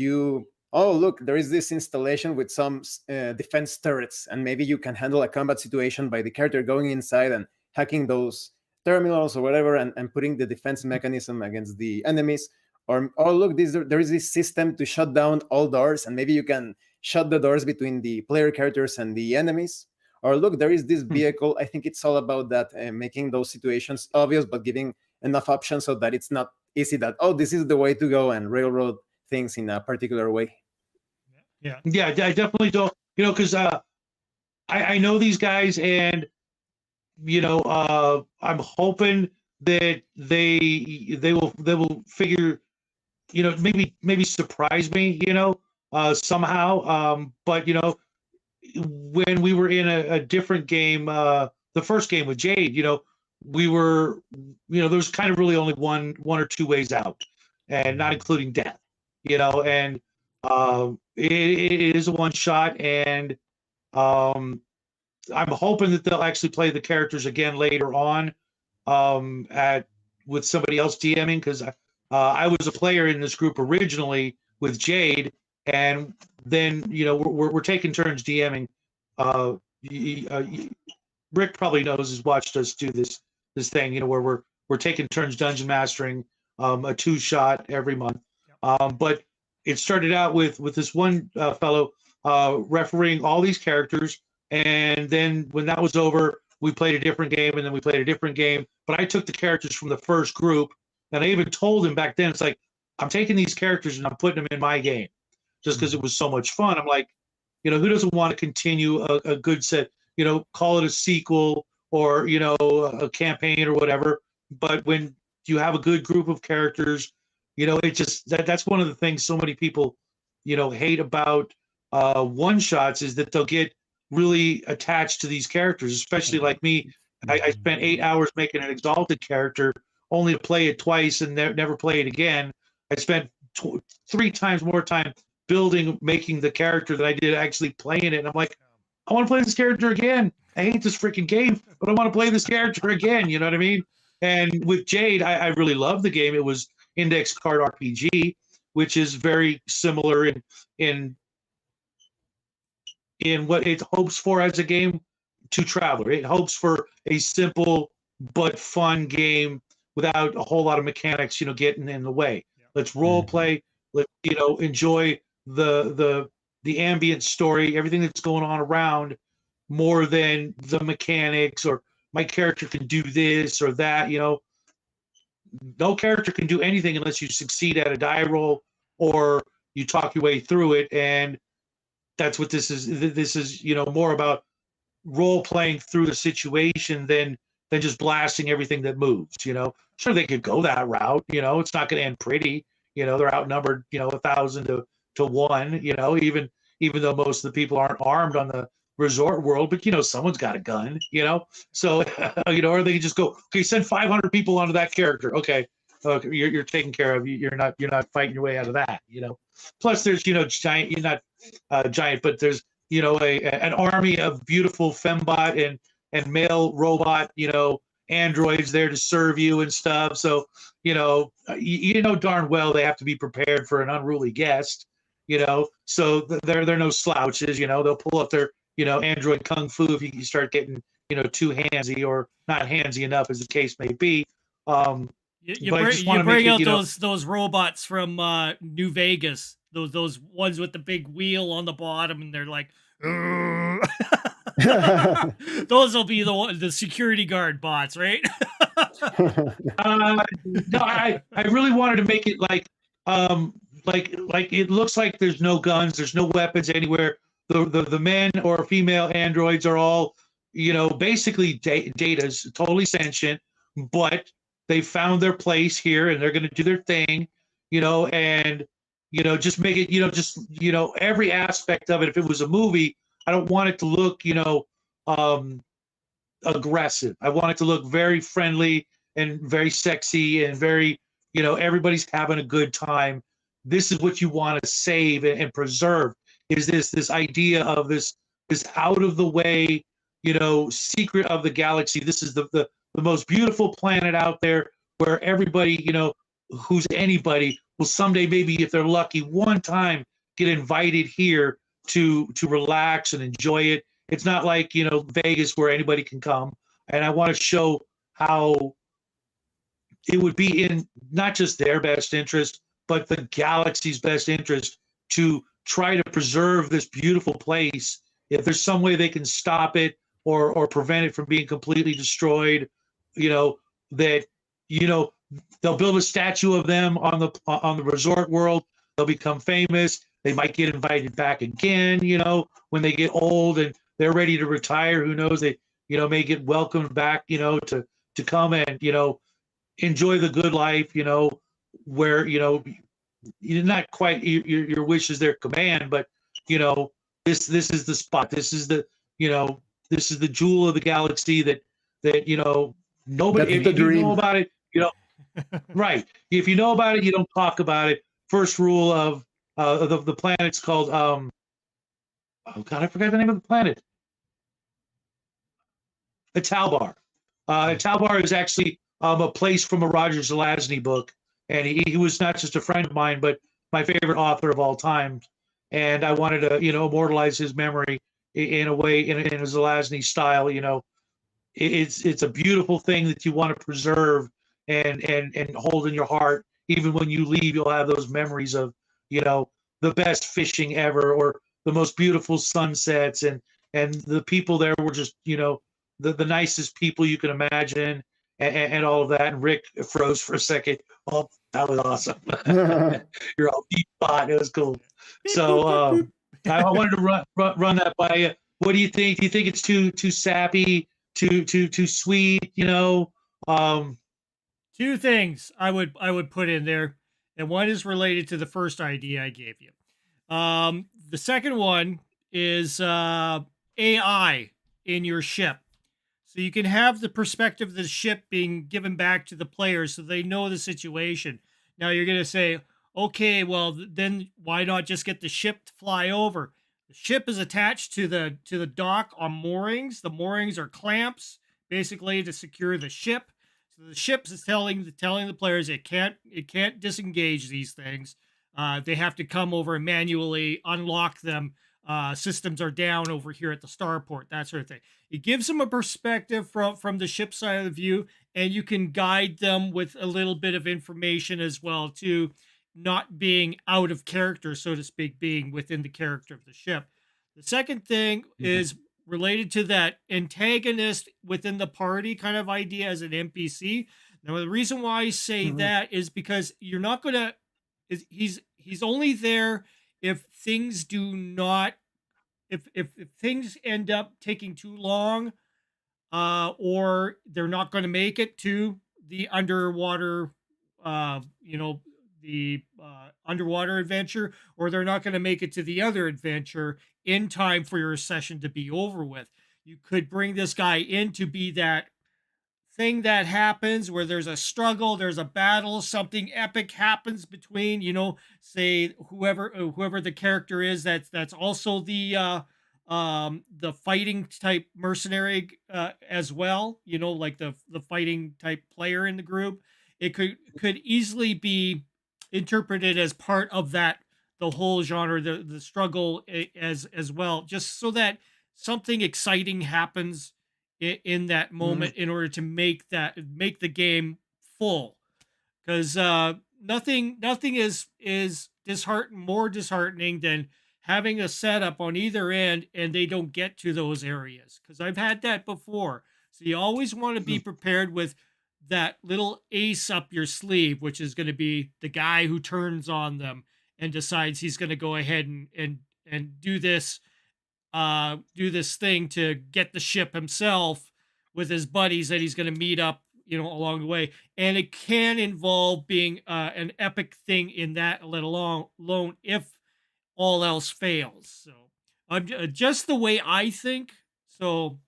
oh, look, there is this installation with some defense turrets, and maybe you can handle a combat situation by the character going inside and hacking those terminals or whatever, and putting the defense mechanism against the enemies. Or, oh, look, there is this system to shut down all doors, and maybe you can shut the doors between the player characters and the enemies. Or look, there is this vehicle. I think it's all about that, making those situations obvious, but giving enough options so that it's not easy that, oh, this is the way to go, and railroad things in a particular way. Yeah, I definitely don't, because I know these guys, and I'm hoping that they will figure, maybe surprise me, somehow. But when we were in a different game, the first game with Jade, we were, there was kind of really only one or two ways out, and not including death, and it is a one shot, and I'm hoping that they'll actually play the characters again later on, at with somebody else DMing, because I was a player in this group originally with Jade, and then we're taking turns DMing. Uh, Rick probably knows, has watched us do this thing, where we're taking turns dungeon mastering, a 2-shot every month. But it started out with this one fellow refereeing all these characters, and then when that was over, we played a different game, and then we played a different game. But I took the characters from the first group, and I even told him back then, it's like, I'm taking these characters and I'm putting them in my game, just because it was so much fun. I'm like, who doesn't want to continue a good set, call it a sequel or, a campaign or whatever. But when you have a good group of characters, it just, that's one of the things so many people, hate about one shots, is that they'll get really attached to these characters, especially like me. I spent 8 hours making an Exalted character, only to play it twice and never play it again. I spent 3 times more time making the character than I did actually playing it. And I'm like, I want to play this character again. I hate this freaking game, but I want to play this character again. You know what I mean? And with Jade, I really loved the game. It was index card RPG, which is very similar in what it hopes for as a game to Traveler. It hopes for a simple but fun game without a whole lot of mechanics, getting in the way. Let's role play. Let enjoy the ambient story, everything that's going on around, more than the mechanics or my character can do this or that. No character can do anything unless you succeed at a die roll or you talk your way through it. And that's what this is. This is, more about role playing through the situation than just blasting everything that moves. Sure, they could go that route. It's not going to end pretty. They're outnumbered, 1,000 to 1. Even though most of the people aren't armed on the resort world, but someone's got a gun. So or they can just go, okay, send 500 people onto that character. Okay, you're taken care of. You're not fighting your way out of that. Plus, there's giant. You're not giant, but there's an army of beautiful fembot and male robot androids there to serve you and stuff. So darn well they have to be prepared for an unruly guest. So they're no slouches. They'll pull up their android kung fu if you start getting too handsy or not handsy enough, as the case may be. You bring out those robots from New Vegas, those ones with the big wheel on the bottom, and they're like, those will be the security guard bots, right? No, I really wanted to make it like it looks like there's no guns, there's no weapons anywhere. The men or female androids are all basically Data's totally sentient, but they found their place here and they're going to do their thing, and just make it every aspect of it. If it was a movie, I don't want it to look aggressive. I want it to look very friendly and very sexy and very everybody's having a good time. This is what you want to save and preserve, is this idea of this out of the way secret of the galaxy. This is the most beautiful planet out there, where everybody who's anybody will someday, maybe if they're lucky, one time get invited here to relax and enjoy it. It's not like Vegas where anybody can come. And I want to show how it would be in not just their best interest, but the galaxy's best interest to try to preserve this beautiful place. If there's some way they can stop it or prevent it from being completely destroyed, that they'll build a statue of them on the resort world. They'll become famous. They might get invited back again, when they get old and they're ready to retire. Who knows? They may get welcomed back, to come and enjoy the good life, where, you're not quite, your wish is their command, but, this is the spot. This is the, this is the jewel of the galaxy that, nobody, That's the if you know dream. about it, right. If you know about it, you don't talk about it. First rule of the planet's called, oh God, I forgot the name of the planet. 𝚃𝙰𝙻𝙺𝙸𝙽. 𝚃𝙰𝙻 is actually a place from a Roger Zelazny book, and he was not just a friend of mine, but my favorite author of all time. And I wanted to, immortalize his memory in a way, in a Zelazny style. It's a beautiful thing that you want to preserve and hold in your heart. Even when you leave, you'll have those memories of, the best fishing ever, or the most beautiful sunsets, and the people there were just, the nicest people you can imagine, and all of that. And Rick froze for a second. Oh, that was awesome. You're all deep thought. It was cool. So I wanted to run that by you. What do you think? Do you think it's too sappy, too sweet? Two things I would put in there, and one is related to the first idea I gave you. The second one is AI in your ship. So you can have the perspective of the ship being given back to the players so they know the situation. Now you're going to say, okay, well, then why not just get the ship to fly over? The ship is attached to the dock on moorings. The moorings are clamps, basically to secure the ship. So the ship is telling the players it can't disengage these things. They have to come over and manually unlock them. Systems are down over here at the starport, that sort of thing. It gives them a perspective from the ship side of the view, and you can guide them with a little bit of information as well, too, not being out of character, so to speak, being within the character of the ship. The second thing is related to that antagonist within the party kind of idea as an NPC. Now, the reason why I say that is because you're not going to, he's only there if things do not, if things end up taking too long, or they're not going to make it to the underwater, the underwater adventure, or they're not going to make it to the other adventure in time for your session to be over with. You could bring this guy in to be that thing that happens where there's a struggle, there's a battle, something epic happens between, say whoever the character is that's also the fighting type mercenary as well, like the fighting type player in the group. It could easily be interpreted as part of the whole genre, the struggle as well, just so that something exciting happens in that moment in order to make the game full. Because nothing is more disheartening than having a setup on either end and they don't get to those areas, because I've had that before. So you always want to be prepared with that little ace up your sleeve, which is going to be the guy who turns on them and decides he's going to go ahead and do this thing to get the ship himself with his buddies that he's going to meet up, along the way. And it can involve being an epic thing in that, let alone if all else fails. So I'm just the way I think. So,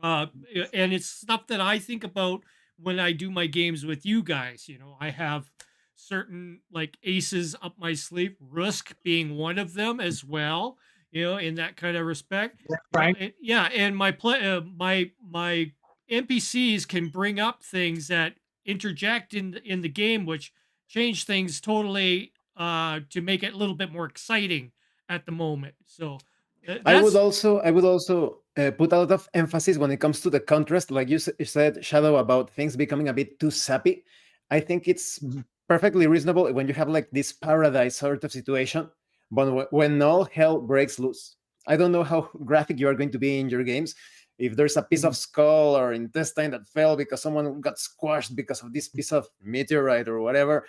and it's stuff that I think about when I do my games with you guys. I have certain like aces up my sleeve, Rusk being one of them as well, in that kind of respect. Right. And my my NPCs can bring up things that interject in the game, which change things totally to make it a little bit more exciting at the moment. So I would also put a lot of emphasis when it comes to the contrast, like you said, Shadow, about things becoming a bit too sappy. I think it's perfectly reasonable when you have like this paradise sort of situation, but when all hell breaks loose. I don't know how graphic you are going to be in your games. If there's a piece of skull or intestine that fell because someone got squashed because of this piece of meteorite or whatever,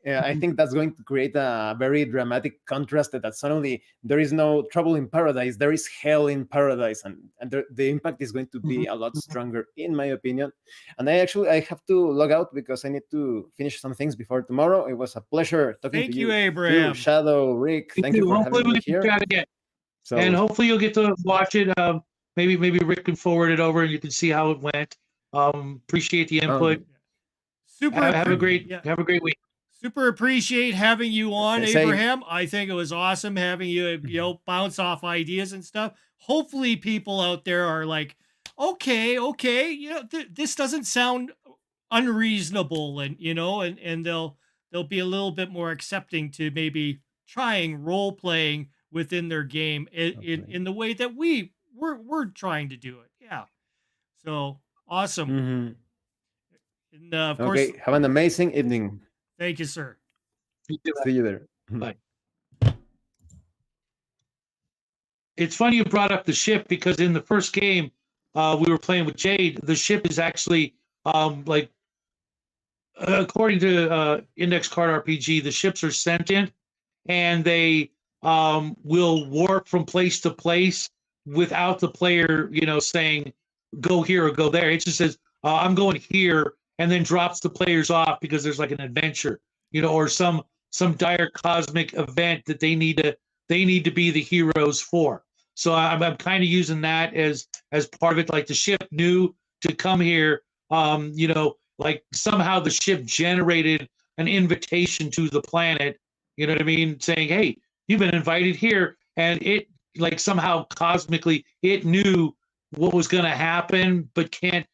I think that's going to create a very dramatic contrast that suddenly there is no trouble in paradise, there is hell in paradise, and the impact is going to be a lot stronger, in my opinion. And I have to log out because I need to finish some things before tomorrow. It was a pleasure talking Thank to you, you, Abraham. Shadow, Rick. Thank you for Hopefully having we me can here. chat again. So, And hopefully you'll get to watch it. Maybe Rick can forward it over and you can see how it went. Appreciate the input. Super. Have a great week. Super appreciate having you on, Same. Abraham. I think it was awesome having you, bounce off ideas and stuff. Hopefully people out there are like, okay, this doesn't sound unreasonable, and and they'll be a little bit more accepting to maybe trying role playing within their game in the way that we're trying to do it. Yeah. So awesome. And of course, have an amazing evening. Thank you, sir. See you there. Bye. It's funny you brought up the ship, because in the first game we were playing with Jade, the ship is actually like, according to Index Card RPG, the ships are sentient, and they will warp from place to place without the player, saying go here or go there. It just says I'm going here, and then drops the players off because there's like an adventure, or some dire cosmic event that they need to be the heroes for. So I'm kind of using that as part of it. Like the ship knew to come here, like somehow the ship generated an invitation to the planet, you know what I mean, saying, hey, you've been invited here, and it, like, somehow cosmically it knew what was going to happen, but can't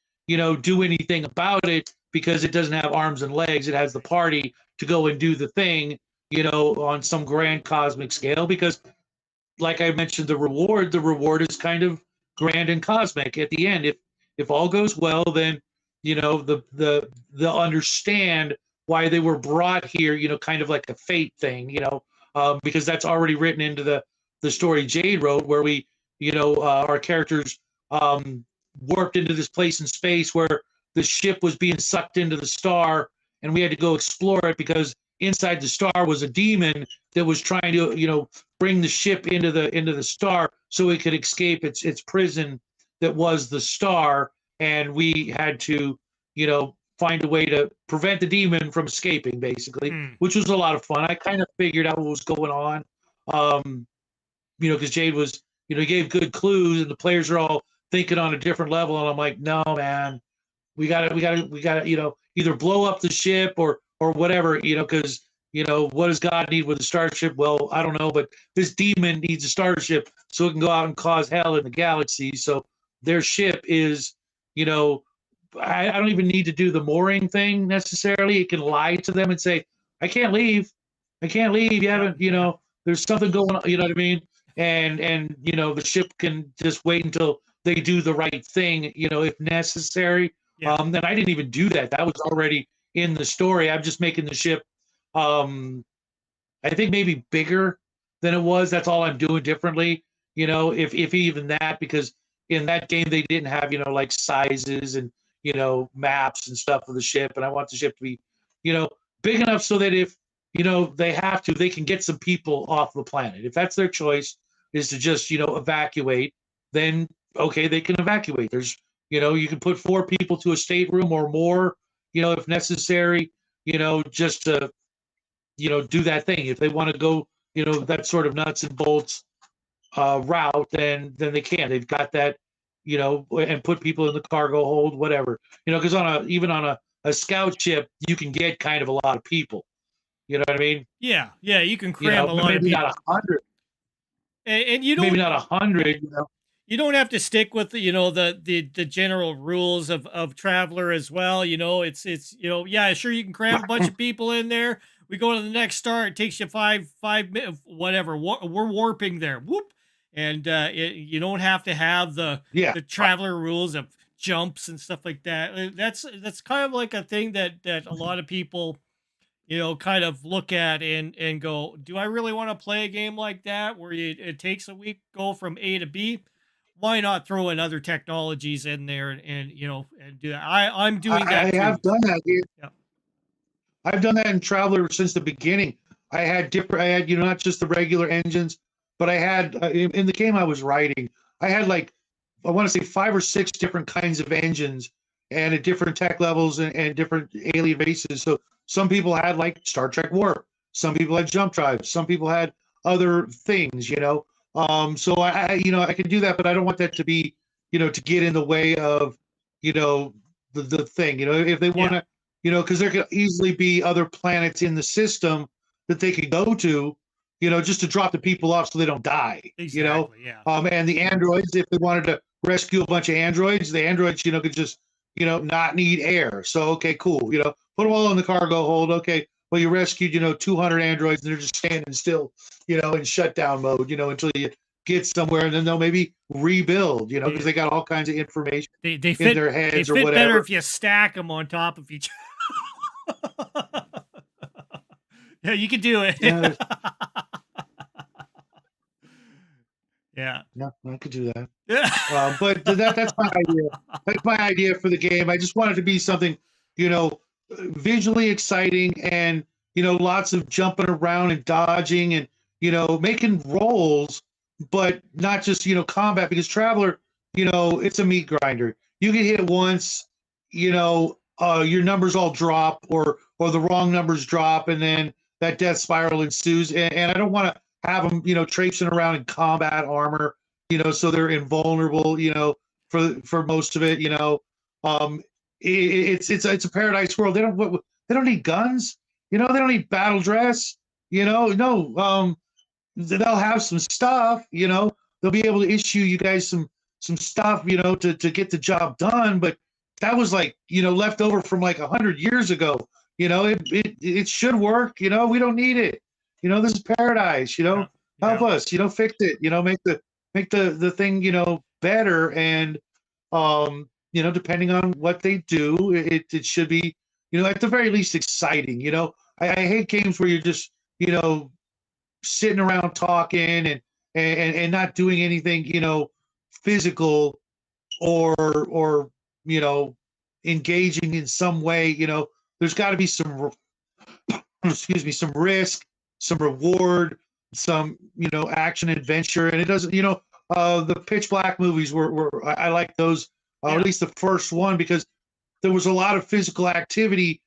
do anything about it because it doesn't have arms and legs. It has the party to go and do the thing, on some grand cosmic scale, because like I mentioned, the reward is kind of grand and cosmic at the end. If all goes well, then they'll understand why they were brought here, kind of like a fate thing, because that's already written into the story Jade wrote, where we, our characters warped into this place in space where the ship was being sucked into the star, and we had to go explore it because inside the star was a demon that was trying to, bring the ship into the star so it could escape its prison that was the star, and we had to, find a way to prevent the demon from escaping, basically, which was a lot of fun. I kind of figured out what was going on, because Jade was, gave good clues, and the players are all thinking on a different level, and I'm like, no, man, we gotta, either blow up the ship or whatever, because what does God need with a starship? Well, I don't know, but this demon needs a starship so it can go out and cause hell in the galaxy. So their ship is, I don't even need to do the mooring thing necessarily. It can lie to them and say, I can't leave. You haven't, there's something going on, you know what I mean? And the ship can just wait until they do the right thing, if necessary. Yeah. And I didn't even do that. That was already in the story. I'm just making the ship, I think maybe bigger than it was. That's all I'm doing differently, if even that, because in that game they didn't have, like sizes and, maps and stuff of the ship. And I want the ship to be, big enough so that if, they have to, they can get some people off the planet. If that's their choice, is to just, evacuate, then okay, they can evacuate. There's, you can put 4 people to a stateroom or more, if necessary, just to, do that thing. If they want to go, that sort of nuts and bolts route, then they can. They've got that, and put people in the cargo hold, whatever, because even on a scout ship, you can get kind of a lot of people. You know what I mean? Yeah, you can cram a lot of maybe people. not 100. And you don't, maybe not 100. You don't have to stick with the general rules of Traveler as well. It's yeah, sure, you can cram a bunch of people in there. We go to the next star. It takes you five minutes, whatever. We're warping there. Whoop. And you don't have to have the Traveler rules of jumps and stuff like that. That's kind of like a thing that a lot of people, kind of look at and go, do I really want to play a game like that where it takes a week to go from A to B? Why not throw in other technologies in there and do that? I'm doing that I too. have done that here. Yeah. I've done that in Traveler since the beginning. I had not just the regular engines, but I had in the game I was writing, I had like, I want to say 5 or 6 different kinds of engines and at different tech levels and different alien races. So some people had like Star Trek Warp, some people had jump drives, some people had other things, so I can do that, but I don't want that to be, to get in the way of, the thing, if they want to, because there could easily be other planets in the system that they could go to, just to drop the people off so they don't die. Exactly. Yeah. And the androids, if they wanted to rescue a bunch of androids, the androids, could just, not need air. So, okay, cool. Put them all in the cargo hold. Okay. Well, you rescued, 200 androids and they're just standing still, in shutdown mode, until you get somewhere, and then they'll maybe rebuild, because they got all kinds of information They in fit their heads they or fit whatever. better if you stack them on top of each other. Yeah, you can do it. Yeah. Yeah. Yeah, I could do that. But that's my idea. That's my idea for the game. I just want it to be something, visually exciting and, lots of jumping around and dodging and, making rolls, but not just, combat, because Traveler, it's a meat grinder. You get hit once, your numbers all drop or the wrong numbers drop, and then that death spiral ensues. And I don't want to have them, traipsing around in combat armor, so they're invulnerable, for most of it, it's a paradise world. They don't need guns, they don't need battle dress, no, they'll have some stuff, they'll be able to issue you guys some stuff, to get the job done. But that was like, left over from like 100 years ago. It should work. We don't need it. This is paradise. Help us. Fix it. Make the thing better. And depending on what they do, it should be at the very least exciting. I hate games where you're just sitting around talking and not doing anything physical or engaging in some way. There's got to be some excuse me, some risk, some reward, some action adventure. And it doesn't, the Pitch Black movies were I like those, or at least the first one, because there was a lot of physical activity,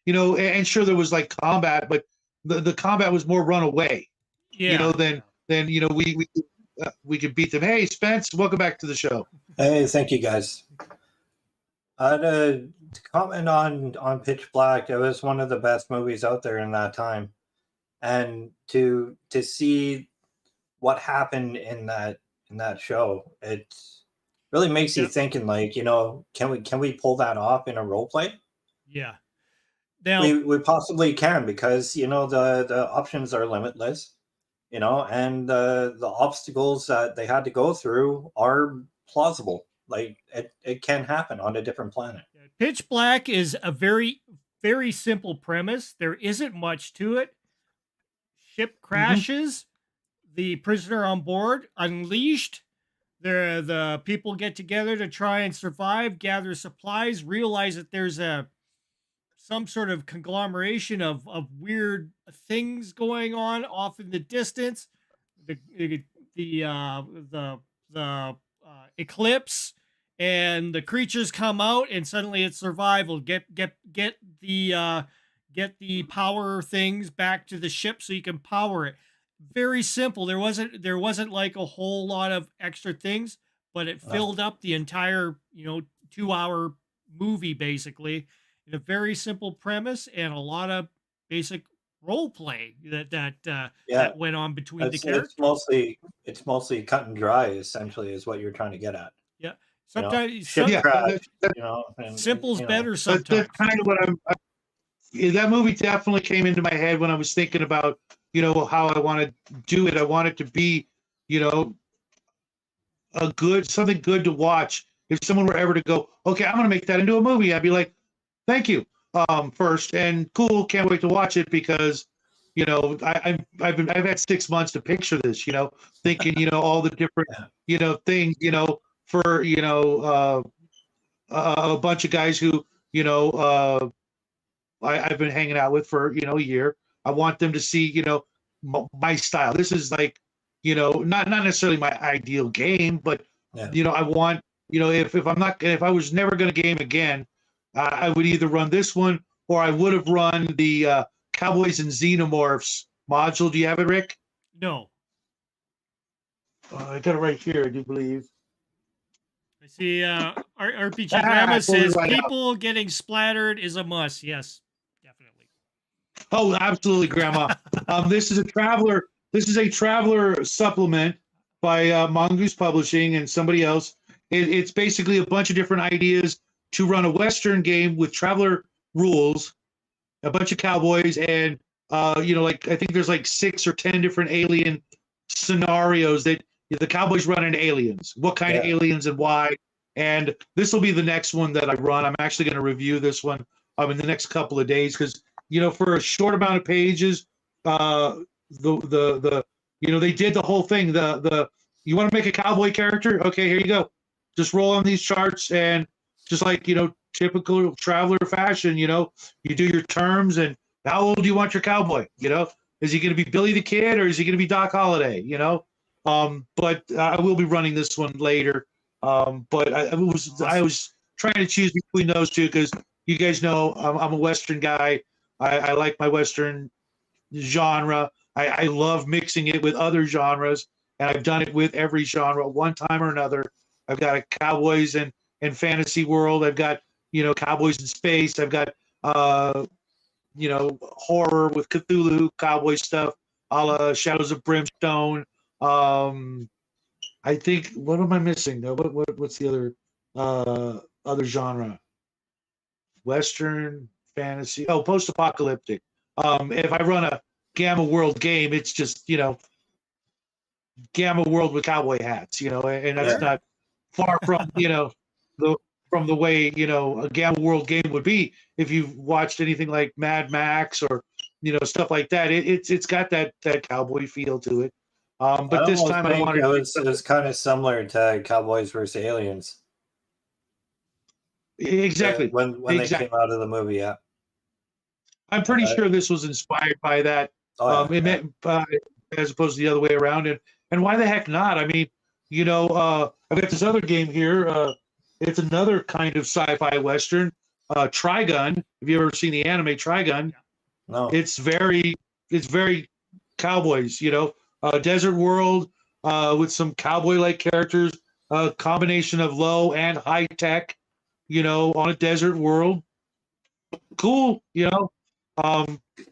and sure there was like combat, but the combat was more run away, than we could beat them. Hey, Spence, welcome back to the show. Hey, thank you guys. To comment on Pitch Black, it was one of the best movies out there in that time, and to see what happened in that show, it really makes you thinking, like, can we pull that off in a role play? Yeah. Now, we possibly can, because the options are limitless, and the obstacles that they had to go through are plausible. Like it can happen on a different planet. Pitch Black is a very, very simple premise. There isn't much to it. Ship crashes, the prisoner on board unleashed. The people get together to try and survive, gather supplies, realize that there's some sort of conglomeration of weird things going on off in the distance. The eclipse, and the creatures come out, and suddenly it's survival. Get the power things back to the ship so you can power it. Very simple. There wasn't like a whole lot of extra things, but it filled up the entire 2-hour movie basically. A very simple premise and a lot of basic role play that went on between the characters. It's mostly cut and dry, essentially, is what you're trying to get at. Yeah. Sometimes simple's better sometimes. That's kind of what that movie definitely came into my head when I was thinking about, how I want to do it. I want it to be, something good to watch. If someone were ever to go, okay, I'm going to make that into a movie, I'd be like, thank you, first, and cool. Can't wait to watch it, because, I've had 6 months to picture this, thinking, all the different, things, for, a bunch of guys who, I've been hanging out with for a year. I want them to see my style. This is like not necessarily my ideal game, but Yeah. I want if I was never going to game again, I would either run this one or I would have run the Cowboys and Xenomorphs module. Do you have it, Rick? No. I got it right here, I do believe. I see RPG Ah, Grandma I pulled it says right out. people getting splattered is a must. Yes, definitely. Oh, absolutely, Grandma. This is a traveler. This is a traveler supplement by Mongoose Publishing and somebody else. It's basically a bunch of different ideas to run a Western game with traveler rules, a bunch of cowboys, and like I think there's like 6 or 10 different alien scenarios that the cowboys run into aliens. What kind of aliens and why? And this will be the next one that I run. I'm actually going to review this one in the next couple of days because for a short amount of pages, they did the whole thing. The you want to make a cowboy character? Okay, here you go. Just roll on these charts and just like typical traveler fashion. You do your terms and how old do you want your cowboy? Is he going to be Billy the Kid or is he going to be Doc Holliday? But I will be running this one later. But I was trying to choose between those two because you guys know I'm a Western guy. I like my Western genre. I love mixing it with other genres, and I've done it with every genre one time or another. I've got a cowboys and fantasy world. I've got cowboys in space. I've got horror with Cthulhu cowboy stuff, a la Shadows of Brimstone. I think what am I missing though? What's the other genre? Western fantasy. Oh, post-apocalyptic. If I run a Gamma World game, it's just Gamma World with cowboy hats, and that's not far from the way a Gamma World game would be if you've watched anything like Mad Max or stuff like that. It's got that cowboy feel to it. But this time I wanted it was kind of similar to Cowboys versus Aliens. Exactly. When they came out of the movie, yeah. I'm pretty sure this was inspired by that. As opposed to the other way around. And why the heck not? I mean, I've got this other game here. It's another kind of sci-fi Western, Trigun. Have you ever seen the anime Trigun? No. It's very cowboys, desert world with some cowboy-like characters, a combination of low and high tech, on a desert world. Cool,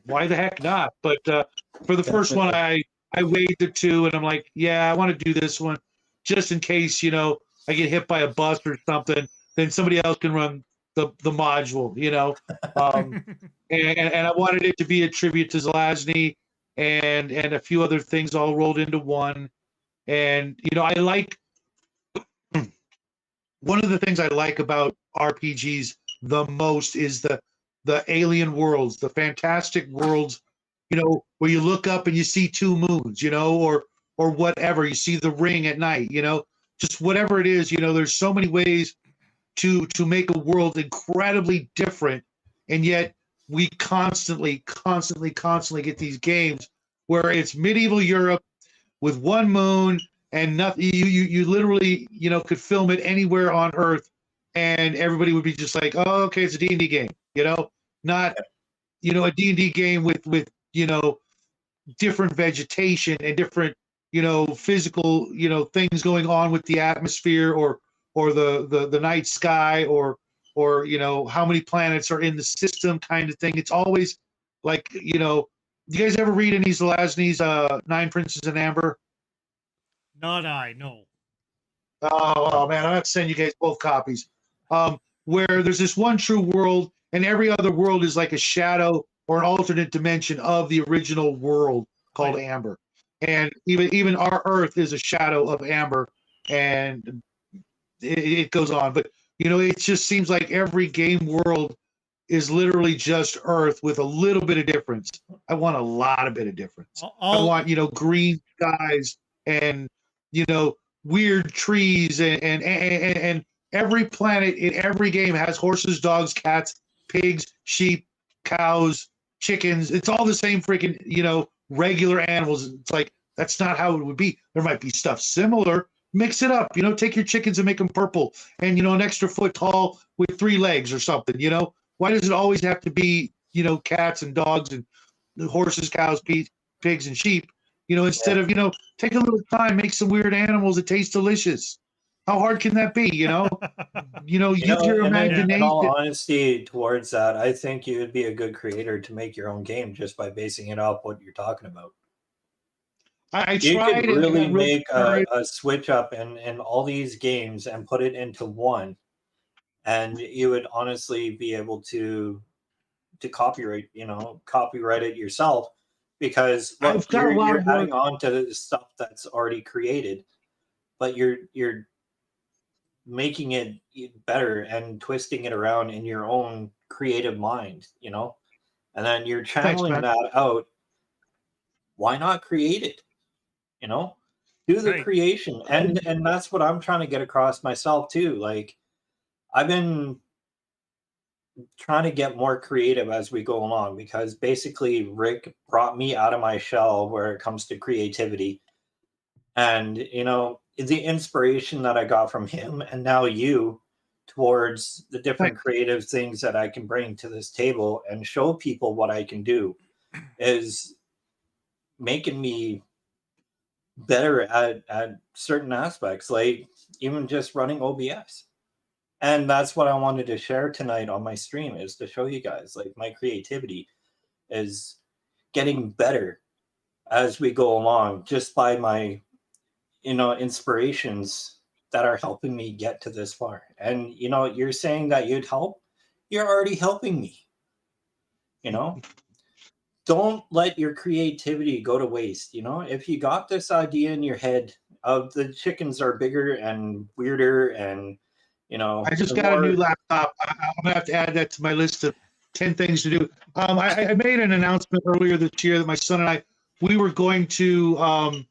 why the heck not? But for the first one, I weighed the two, and I'm like, yeah, I want to do this one, just in case I get hit by a bus or something. Then somebody else can run the module, and I wanted it to be a tribute to 𝚃𝙰𝙻𝙺 and a few other things all rolled into one. And I like one of the things I like about RPGs the most is the alien worlds, the fantastic worlds, where you look up and you see 2 moons, or whatever, you see the ring at night, just whatever it is, there's so many ways to make a world incredibly different, and yet we constantly get these games where it's medieval Europe with 1 moon and nothing. You literally could film it anywhere on Earth, and everybody would be just like, oh, okay, it's a D&D game, not a D&D game with different vegetation and different physical things going on with the atmosphere or the night sky or how many planets are in the system kind of thing. It's always like you guys ever read any 𝚃𝙁𝙺's 9 Princes in Amber? Not I, no. Oh man, I'm gonna send you guys both copies. Where there's this one true world, and every other world is like a shadow or an alternate dimension of the original world called Amber. And even our Earth is a shadow of Amber, and it goes on. But it just seems like every game world is literally just Earth with a little bit of difference. I want a lot of bit of difference. I want green skies and weird trees and every planet in every game has horses, dogs, cats, pigs, sheep, cows, chickens. It's all the same freaking, regular animals. It's like, that's not how it would be. There might be stuff similar. Mix it up, take your chickens and make them purple and, an extra foot tall with 3 legs or something, Why does it always have to be, cats and dogs and horses, cows, pigs, and sheep, instead of, take a little time, make some weird animals that taste delicious. How hard can that be, use your imagination. In all honesty towards that, I think you would be a good creator to make your own game just by basing it off what you're talking about. You could really make a switch up in all these games and put it into one, and you would honestly be able to copyright it yourself, because look, you're adding on to the stuff that's already created, but you're making it better and twisting it around in your own creative mind, and then you're channeling that out. Why not create it? Do the creation. And that's what I'm trying to get across myself too. Like, I've been trying to get more creative as we go along, because basically Rick brought me out of my shell where it comes to creativity. And, the inspiration that I got from him and now you towards the different creative things that I can bring to this table and show people what I can do is making me better at certain aspects, like even just running OBS. And that's what I wanted to share tonight on my stream, is to show you guys, like, my creativity is getting better as we go along, just by my inspirations that are helping me get to this far. And you're saying that you'd help, you're already helping me. Don't let your creativity go to waste. If you got this idea in your head of the chickens are bigger and weirder, and I just got a new laptop. I'm gonna have to add that to my list of 10 things to do. I made an announcement earlier this year that my son and we were going to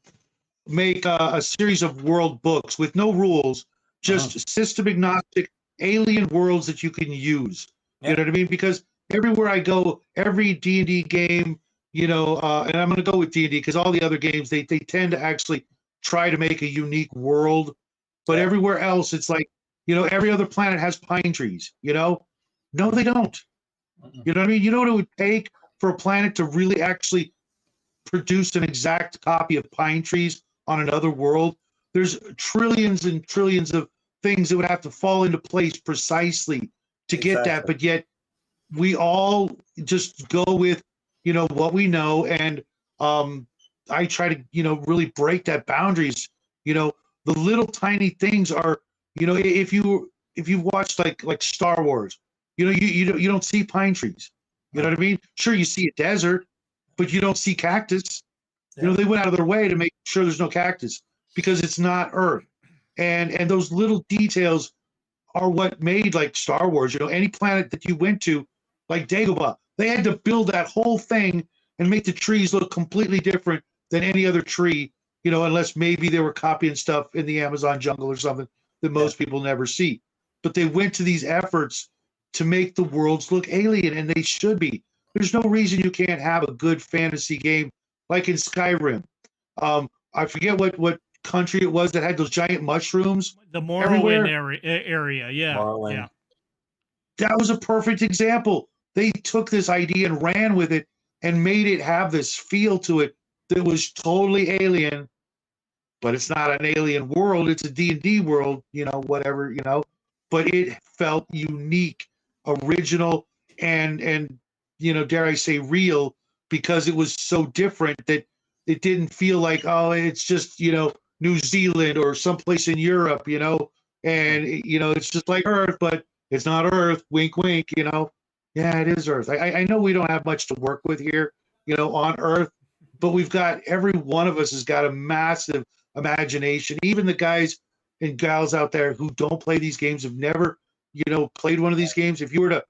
make a series of world books with no rules, just system agnostic alien worlds that you can use. You know what I mean? Because everywhere I go, every D&D game, and I'm going to go with D&D because all the other games, they tend to actually try to make a unique world. But everywhere else, it's like, every other planet has pine trees, No, they don't. You know what I mean? You know what it would take for a planet to really actually produce an exact copy of pine trees on another world? There's trillions and trillions of things that would have to fall into place precisely to get that. But yet we all just go with, what we know. And I try to, really break that boundaries. The little tiny things are, if you watch like Star Wars, you don't see pine trees. You know what I mean? Sure, you see a desert, but you don't see cactus. They went out of their way to make sure there's no cactus because it's not Earth. And those little details are what made, like, Star Wars. Any planet that you went to, like Dagobah, they had to build that whole thing and make the trees look completely different than any other tree, unless maybe they were copying stuff in the Amazon jungle or something that most people never see. But they went to these efforts to make the worlds look alien, and they should be. There's no reason you can't have a good fantasy game like in Skyrim. I forget what country it was that had those giant mushrooms. The Morrowind area, yeah. Morrowind. Yeah. That was a perfect example. They took this idea and ran with it and made it have this feel to it that was totally alien, but it's not an alien world. It's a D&D world, whatever, but it felt unique, original, and dare I say real, because it was so different that it didn't feel like, oh, it's just, New Zealand or someplace in Europe, and, it's just like Earth, but it's not Earth, wink, wink, Yeah, it is Earth. I know we don't have much to work with here, on Earth, but we've got, every one of us has got a massive imagination. Even the guys and gals out there who don't play these games, have never, played one of these games. If you were to,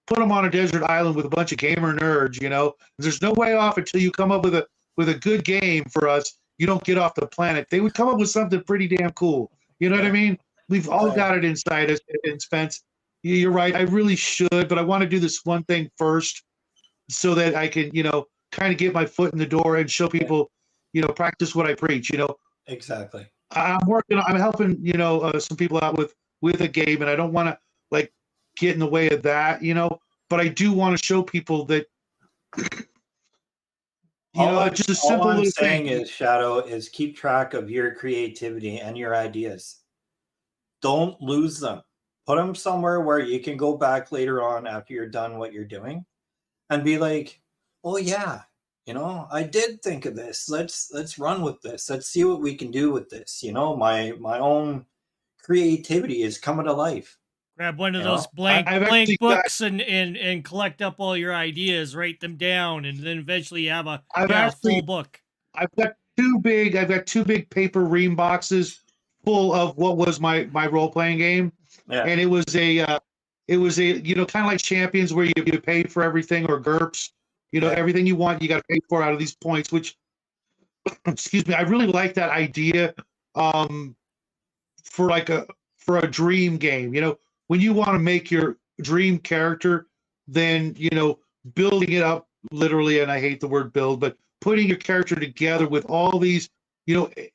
put them on a desert island with a bunch of gamer nerds, there's no way off until you come up with a good game for us. You don't get off the planet. They would come up with something pretty damn cool. You know what I mean? We've all got it inside us. And Spence, you're right. I really should, but I want to do this one thing first so that I can, kind of get my foot in the door and show people, practice what I preach. Exactly. I'm helping, some people out with a game, and I don't want to like get in the way of that, but I do want to show people that, just a simple all I'm little saying thing. is, Shadow, is keep track of your creativity and your ideas. Don't lose them. Put them somewhere where you can go back later on after you're done what you're doing and be like, oh yeah, I did think of this. Let's run with this. Let's see what we can do with this. My own creativity is coming to life. Grab one of You know, those blank I've actually books and collect up all your ideas, write them down, and then eventually you have a full book. I've got two big paper ream boxes full of what was my role-playing game. Yeah. And it was a kind of like Champions, where you pay for everything, or GURPS, everything you want, you got to pay for out of these points, which, excuse me, I really like that idea for a dream game. When you want to make your dream character, then, building it up literally, and I hate the word build, but putting your character together with all these,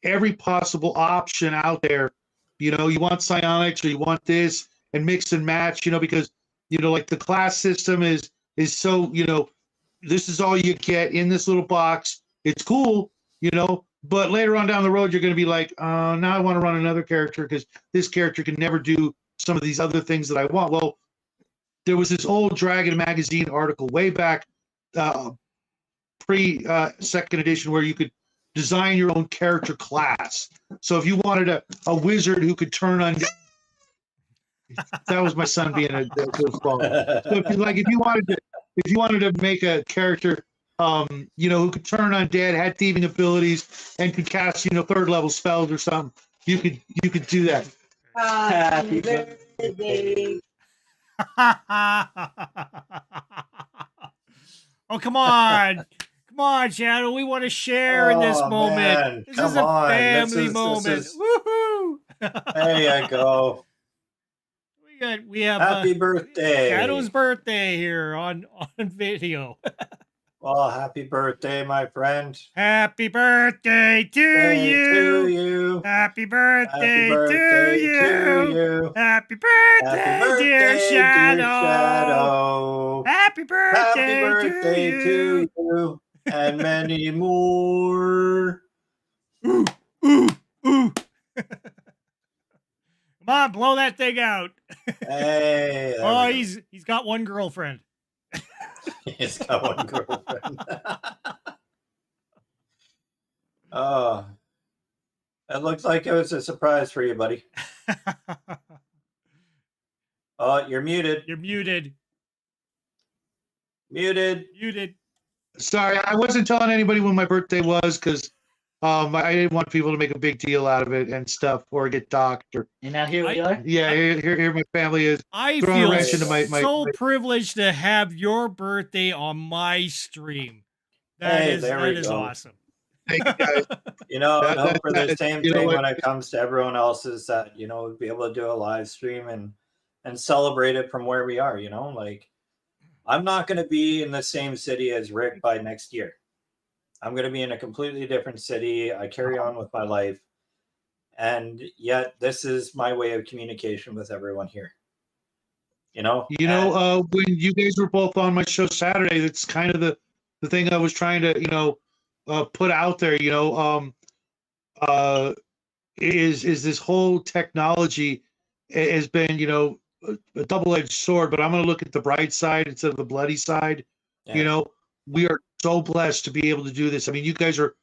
every possible option out there. You want psionics, or you want this, and mix and match, because, like the class system is so, this is all you get in this little box. It's cool, but later on down the road, you're going to be like, now I want to run another character because this character can never do some of these other things that I want. Well, there was this old Dragon magazine article way back, pre-second edition, where you could design your own character class. So if you wanted a wizard who could turn on, that was my son being a goofball. So if you wanted to make a character, who could turn undead, had thieving abilities, and could cast, third level spells or something, you could do that. Happy birthday. Oh, come on. Come on, Shadow. We want to share in this moment. Man. This Come is a on. family moment. Woohoo! There you go. We have Happy birthday. Shadow's birthday here on video. Well, happy birthday, my friend. Happy birthday to you. Happy birthday to you. Happy birthday, dear Shadow. Happy birthday to you. And many more. Ooh, ooh, ooh. Come on, blow that thing out. Hey. Oh, he's got one girlfriend. He's got one girlfriend. Oh, it looks like it was a surprise for you, buddy. Oh, you're muted. You're muted. Muted. Sorry, I wasn't telling anybody when my birthday was because I didn't want people to make a big deal out of it and stuff, or get docked. Or And now here we are. yeah, here my family is. I throwing a feel wrench into my so privileged to have your birthday on my stream. That Hey, is there we go. awesome. Thank you guys. I hope for the same you know thing what? when it comes to everyone else's, that, be able to do a live stream and celebrate it from where we are, like, I'm not going to be in the same city as Rick by next year. I'm going to be in a completely different city. I carry on with my life. And yet this is my way of communication with everyone here. When you guys were both on my show Saturday, that's kind of the thing I was trying to, put out there, is this whole technology has been, a double-edged sword, but I'm going to look at the bright side instead of the bloody side. Yeah. We are so blessed to be able to do this. I mean, you guys are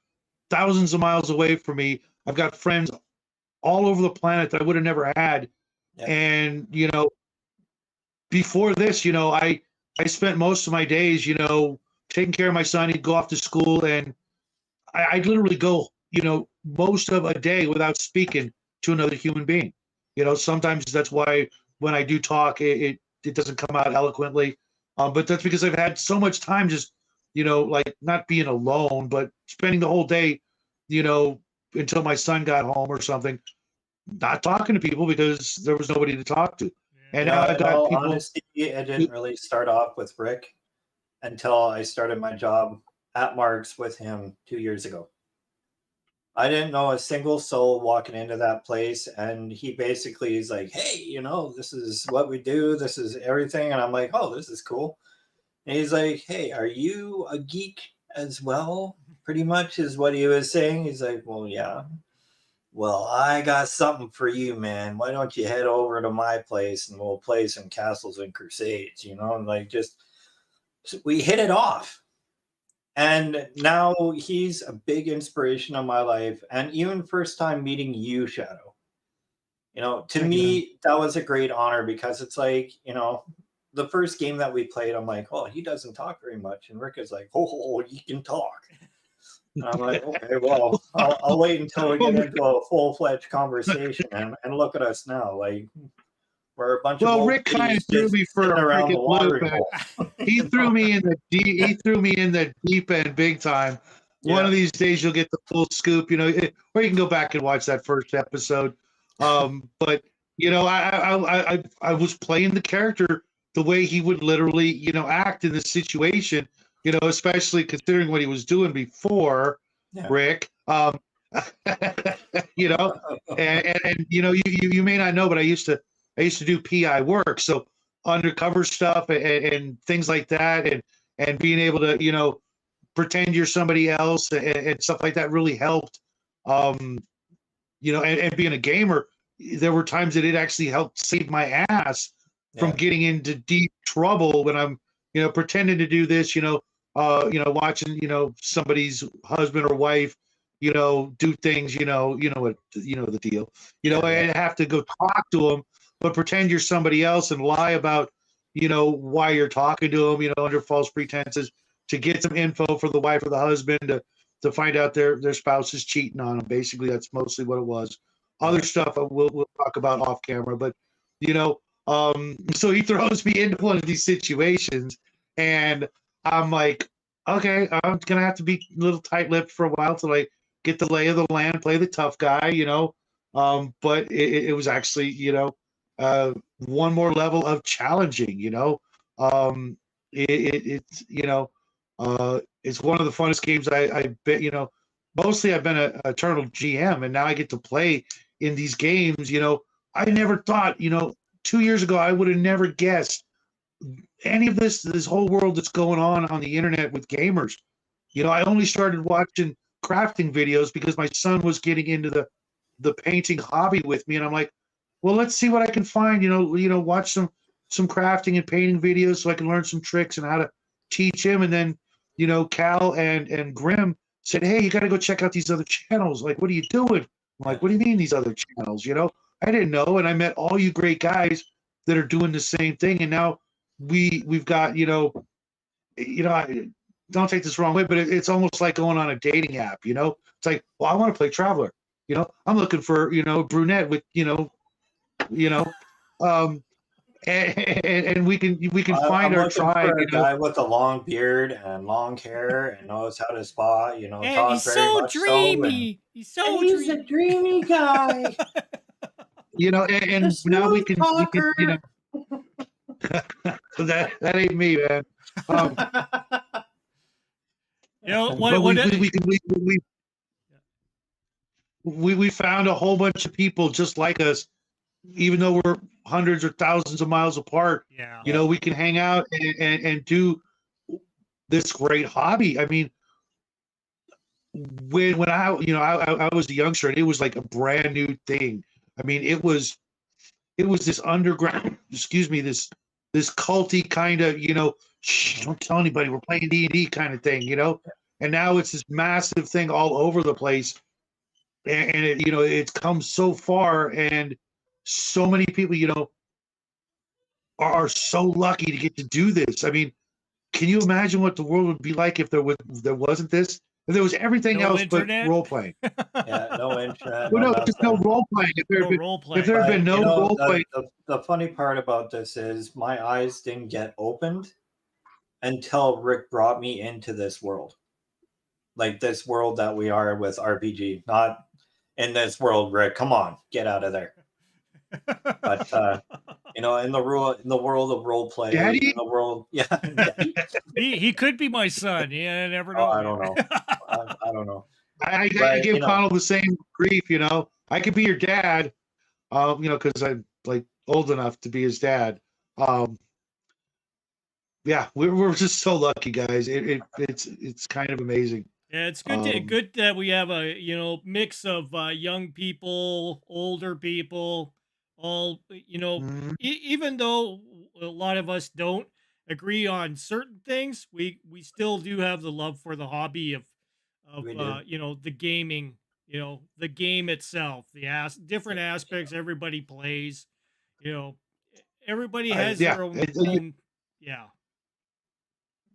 thousands of miles away from me. I've got friends all over the planet that I would have never had. Yeah. And, before this, I spent most of my days, taking care of my son. He'd go off to school, and I'd literally go, most of a day without speaking to another human being. Sometimes that's why when I do talk, it doesn't come out eloquently. But that's because I've had so much time just, like not being alone, but spending the whole day, until my son got home or something, not talking to people because there was nobody to talk to. And now I've in got all people. honesty, it didn't really start off with Rick until I started my job at Mark's with him 2 years ago. I didn't know a single soul walking into that place, and he basically is like, "Hey, this is what we do. This is everything." And I'm like, "Oh, this is cool." And he's like, "Hey, are you a geek as well?" Pretty much is what he was saying. He's like, "Well, yeah." "Well, I got something for you, man. Why don't you head over to my place and we'll play some Castles and Crusades?" And like, just we hit it off. And now he's a big inspiration in my life. And even first time meeting you, Shadow, to me, that was a great honor, because it's like, the first game that we played, I'm like, "Oh, he doesn't talk very much." And Rick is like, "Oh, he can talk." And I'm like, "Okay, well, I'll wait until we get into a full-fledged conversation." And look at us now. Like, we're a bunch of old Rick kind of ladies threw just me for sitting a around the freaking loop. watering hole. He threw me in the deep end big time. One of these days you'll get the full scoop, or you can go back and watch that first episode. But I was playing the character the way he would literally, act in the situation, especially considering what he was doing before, Rick. And you may not know, but I used to do PI work, so undercover stuff and things like that, and being able to pretend you're somebody else and stuff like that really helped. And being a gamer, there were times that it actually helped save my ass from getting into deep trouble when I'm pretending to do this, watching somebody's husband or wife do things, what the deal, and have to go talk to them, but pretend you're somebody else and lie about why you're talking to them, under false pretenses, to get some info for the wife or the husband to find out their spouse is cheating on them. Basically, that's mostly what it was. Other stuff we'll talk about off camera, but so he throws me into one of these situations, and I'm like, okay, I'm gonna have to be a little tight-lipped for a while till I get the lay of the land, play the tough guy, but it was actually, one more level of challenging, it's one of the funnest games I bet, mostly I've been a eternal GM, and now I get to play in these games. I never thought, 2 years ago, I would have never guessed any of this whole world that's going on the internet with gamers. I only started watching crafting videos because my son was getting into the painting hobby with me, and I'm like, well, let's see what I can find. Watch some crafting and painting videos so I can learn some tricks and how to teach him. And then, Cal and Grim said, hey, you got to go check out these other channels. Like, what are you doing? I'm like, what do you mean these other channels? I didn't know, and I met all you great guys that are doing the same thing, and now we've got I don't take this the wrong way, but it's almost like going on a dating app. It's like, well, I want to play Traveler. I'm looking for brunette with and we can find our tribe. For a guy with a long beard and long hair and knows how to spot. And talk he's very so much dreamy. He's so he's a dreamy guy. And now we can that ain't me, man. We found a whole bunch of people just like us, even though we're hundreds or thousands of miles apart. We can hang out and do this great hobby. I mean, when I was a youngster, and it was like a brand new thing. I mean, it was this underground, this culty kind of, shh, don't tell anybody we're playing D&D kind of thing, and now it's this massive thing all over the place, and it, it's come so far, and so many people, are so lucky to get to do this. I mean, can you imagine what the world would be like if there wasn't this? If there was everything else internet? but role playing. No internet. Just no role playing. If there had been no role playing. The funny part about this is my eyes didn't get opened until Rick brought me into this world. Like this world that we are with RPG, not in this world, Rick. Come on, get out of there. But You know, in the world of role play, Daddy? in the world, yeah. Daddy? He could be my son. Yeah, I never know. Oh, I don't know. I don't know. I But give you know, Connell the same grief, you know. I could be your dad, you know, because I'm like old enough to be his dad. Um, yeah, we're just so lucky, guys. It's kind of amazing. Yeah, it's good that we have a mix of young people, older people, all Mhm. even though a lot of us don't agree on certain things, we still do have the love for the hobby of we do. the gaming, the game itself, the different aspects everybody plays, you know, everybody has Yeah, their own yeah.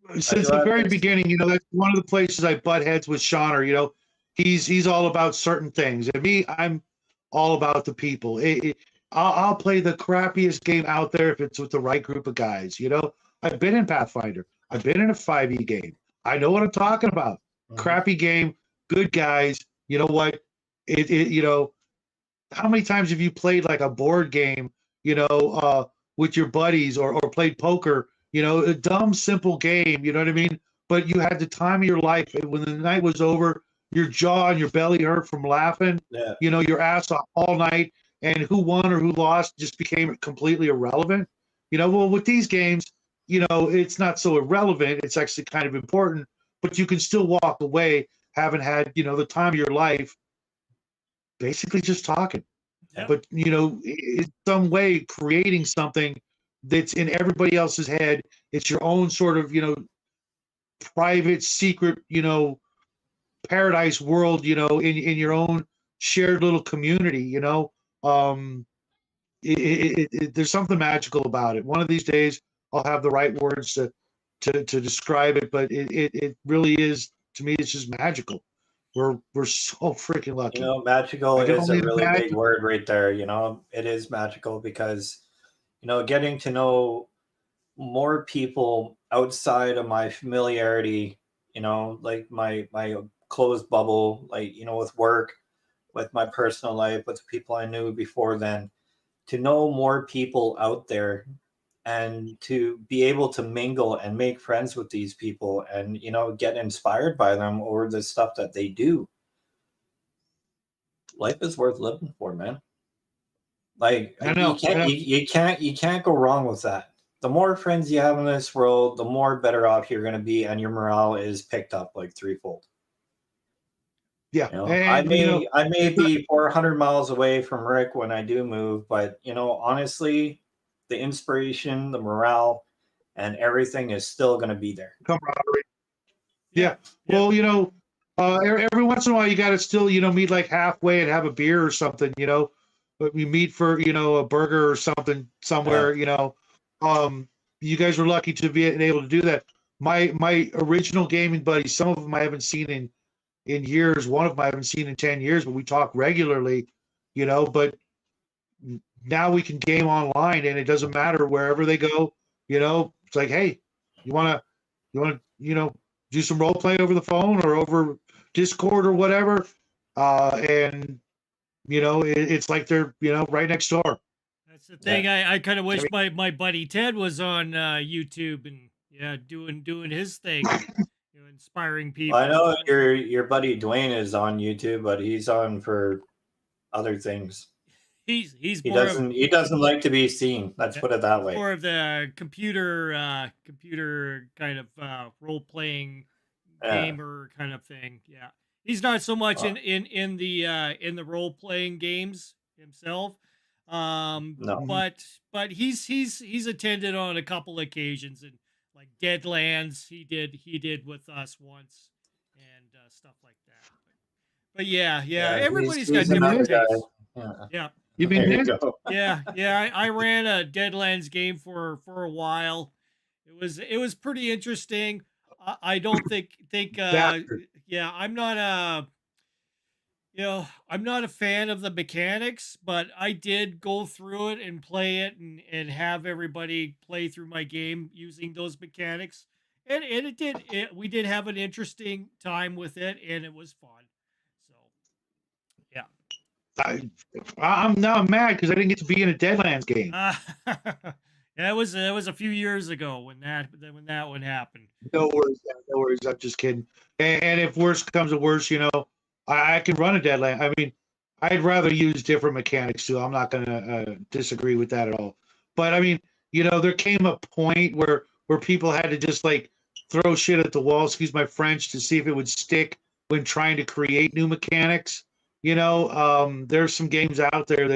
I since do the have very this. beginning, you know, that's one of the places I butt heads with Shauner. You know, he's all about certain things, and me, I'm all about the people. I'll play the crappiest game out there if it's with the right group of guys. You know, I've been in Pathfinder, I've been in a 5e game. I know what I'm talking about. Mhm. Crappy game, good guys. You know what? You know, how many times have you played like a board game, you know, with your buddies or played poker, you know, a dumb, simple game, you know what I mean? But you had the time of your life. And when the night was over, your jaw and your belly hurt from laughing, Yeah. you know, your ass off all night. And who won or who lost just became completely irrelevant. You know, well, with these games, you know, it's not so irrelevant. It's actually kind of important, but you can still walk away having had, you know, the time of your life basically just talking. Yep. But you know, in some way creating something that's in everybody else's head. It's your own sort of, you know, private secret, you know, paradise world, you know, in your own shared little community, you know. um there's something magical about it. One of these days I'll have the right words to describe it, but it really is, to me, it's just magical. We're so freaking You lucky. know, magical I can is only a really big imagine. word right there. You know, it is magical because, you know, getting to know more people outside of my familiarity, you know, like my closed bubble, like, you know, with work, with my personal life, with the people I knew before then, to know more people out there and to be able to mingle and make friends with these people and, you know, get inspired by them over the stuff that they do. Life is worth living for, man. Like I know, I know. you can't go wrong with that. The more friends you have in this world, the more better off you're going to be, and your morale is picked up like threefold. Yeah, You know, and you know, I may it's not. be 400 miles away from Rick when I do move, but you know, honestly, the inspiration, the morale, and everything is still going to be there. Camaraderie. Yeah. Yeah. Yeah. Well, you know, every once in a while you got to still, you know, meet like halfway and have a beer or something, you know. But we meet for, you know, a burger or something Yeah. somewhere, you know. Um, you guys were lucky to be able to do that. My original gaming buddies, some of them I haven't seen in years. One of them I haven't seen in 10 years, but we talk regularly, you know. But now we can game online and it doesn't matter wherever they go, you know. It's like, hey, you want to you know, do some role play over the phone or over Discord or whatever, and you know, it's like they're, you know, right next door. That's the Yeah. thing. I kind of I wish mean, my buddy Ted was on YouTube and yeah, doing his thing and inspiring Well, I people. know So your buddy Dwayne is on YouTube, but he's on for other things. he's more of He doesn't like to be seen. Let's put it that he's way. more of the computer kind of role playing Yeah. gamer kind of thing. Yeah, he's not so much Uh, in the role playing games himself. no. mhm. But he's attended on a couple occasions and like Deadlands he did with us once and stuff like that. But yeah, Yeah, everybody's You got he's mean different another this? guy. tastes. Yeah. Yeah. You mean There you this? go. Yeah. I ran a Deadlands game for a while. It was pretty interesting. I don't think Bastard. yeah, I'm not a fan of the mechanics, but I did go through it and play it and have everybody play through my game using those mechanics. And we did have an interesting time with it and it was fun. So, yeah. I'm now mad because I didn't get to be in a Deadlands game. Yeah, it was a few years ago when that one happened. No worries, man, no worries. I'm just kidding. And if worse comes to worse, I can run a Deadland. I mean, I'd rather use different mechanics too. I'm not going to disagree with that at all. But I mean, there came a point where people had to just like throw shit at the wall, excuse my French, to see if it would stick when trying to create new mechanics. There's some games out there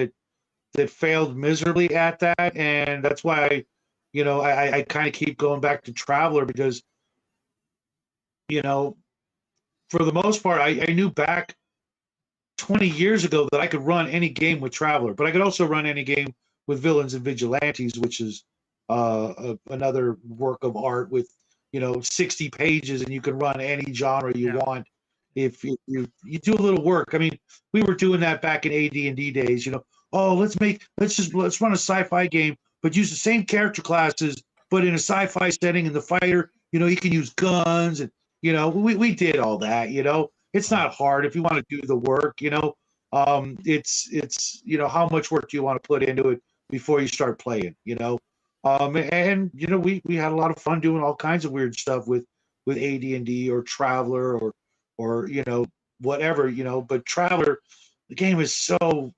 that failed miserably at that, and that's why I kind of keep going back to Traveler because for the most part, I knew back 20 years ago that I could run any game with Traveler, but I could also run any game with Villains and Vigilantes, which is another work of art with 60 pages, and you can run any genre you want if you do a little work. I mean, we were doing that back in AD&D days. Oh, let's run a sci-fi game, but use the same character classes, but in a sci-fi setting. And the fighter, he can use guns, and we did all that. It's not hard if you want to do the work. It's how much work do you want to put into it before you start playing. And we had a lot of fun doing all kinds of weird stuff with AD&D or Traveler or whatever. But Traveler, the game is so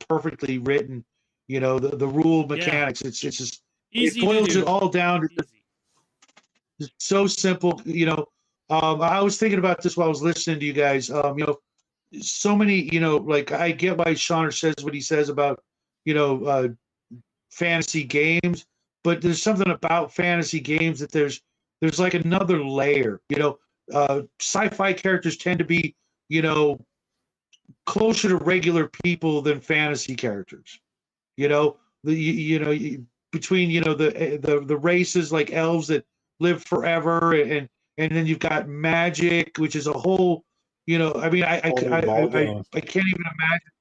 perfectly written. The rule mechanics. It's just easy. It boils it all down to just so simple. I was thinking about this while I was listening to you guys. So many. Like I get why Shauner says what he says about fantasy games, but there's something about fantasy games that there's like another layer. Sci-fi characters tend to be closer to regular people than fantasy characters. Between the races like elves that live forever, and then you've got magic, which is a whole I mean I can't even imagine.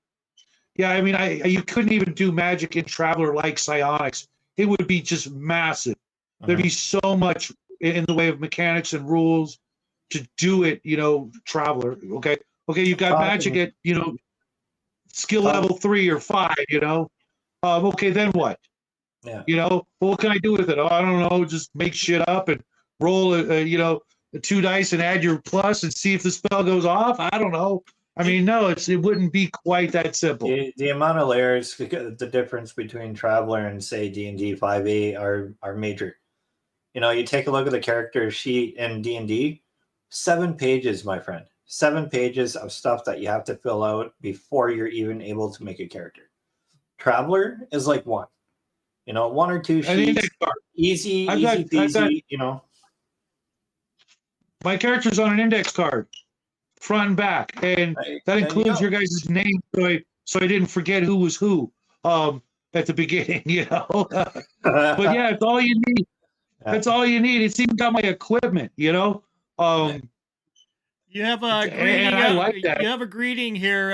Yeah, I mean you couldn't even do magic in Traveler like psionics. It would be just massive. There'd be so much in the way of mechanics and rules to do it. Traveler. Okay, you've got magic at skill level 3 or 5. Okay, then what? Yeah. What can I do with it? Oh, I don't know. Just make shit up and roll a 2 dice and add your plus and see if the spell goes off. I don't know. I mean, no, it wouldn't be quite that simple. The amount of layers, the difference between Traveler and say D&D 5e are major. You take a look at the character sheet in D&D, 7 pages, my friend. 7 pages of stuff that you have to fill out before you're even able to make a character. Traveler is like 1. 1 or 2 sheets, easy peasy. My character's on an index card, front and back, and that includes your guys' name, so I didn't forget who was who at the beginning. But yeah, it's all you need. That's all you need. It's even got my equipment. You have a greeting. And I like that. You have a greeting here,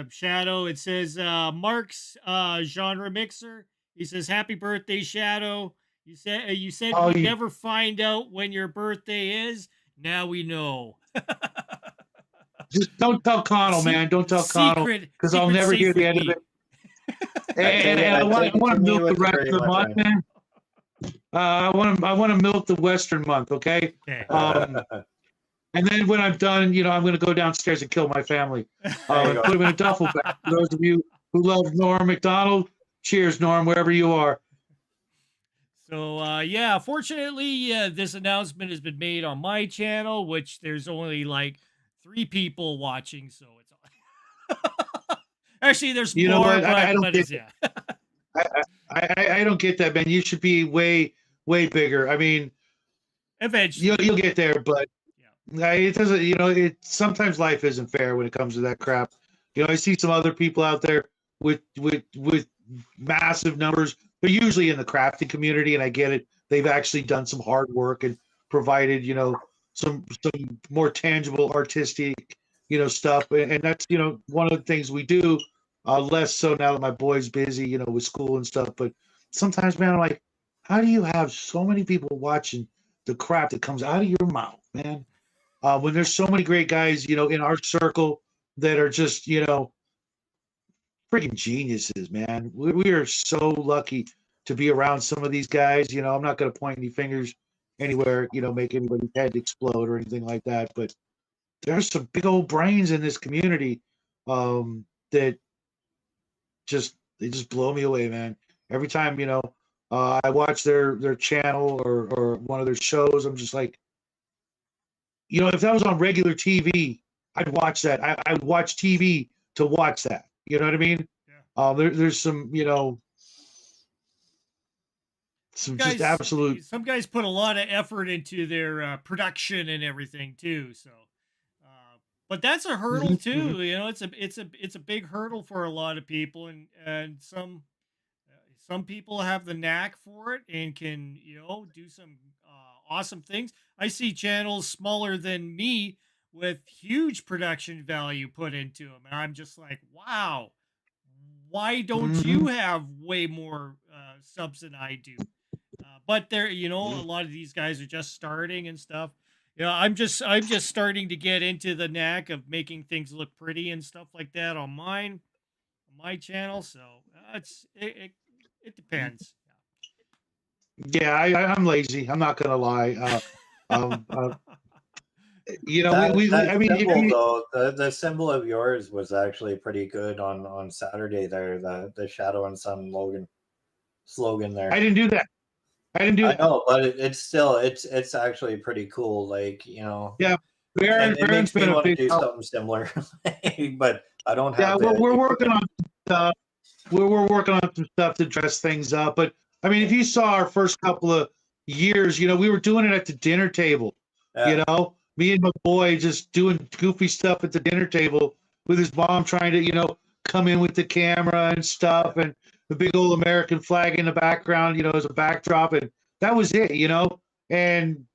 Shadow. It says Mark's genre mixer. He says, "Happy birthday, Shadow." You said you never find out when your birthday is. Now we know. Just don't tell Connell, man. Don't tell Connell, because I'll never hear the end of it. And I want to milk the rest of the month, man. I want to milk the Western month, okay? And then when I'm done, I'm going to go downstairs and kill my family. And put them in a duffel bag. For those of you who love Norm Macdonald, cheers, Norm, wherever you are. So, fortunately, this announcement has been made on my channel, which there's only like 3 people watching. So it's actually there's more. What? I don't get I don't get that, man. You should be way bigger. I mean, eventually you'll get there, but it doesn't. Sometimes life isn't fair when it comes to that crap. I see some other people out there with massive numbers. They're usually in the crafting community, and I get it. They've actually done some hard work and provided, some more tangible artistic, stuff. And that's, one of the things we do, less so now that my boy's busy, with school and stuff. But sometimes, man, I'm like, how do you have so many people watching the crap that comes out of your mouth, man? When there's so many great guys, in our circle that are just, you know, freaking geniuses, man. We are so lucky to be around some of these guys. You know, I'm not going to point any fingers anywhere, you know, make anybody's head explode or anything like that. But there's some big old brains in this community that they just blow me away, man. Every time, you know, I watch their channel or one of their shows, I'm just like, you know, if that was on regular TV, I'd watch that. I would watch TV to watch that. You know what I mean? Yeah. There's some, you know, some just absolute. Some guys put a lot of effort into their production and everything too. So, but that's a hurdle too. You know, it's a big hurdle for a lot of people, and some people have the knack for it and can, you know, do some awesome things. I see channels smaller than me with huge production value put into them, and I'm just like, wow, why don't you have way more subs than I do? But they're, you know, a lot of these guys are just starting and stuff. You know, I'm just starting to get into the knack of making things look pretty and stuff like that on my channel. So it depends. Yeah, I'm lazy. I'm not gonna lie. You know, that I mean, symbol, though, the symbol of yours was actually pretty good on Saturday there. The Shadow and Sun slogan there. I didn't do that. I know, but it's still it's actually pretty cool. Like, you know, yeah, it makes me want to do something similar, but I don't have. Yeah, we're working on stuff. We're working on some stuff to dress things up. But I mean, if you saw our first couple of years, you know, we were doing it at the dinner table. Yeah. You know, me and my boy just doing goofy stuff at the dinner table with his mom trying to, you know, come in with the camera and stuff, and the big old American flag in the background, you know, as a backdrop, and that was it, you know. And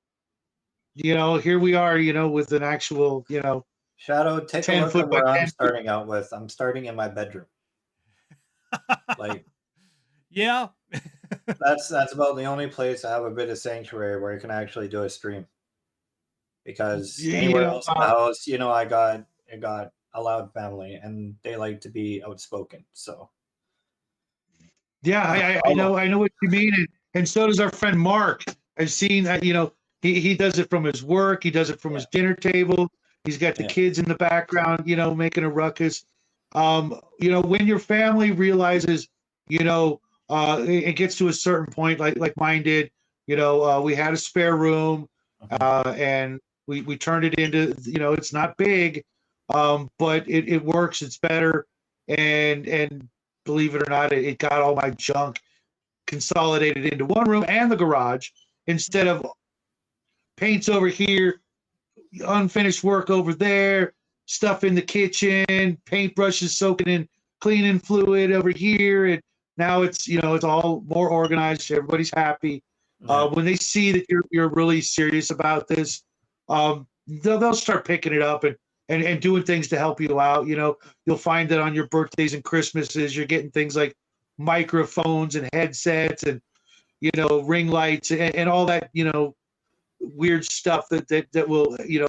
you know, here we are, you know, with an actual, you know, Shadow. Take a look at where I'm starting out with. I'm starting in my bedroom. Like, yeah, that's about the only place I have a bit of sanctuary where I can actually do a stream. Because anywhere else in the house, you know, I got a loud family and they like to be outspoken. So yeah, I know what you mean, and so does our friend Mark. I've seen that, you know, he does it from his work, he does it from his dinner table. He's got the kids in the background, you know, making a ruckus. You know, when your family realizes, you know, it gets to a certain point, like mine did. You know, we had a spare room, and we turned it into, you know, it's not big, but it works. It's better, and believe it or not, it got all my junk consolidated into one room and the garage instead of paints over here, unfinished work over there, stuff in the kitchen, paintbrushes soaking in cleaning fluid over here, and now it's, you know, it's all more organized. Everybody's happy. When they see that you're really serious about this, they'll start picking it up and doing things to help you out. You know, you'll find that on your birthdays and Christmases, you're getting things like microphones and headsets and, you know, ring lights and all that, you know, weird stuff that will, you know,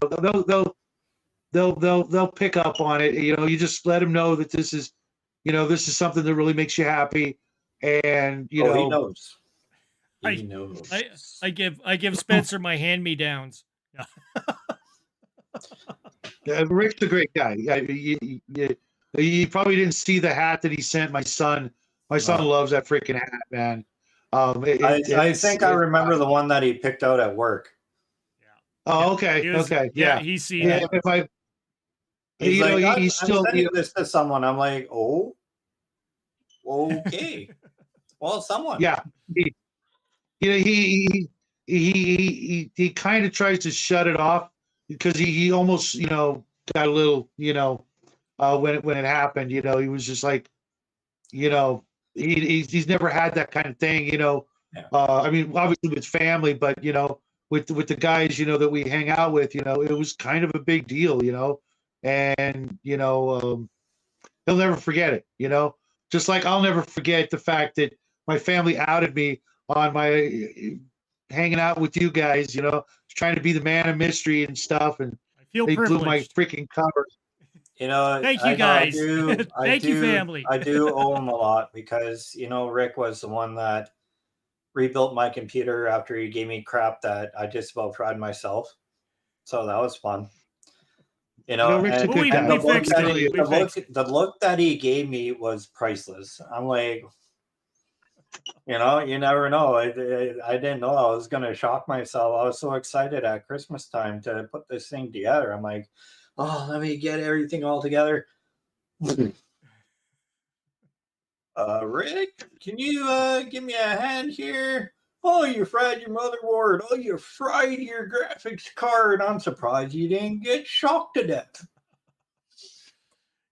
they'll pick up on it. You know, you just let them know that this is, you know, this is something that really makes you happy, and you know, he knows. He knows. I give Spencer my hand-me-downs. Rick's a great guy. You probably didn't see the hat that he sent my son. My son loves that freaking hat, man. I think I remember the one that he picked out at work. Oh, okay, okay, yeah. He's seen it. If I, he's you like, know, I'm he's still sending this to someone. I'm like, oh, okay. Well, someone. Yeah. You know, he kind of tries to shut it off because he almost, you know, got a little, you know, when it happened, you know, he was just like, you know, he's never had that kind of thing, you know. I mean, obviously with family, but you know, with the guys, you know, that we hang out with, you know, it was kind of a big deal, you know, and you know, he'll never forget it, you know, just like I'll never forget the fact that my family outed me on my hanging out with you guys, you know, trying to be the man of mystery and stuff, and I feel they privileged. blew my freaking cover. You know, Thank you I know I guys. do, Thank you, family. I do owe him a lot because Rick was the one that rebuilt my computer after he gave me crap that I just about fried myself. So that was fun. Rick's a And, good and guy. the look fixed that it. he, We fixed it. the look that he gave me was priceless. I'm like, you never know. I didn't know I was going to shock myself. I was so excited at Christmas time to put this thing together. I'm like, oh, let me get everything all together. Rick, can you give me a hand here? Oh, you fried your motherboard. Oh, you fried your graphics card. I'm surprised you didn't get shocked to death.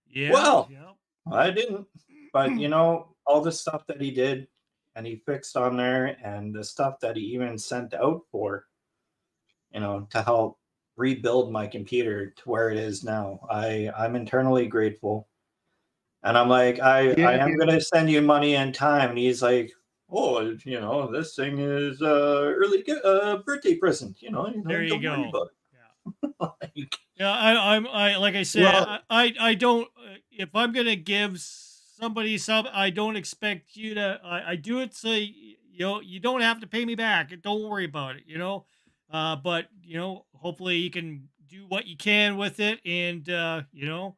Yeah. Well, yeah. I didn't. But all the stuff that he did and he fixed on there, and the stuff that he even sent out for, to help rebuild my computer to where it is now. I'm internally grateful. And I'm like, I am gonna send you money and time. And he's like, oh, this thing is early birthday present. There you don't worry go. about it. Like, Yeah, I like I said, Well- I don't. If I'm gonna give somebody some, I don't expect you to. I do it so you don't have to pay me back. Don't worry about it. But hopefully you can do what you can with it, and I know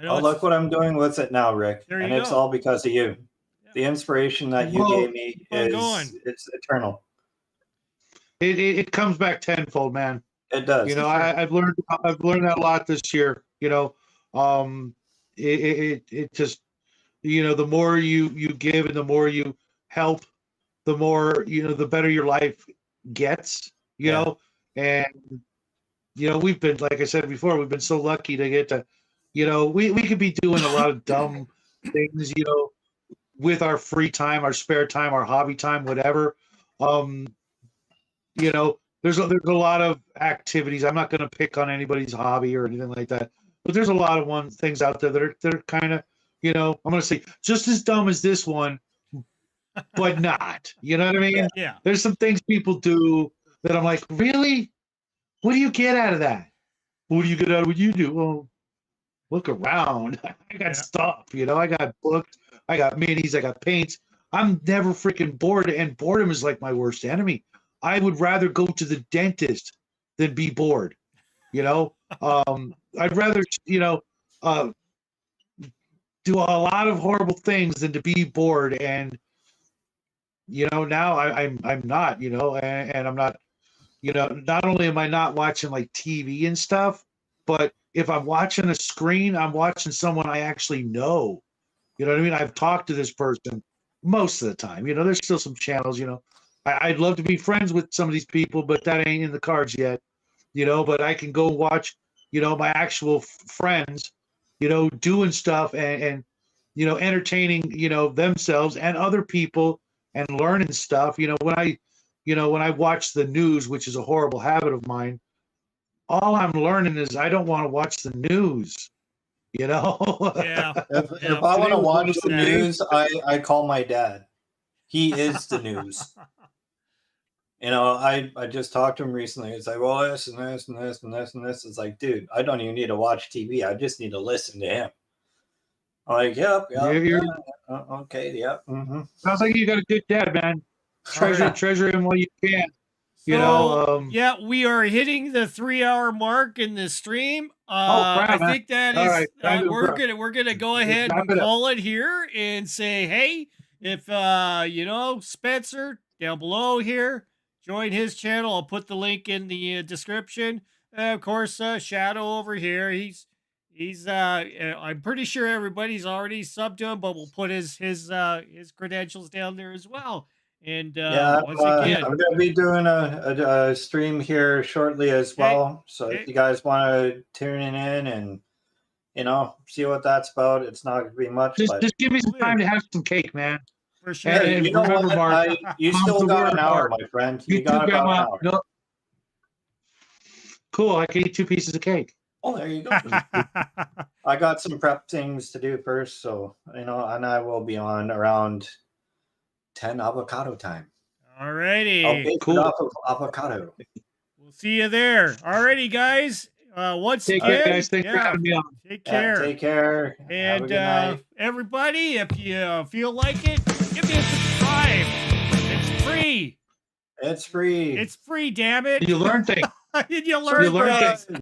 oh, it's look what I'm doing with it now, Rick. There And you it's go. all because of you. Yeah. The inspiration that you Well, gave me keep on going. it's eternal. It comes back tenfold, man. It does. Sure. I've learned that a lot this year. It just the more you give and the more you help, the more the better your life gets. And we've been, like I said before, we've been so lucky to get to, we could be doing a lot of dumb things, with our free time, our spare time, our hobby time, whatever. There's a lot of activities. I'm not going to pick on anybody's hobby or anything like that, but there's a lot of things out there that are kind of, I'm going to say just as dumb as this one, but not. You know what I mean? Yeah. There's some things people do that I'm like, really? What do you get out of that? What do you get out of what you do? Well, look around. I got stuff. I got books. I got minis. I got paints. I'm never freaking bored, and boredom is like my worst enemy. I would rather go to the dentist than be bored. I'd rather do a lot of horrible things than to be bored. And now I'm not. And I'm not. Not only am I not watching like TV and stuff, but if I'm watching a screen, I'm watching someone I actually know. You know what I mean? I've talked to this person most of the time. There's still some channels. I'd love to be friends with some of these people, but that ain't in the cards yet. But I can go watch, my actual friends, doing stuff and entertaining, themselves and other people and learning stuff. When I watch the news, which is a horrible habit of mine, all I'm learning is I don't want to watch the news. Yeah. If I want to watch the news, I call my dad. He is the news. I just talked to him recently. It's like, well, this and this and this and this and this. It's like, dude, I don't even need to watch TV. I just need to listen to him. I'm like, yep, okay, yep. Mm-hmm. Sounds like you got a good dad, man. Treasure him while you can. Yeah, we are hitting the 3-hour mark in the stream. I think that is right. we're gonna go ahead and call it here and say, hey, if Spencer down below here, join his channel. I'll put the link in the description. Of course, Shadow over here. He's I'm pretty sure everybody's already subbed to him, but we'll put his credentials down there as well. And once again, I'm going to be doing a stream here shortly as well. So if you guys want to tune in and see what that's about, it's not going to be much. Just give me some time to have some cake, man. For sure. And you know remember, what? Mark, you still got an hour, my friend. You got about an hour. No. Cool. I can eat 2 pieces of cake. Oh, there you go. I got some prep things to do first, so and I will be on around 10 avocado time. Alrighty. I'll bake it off of avocado. We'll see you there. Alrighty, guys. Once Take care, again, guys. Thanks for having me on. take Yeah, care. take care. Have a And good night. everybody, if you feel like it, give me a subscribe. It's free. It's free. It's free, damn it. You learn things. You learn You learn things. things.